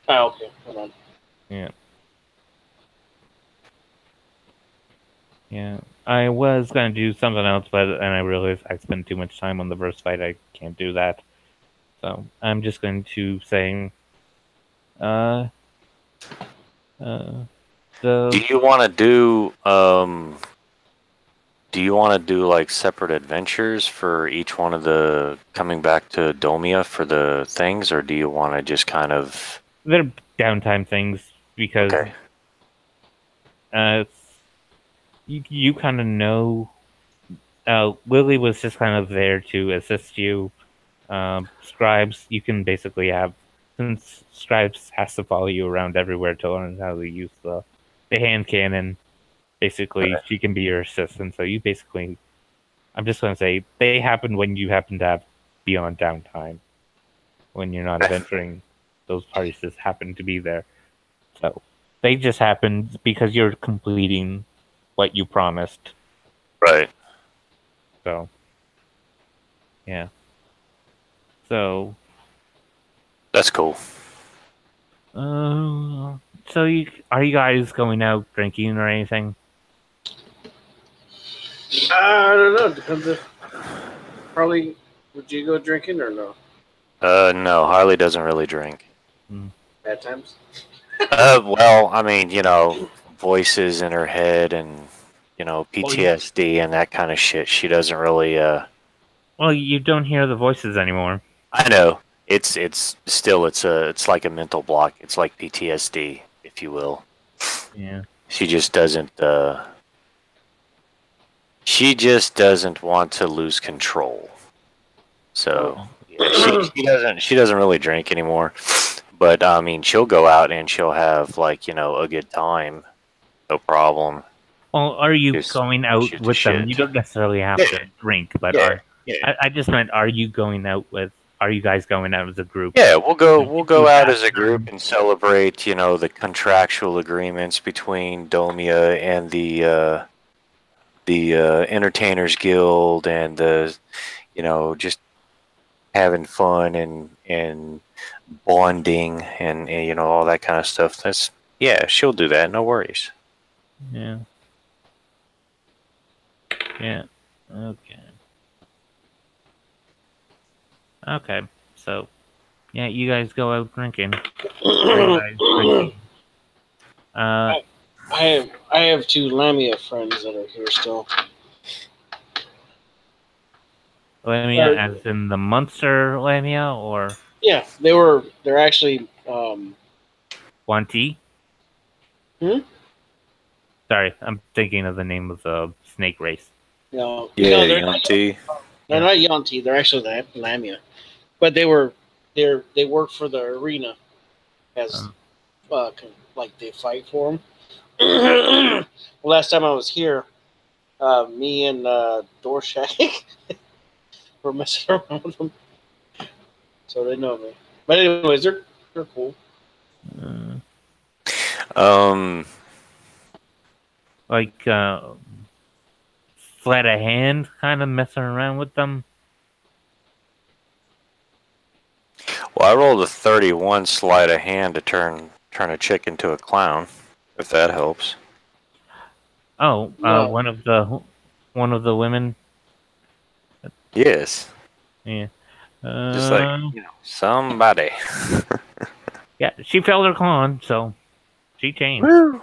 Oh, okay. Hold on. Yeah. Yeah. I was gonna do something else, but and I realized I spent too much time on the first fight. I can't do that. So I'm just going to say, uh, Do the you want to do like separate adventures for each one of the coming back to Domia for the things, or do you want to just kind of they're downtime things because okay? you kind of know. Lily was just kind of there to assist you. Scribes, you can basically have, since Scribes has to follow you around everywhere to learn how to use the hand cannon. Basically, Right. she can be your assistant. So you basically, I'm just going to say, they happen when you happen to have beyond downtime. When you're not adventuring, those parties just happen to be there. So they just happen because you're completing what you promised. Right. So, yeah. So, That's cool. so are you guys going out drinking or anything? I don't know. Depends if probably would you go drinking or no? No, Harley doesn't really drink. Bad times. Well, I mean, voices in her head and PTSD and that kind of shit. She doesn't really. Well, you don't hear the voices anymore. I know it's still it's like a mental block. It's like PTSD, if you will. Yeah. She just doesn't. She just doesn't want to lose control. So yeah, she doesn't really drink anymore. But I mean, she'll go out and she'll have like a good time, no problem. Well, are you Just going out shoot the with them? shit. You don't necessarily have to drink, but Yeah. I just meant, are you going out with? Are you guys going out as a group? Yeah, we'll go You out have as a group time. and celebrate, the contractual agreements between Domia and the Entertainers Guild and the just having fun and bonding and all that kind of stuff. She'll do that, no worries. Yeah. Yeah. Okay. Okay. So, yeah, you guys go out drinking. I have two Lamia friends that are here still. Lamia, as in the monster Lamia, or Yeah, they're actually Wanti? Hmm? Sorry, I'm thinking of the name of the snake race. no, Yeah, Yanti. they're not Yanti. They're actually Lamia, but they work for the arena as like they fight for them. Last time I was here, me and Dorshak were messing around with them, so they know me. But anyways, they're cool. Like sleight of hand, kind of messing around with them. Well, I rolled a 31 sleight of hand to turn a chick into a clown, if that helps. Oh, No. one of the women. Yes. Yeah. Just like somebody. Yeah, she failed her con, so she changed. Woo.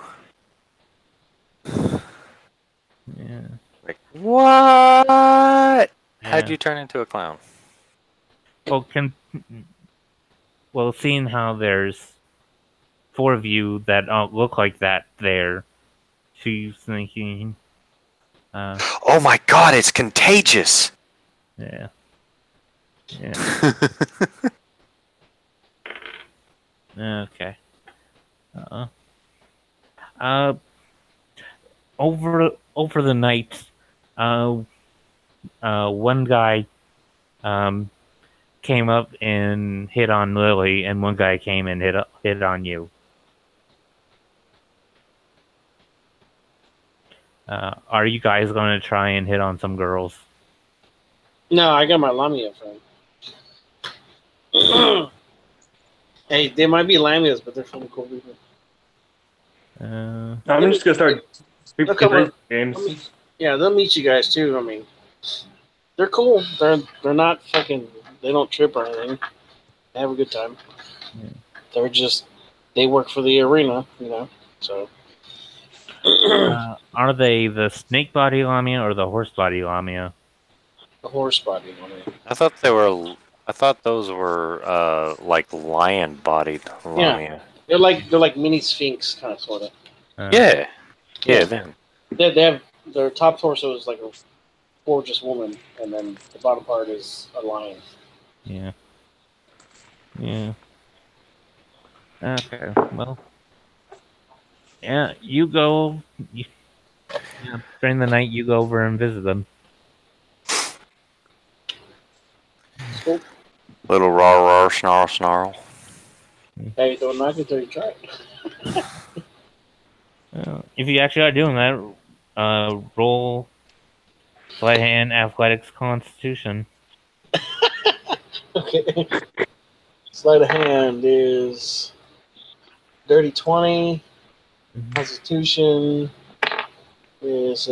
Yeah. Like what? Yeah. How'd you turn into a clown? Well, seeing how there's 4 of you that don't look like that there, she's thinking, Oh my god, it's contagious! yeah. Yeah. Okay. over the night, one guy came up and hit on Lily, and one guy came and hit on you. Are you guys going to try and hit on some girls? No, I got my Lamia friend. Hey, they might be Lamias, but they're from cool people. I'm just gonna start They'll come up. games. Yeah, they'll meet you guys too. I mean, they're cool. They're not fucking. They don't trip or anything. They have a good time. Yeah. They're just. They work for the arena, you know. So. Are they the snake body Lamia or the horse body Lamia? The horse body Lamia. I thought they were. I thought those were like lion-bodied Lamia. They're like mini sphinx kind of sort of. Yeah. Them. They have their top torso is like a gorgeous woman, and then the bottom part is a lion. Yeah. Okay. Well. Yeah, you go. During the night, you go over and visit them. Cool. Little raw snarl snarl. Hey, don't knock it till you try it. If you actually are doing that, roll sleight of hand, athletics, constitution. Okay. Sleight of hand is dirty 20. Constitution is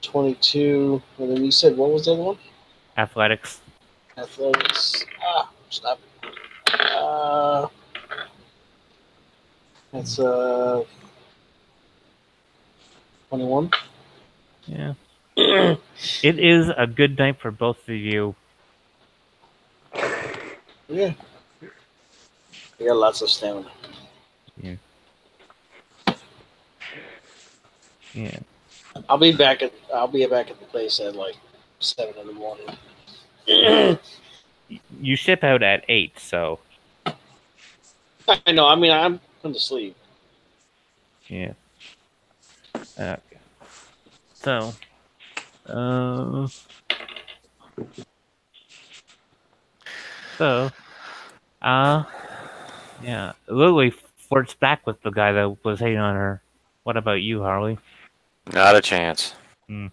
22. And then you said, what was the other one? Athletics. Athletics. Stop. That's 21. Yeah. It is a good night for both of you. Yeah. I got lots of stamina. Yeah. I'll be back at the place at like 7 in the morning. You ship out at 8, so. I know. I mean, I'm going to sleep. Yeah. Okay. So. Yeah. Lily flirts back with the guy that was hating on her. What about you, Harley? Not a chance. Yeah.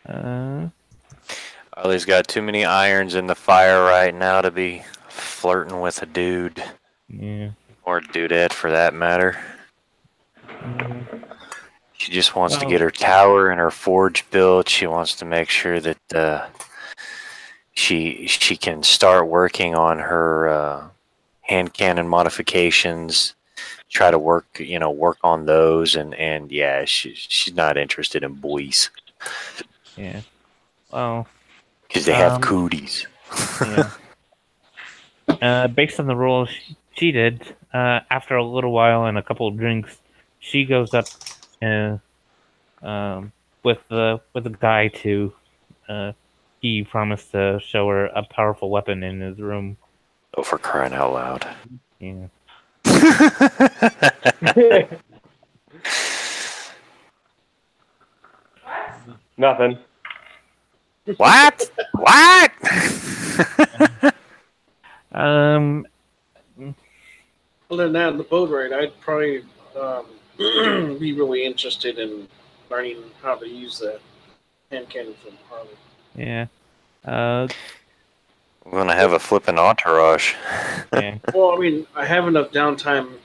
Yeah. Ollie's got too many irons in the fire right now to be flirting with a dude. Yeah. Or a dudette for that matter. She just wants to get her tower and her forge built. She wants to make sure that she can start working on her hand cannon modifications. Try to work on those, and yeah, she's not interested in boys. Yeah. Well, because they have cooties. Yeah. Based on the rules she did, after a little while and a couple of drinks, she goes up with the guy to. He promised to show her a powerful weapon in his room. Oh, for crying out loud! Yeah. Nothing. What? What? Other than that, the boat ride, I'd probably be really interested in learning how to use the hand cannon from Harley. Yeah. We're gonna have a flippin' entourage. Yeah. Well, I mean, I have enough downtime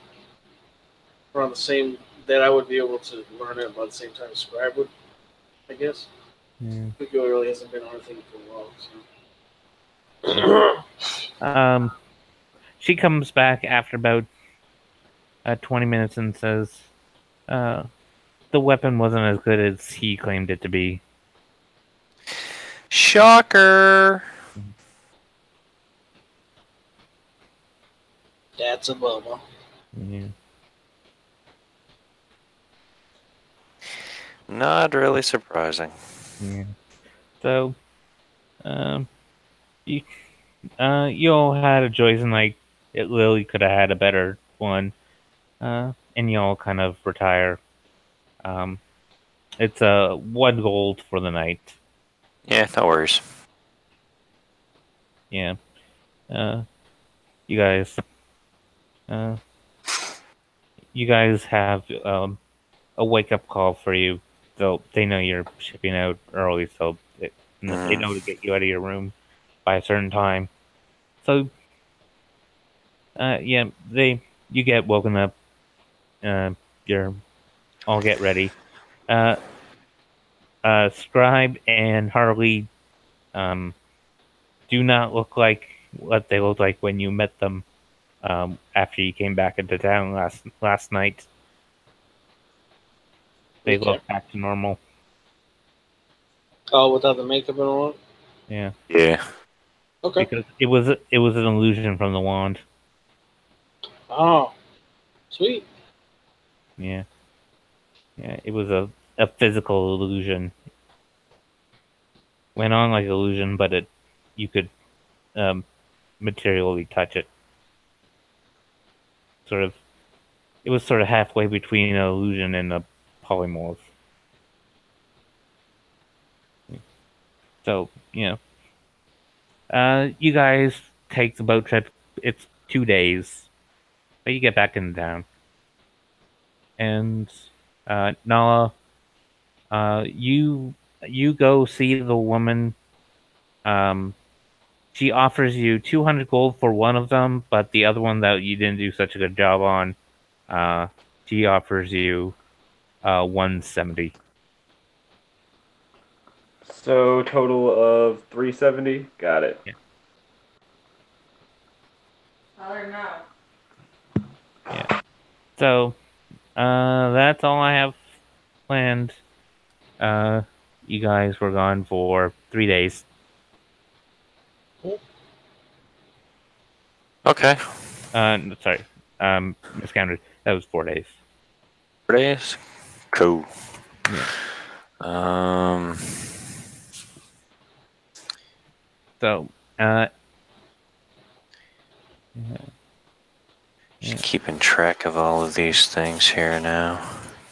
around the same that I would be able to learn it about the same time as Scribe would, I guess. Yeah. Kukyo really hasn't been on anything for a while. So. She comes back after about 20 minutes and says, the weapon wasn't as good as he claimed it to be. Shocker! That's a bubble. Yeah. Not really surprising. Yeah. So, You all had a choice, and like Lily could have had a better one. And you all kind of retire. Um, it's 1 gold for the night. Yeah, no worries. Yeah. You guys. Uh, you guys have a wake up call for you. So they know you're shipping out early, so they know to get you out of your room by a certain time. So, yeah, you get woken up. You're all get ready. Uh, Scribe and Harley do not look like what they looked like when you met them after you came back into town last night. They Okay. look back to normal. Oh, without the makeup and all? Yeah, Yeah. Okay. because it was an illusion from the wand. Oh, sweet. Yeah, it was a physical illusion. Went on like illusion, but you could materially touch it. It was sort of halfway between an illusion and a polymorph. So, you guys take the boat trip. It's 2 days, but you get back in town. And Nala, you go see the woman. She offers you 200 gold for one of them, but the other one that you didn't do such a good job on, she offers you 170. So total of 370. Got it. Yeah. Tell her no. Yeah. So, that's all I have planned. You guys were gone for 3 days. Okay. Sorry. Miscounted. That was 4 days. 4 days. Cool. Yeah. So, Just keeping track of all of these things here now.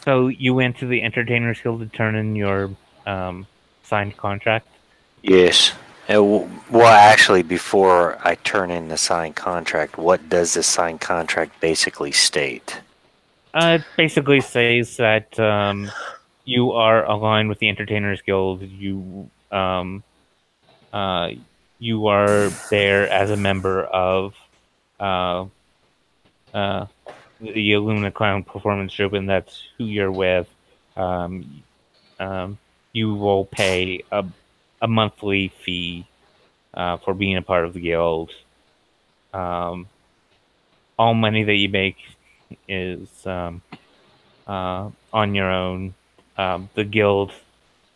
so you went to the Entertainers Guild to turn in your signed contract? Yes. Well, actually, before I turn in the signed contract, what does the signed contract basically state? It basically says that you are aligned with the Entertainers Guild. You are there as a member of the Illunima Clown Performance Troupe, and that's who you're with. You will pay a monthly fee for being a part of the guild. All money that you make is on your own. The guild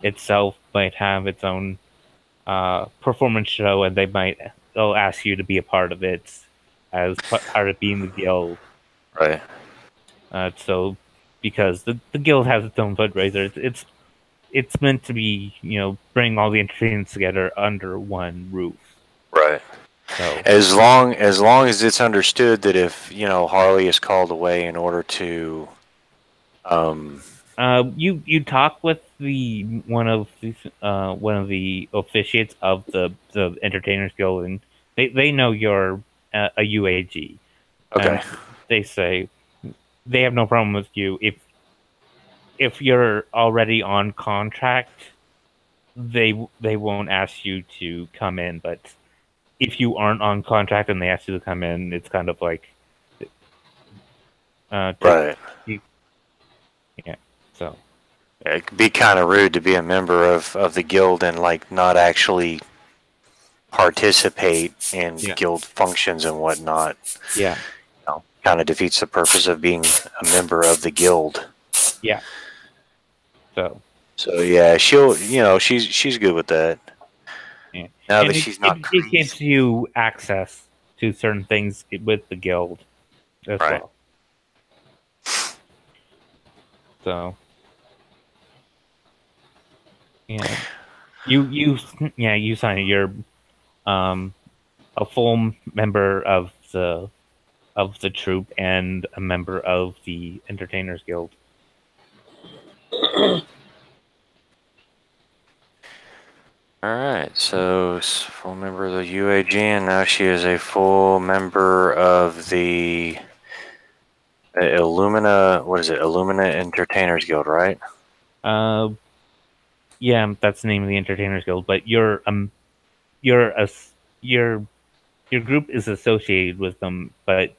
itself might have its own performance show, and they'll ask you to be a part of it as part of being the guild. Right. So, because the guild has its own fundraiser, it's meant to be, bring all the entertainers together under one roof. Right. So, As long as it's understood that if Harley is called away in order to, you talk with one of the officiates of the Entertainers Guild, and they know you're a UAG. okay. They say they have no problem with you if you're already on contract. They won't ask you to come in, but if you aren't on contract and they ask you to come in, it's kind of like Right. Yeah. So It could be kind of rude to be a member of the guild and not actually participate in guild functions and whatnot. yeah. Kind of defeats the purpose of being a member of the guild. Yeah. So yeah, she's good with that. yeah. Now And that she's not it crazy. gives you access to certain things with the guild as Right. well. So yeah, you sign it. a full member of the troupe and a member of the Entertainers Guild. All right, so full member of the UAG, and now she is a full member of the Illumina. What is it? Illumina Entertainers Guild, right? Yeah, that's the name of the Entertainers Guild. But your group is associated with them, but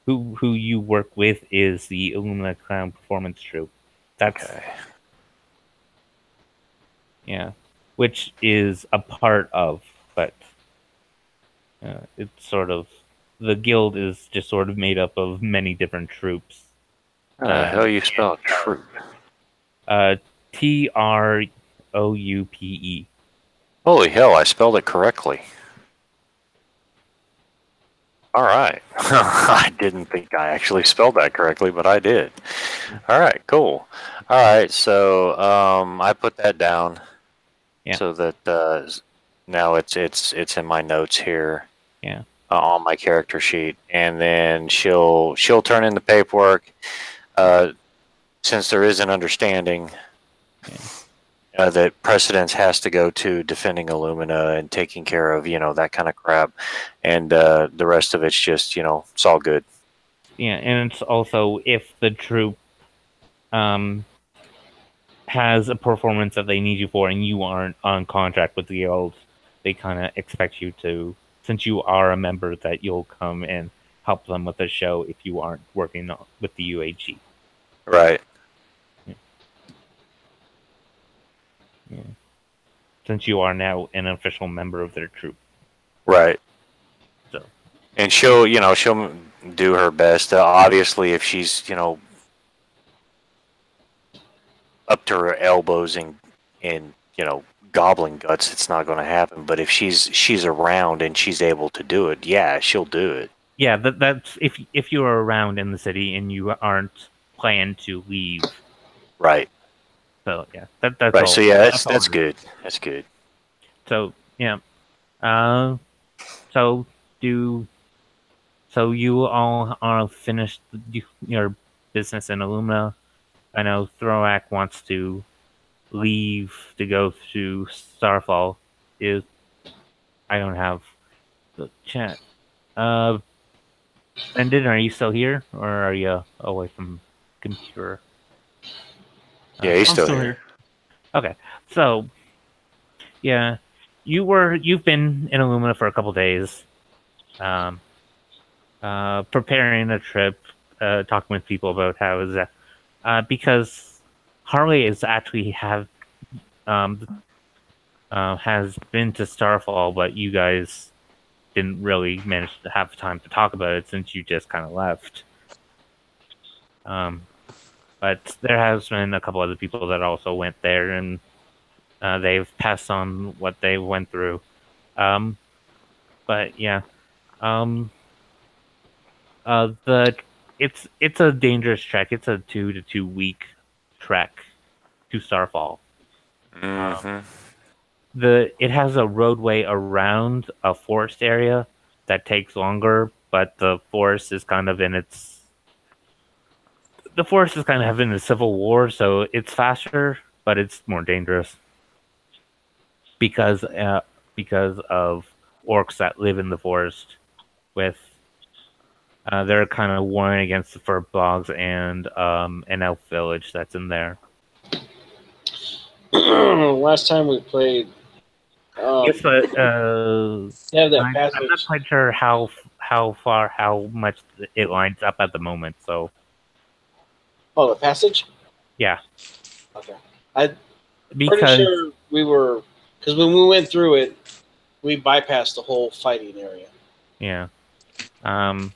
who you work with is the Illunima Clown Performance Troupe. That's Okay. Yeah, which is a part of, but it's sort of the guild is just sort of made up of many different troops. How the hell you spell troop? Troupe. Holy hell, I spelled it correctly. All right. I didn't think I actually spelled that correctly, but I did. All right, cool. All right, so I put that down so that now it's in my notes here. Yeah. On my character sheet, and then she'll turn in the paperwork. Since there is an understanding that precedence has to go to defending Illumina and taking care of that kind of crap, and the rest of it's just it's all good. Yeah, and it's also if the troupe has a performance that they need you for, and you aren't on contract with the guild, they kind of expect you to, since you are a member, that you'll come and help them with the show if you aren't working with the UAG. Right. Yeah. Since you are now an official member of their troupe. Right. So. And she'll do her best. Obviously, if she's up to her elbows in goblin guts, it's not going to happen. But if she's around and she's able to do it, yeah, she'll do it. Yeah, that's if you're around in the city and you aren't planning to leave. Right. So yeah, that's right. All, so yeah, that's good. That's good. So yeah, so you all are finished your business in Illumina. I know Throak wants to leave to go to Starfall. I don't have the chat. Brendan, are you still here, or are you away from computer? Yeah, he's still here. Okay, so yeah, you've been in Illumina for a couple days, preparing a trip, talking with people about how is that, because Harley is actually has been to Starfall, but you guys didn't really manage to have time to talk about it since you just kind of left. But there has been a couple other people that also went there, and they've passed on what they went through. But yeah, it's a dangerous trek. It's a 2 to 2 week trek to Starfall. Mm-hmm. It has a roadway around a forest area that takes longer, but the forest is kind of in a civil war, so it's faster, but it's more dangerous because of orcs that live in the forest. They're kind of warring against the fur bogs and an elf village that's in there. Last time we played. Yes, but that passage. I'm not quite sure how much it lines up at the moment. So. Oh, the passage? Yeah. Okay. Pretty sure we were, because when we went through it, we bypassed the whole fighting area. Yeah. But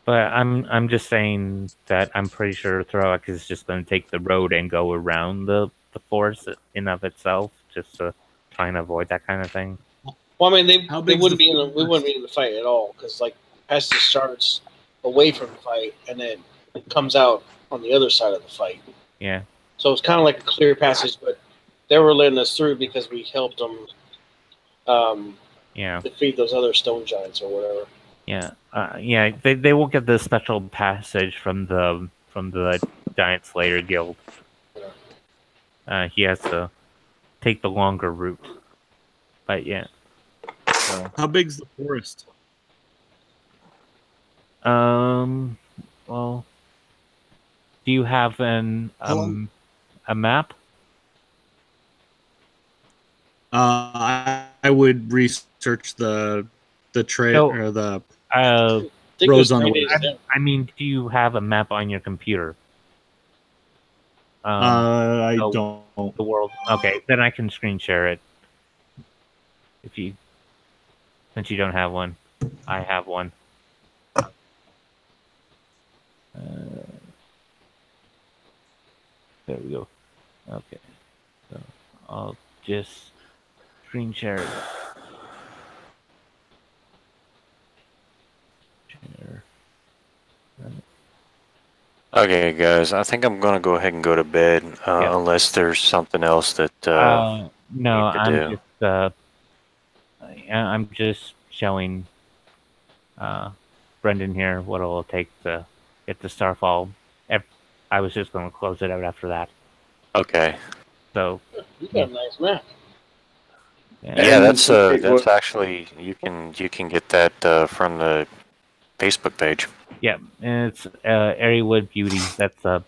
I'm just saying that I'm pretty sure Throak is just going to take the road and go around the forest in of itself, just to try and avoid that kind of thing. Well, I mean, we wouldn't be in the fight at all, because like passage starts away from the fight and then it comes out on the other side of the fight. Yeah. So it's kind of like a clear passage, but they were letting us through because we helped them Yeah. defeat those other stone giants or whatever. Yeah. Yeah. They will get the special passage from the Giant Slayer Guild. He has to take the longer route. But yeah. So, How big's the forest? well, do you have How long? a map? I would research the trail So, or the uh, I think roads there's on the 3 way. days down. I mean, do you have a map on your computer? I so- don't. The world. Okay, then I can screen share it. Since you don't have one, I have one. There we go. Okay, so I'll just screen share it. Share. Okay, guys, I think I'm gonna go ahead and go to bed, Yeah. unless there's something else that No, need to I'm do. just I'm just showing Brendan here what it'll take to get the Starfall. I was just going to close it out after that. Okay. So You got a nice map. yeah, Yeah, And that's wait, that's what- actually you can get that from the Facebook page. yeah, and it's Airwood Beauty. That's the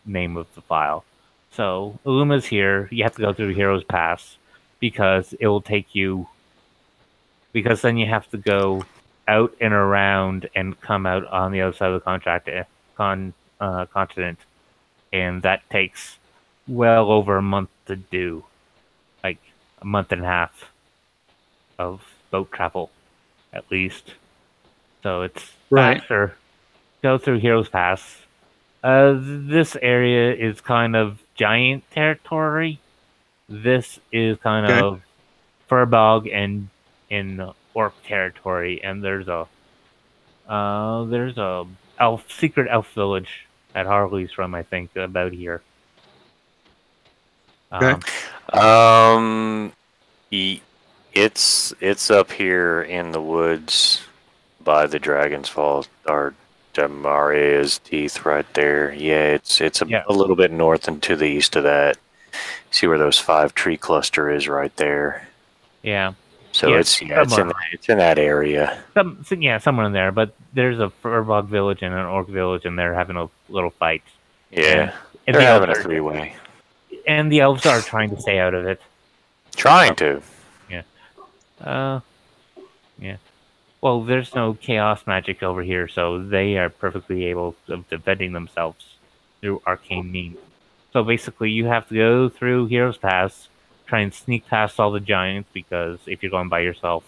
name of the file. So Illuma's here. You have to go through Heroes Pass because it will take you. Because then you have to go out and around and come out on the other side of the continent, and that takes well over a month to do, like a month and a half of boat travel, at least. So it's Right. faster. Go through Heroes Pass. This area is kind of giant territory. This is kind Okay. of Furbog and in orc territory, and there's a secret elf village at Harley's from, I think, about here. Okay. It's up here in the woods by the Dragon's Fall or Demaria's Teeth right there. Yeah, it's Yeah. a little bit north and to the east of that. See where those 5 tree cluster is right there. Yeah. So Yeah, it's somewhere. it's in that area. Somewhere in there. But there's a Furbog village and an orc village, and they're having a little fight. Yeah, And they're the having a elves are- 3-way. And the elves are trying to stay out of it. Trying to. Yeah. Well, there's no chaos magic over here, so they are perfectly able of defending themselves through arcane means. So basically, you have to go through Heroes Pass, try and sneak past all the giants, because if you're going by yourself,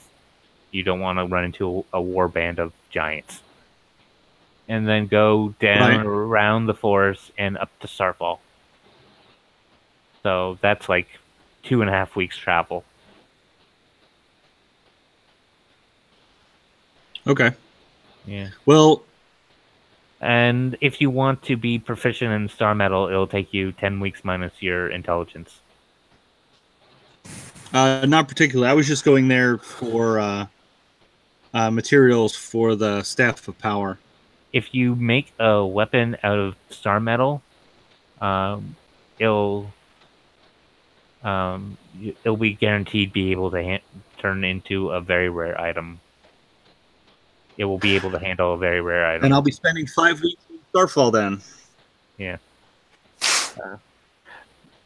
you don't want to run into a war band of giants. And then go down around the forest and up to Starfall. So that's like 2.5 weeks travel. Okay. Yeah. Well, And if you want to be proficient in Star Metal, it'll take you 10 weeks minus your intelligence. not particularly. I was just going there for materials for the Staff of Power. If you make a weapon out of Star Metal, it'll be guaranteed be able to turn into a very rare item. It will be able to handle a very rare item. And I'll be spending 5 weeks in Starfall then. Yeah.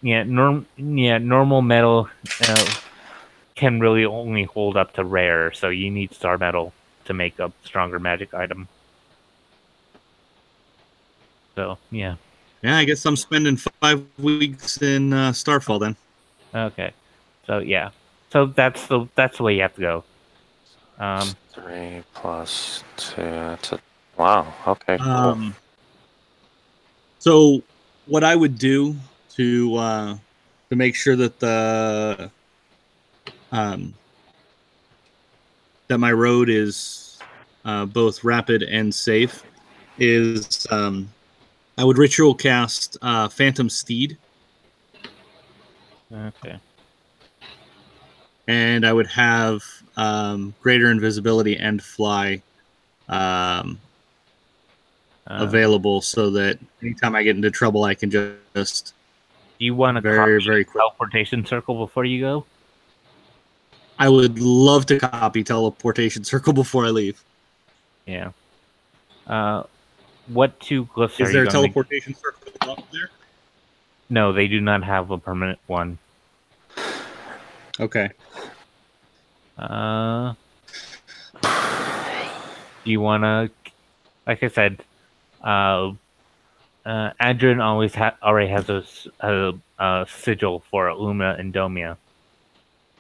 Normal metal can really only hold up to rare, so you need Star Metal to make a stronger magic item. So, yeah. Yeah, I guess I'm spending 5 weeks in Starfall then. Okay. So, yeah. So that's the way you have to go. 3 plus 2. That's wow. Okay. Cool. So what I would do to make sure that that my road is both rapid and safe is I would ritual cast Phantom Steed. Okay. and I would have greater invisibility and fly available, so that anytime I get into trouble, I can just Do you want to very quick. teleportation circle before you go? I would love to copy teleportation circle before I leave. Yeah. What two glyphs are Is there you a going teleportation circle up there? No, they do not have a permanent one. Okay. Do you want to, like I said, Adrian already has a sigil for Illunima and Domia.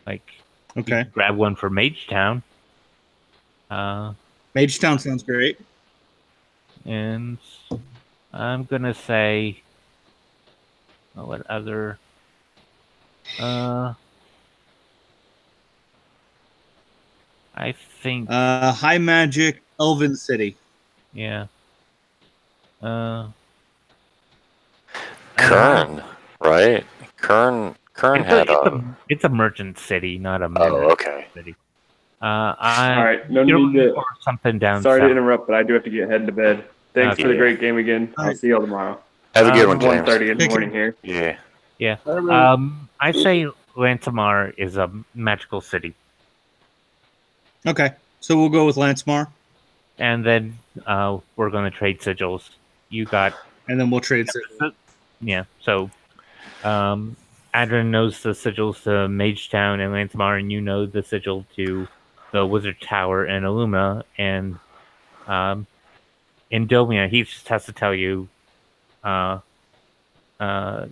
Like, Okay. you can grab one for Mage Town. Mage Town sounds great. And I'm gonna say, what other? I think. High Magic Elven City. Yeah. Kern, right? Kern had it's a merchant city, not a okay. city. All right, no you're need to. for something down Sorry to south. interrupt, but I do have to get heading to bed. Thanks for the great game again. I'll see y'all tomorrow. Have a good one, James. 1:30 in the morning here. Yeah. Yeah. I say Lantamar is a magical city. Okay, so we'll go with Lansmar. And then we're going to trade sigils. You got... And then we'll trade sigils. Yeah, so Adrian knows the sigils to Mage Town and Lantamar, and you know the sigil to the Wizard Tower and Illumina. And in Domia, he just has to tell you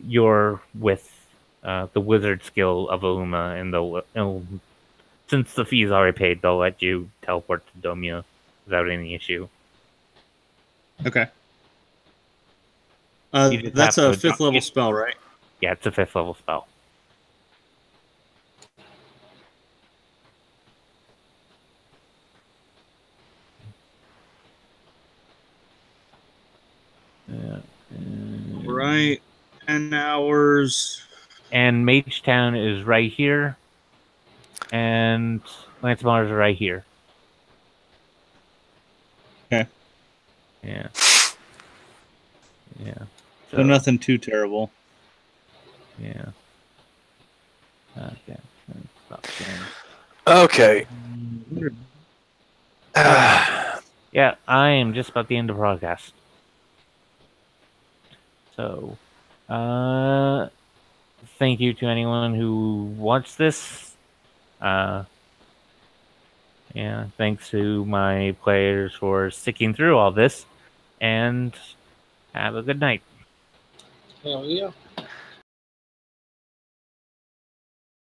you're with the Wizard skill of Illumina, and since the fee is already paid, they'll let you teleport to Domia without any issue. Okay. That's a 5th level spell, right? Yeah, it's a 5th level spell. Right. 10 hours. And Mage Town is right here. And Lantamar is right here. Okay. Yeah. Yeah. So nothing too terrible. Yeah. Okay. Okay. Yeah, I am just about the end of the broadcast. So, thank you to anyone who watched this. Yeah, thanks to my players for sticking through all this. And have a good night. Hell yeah.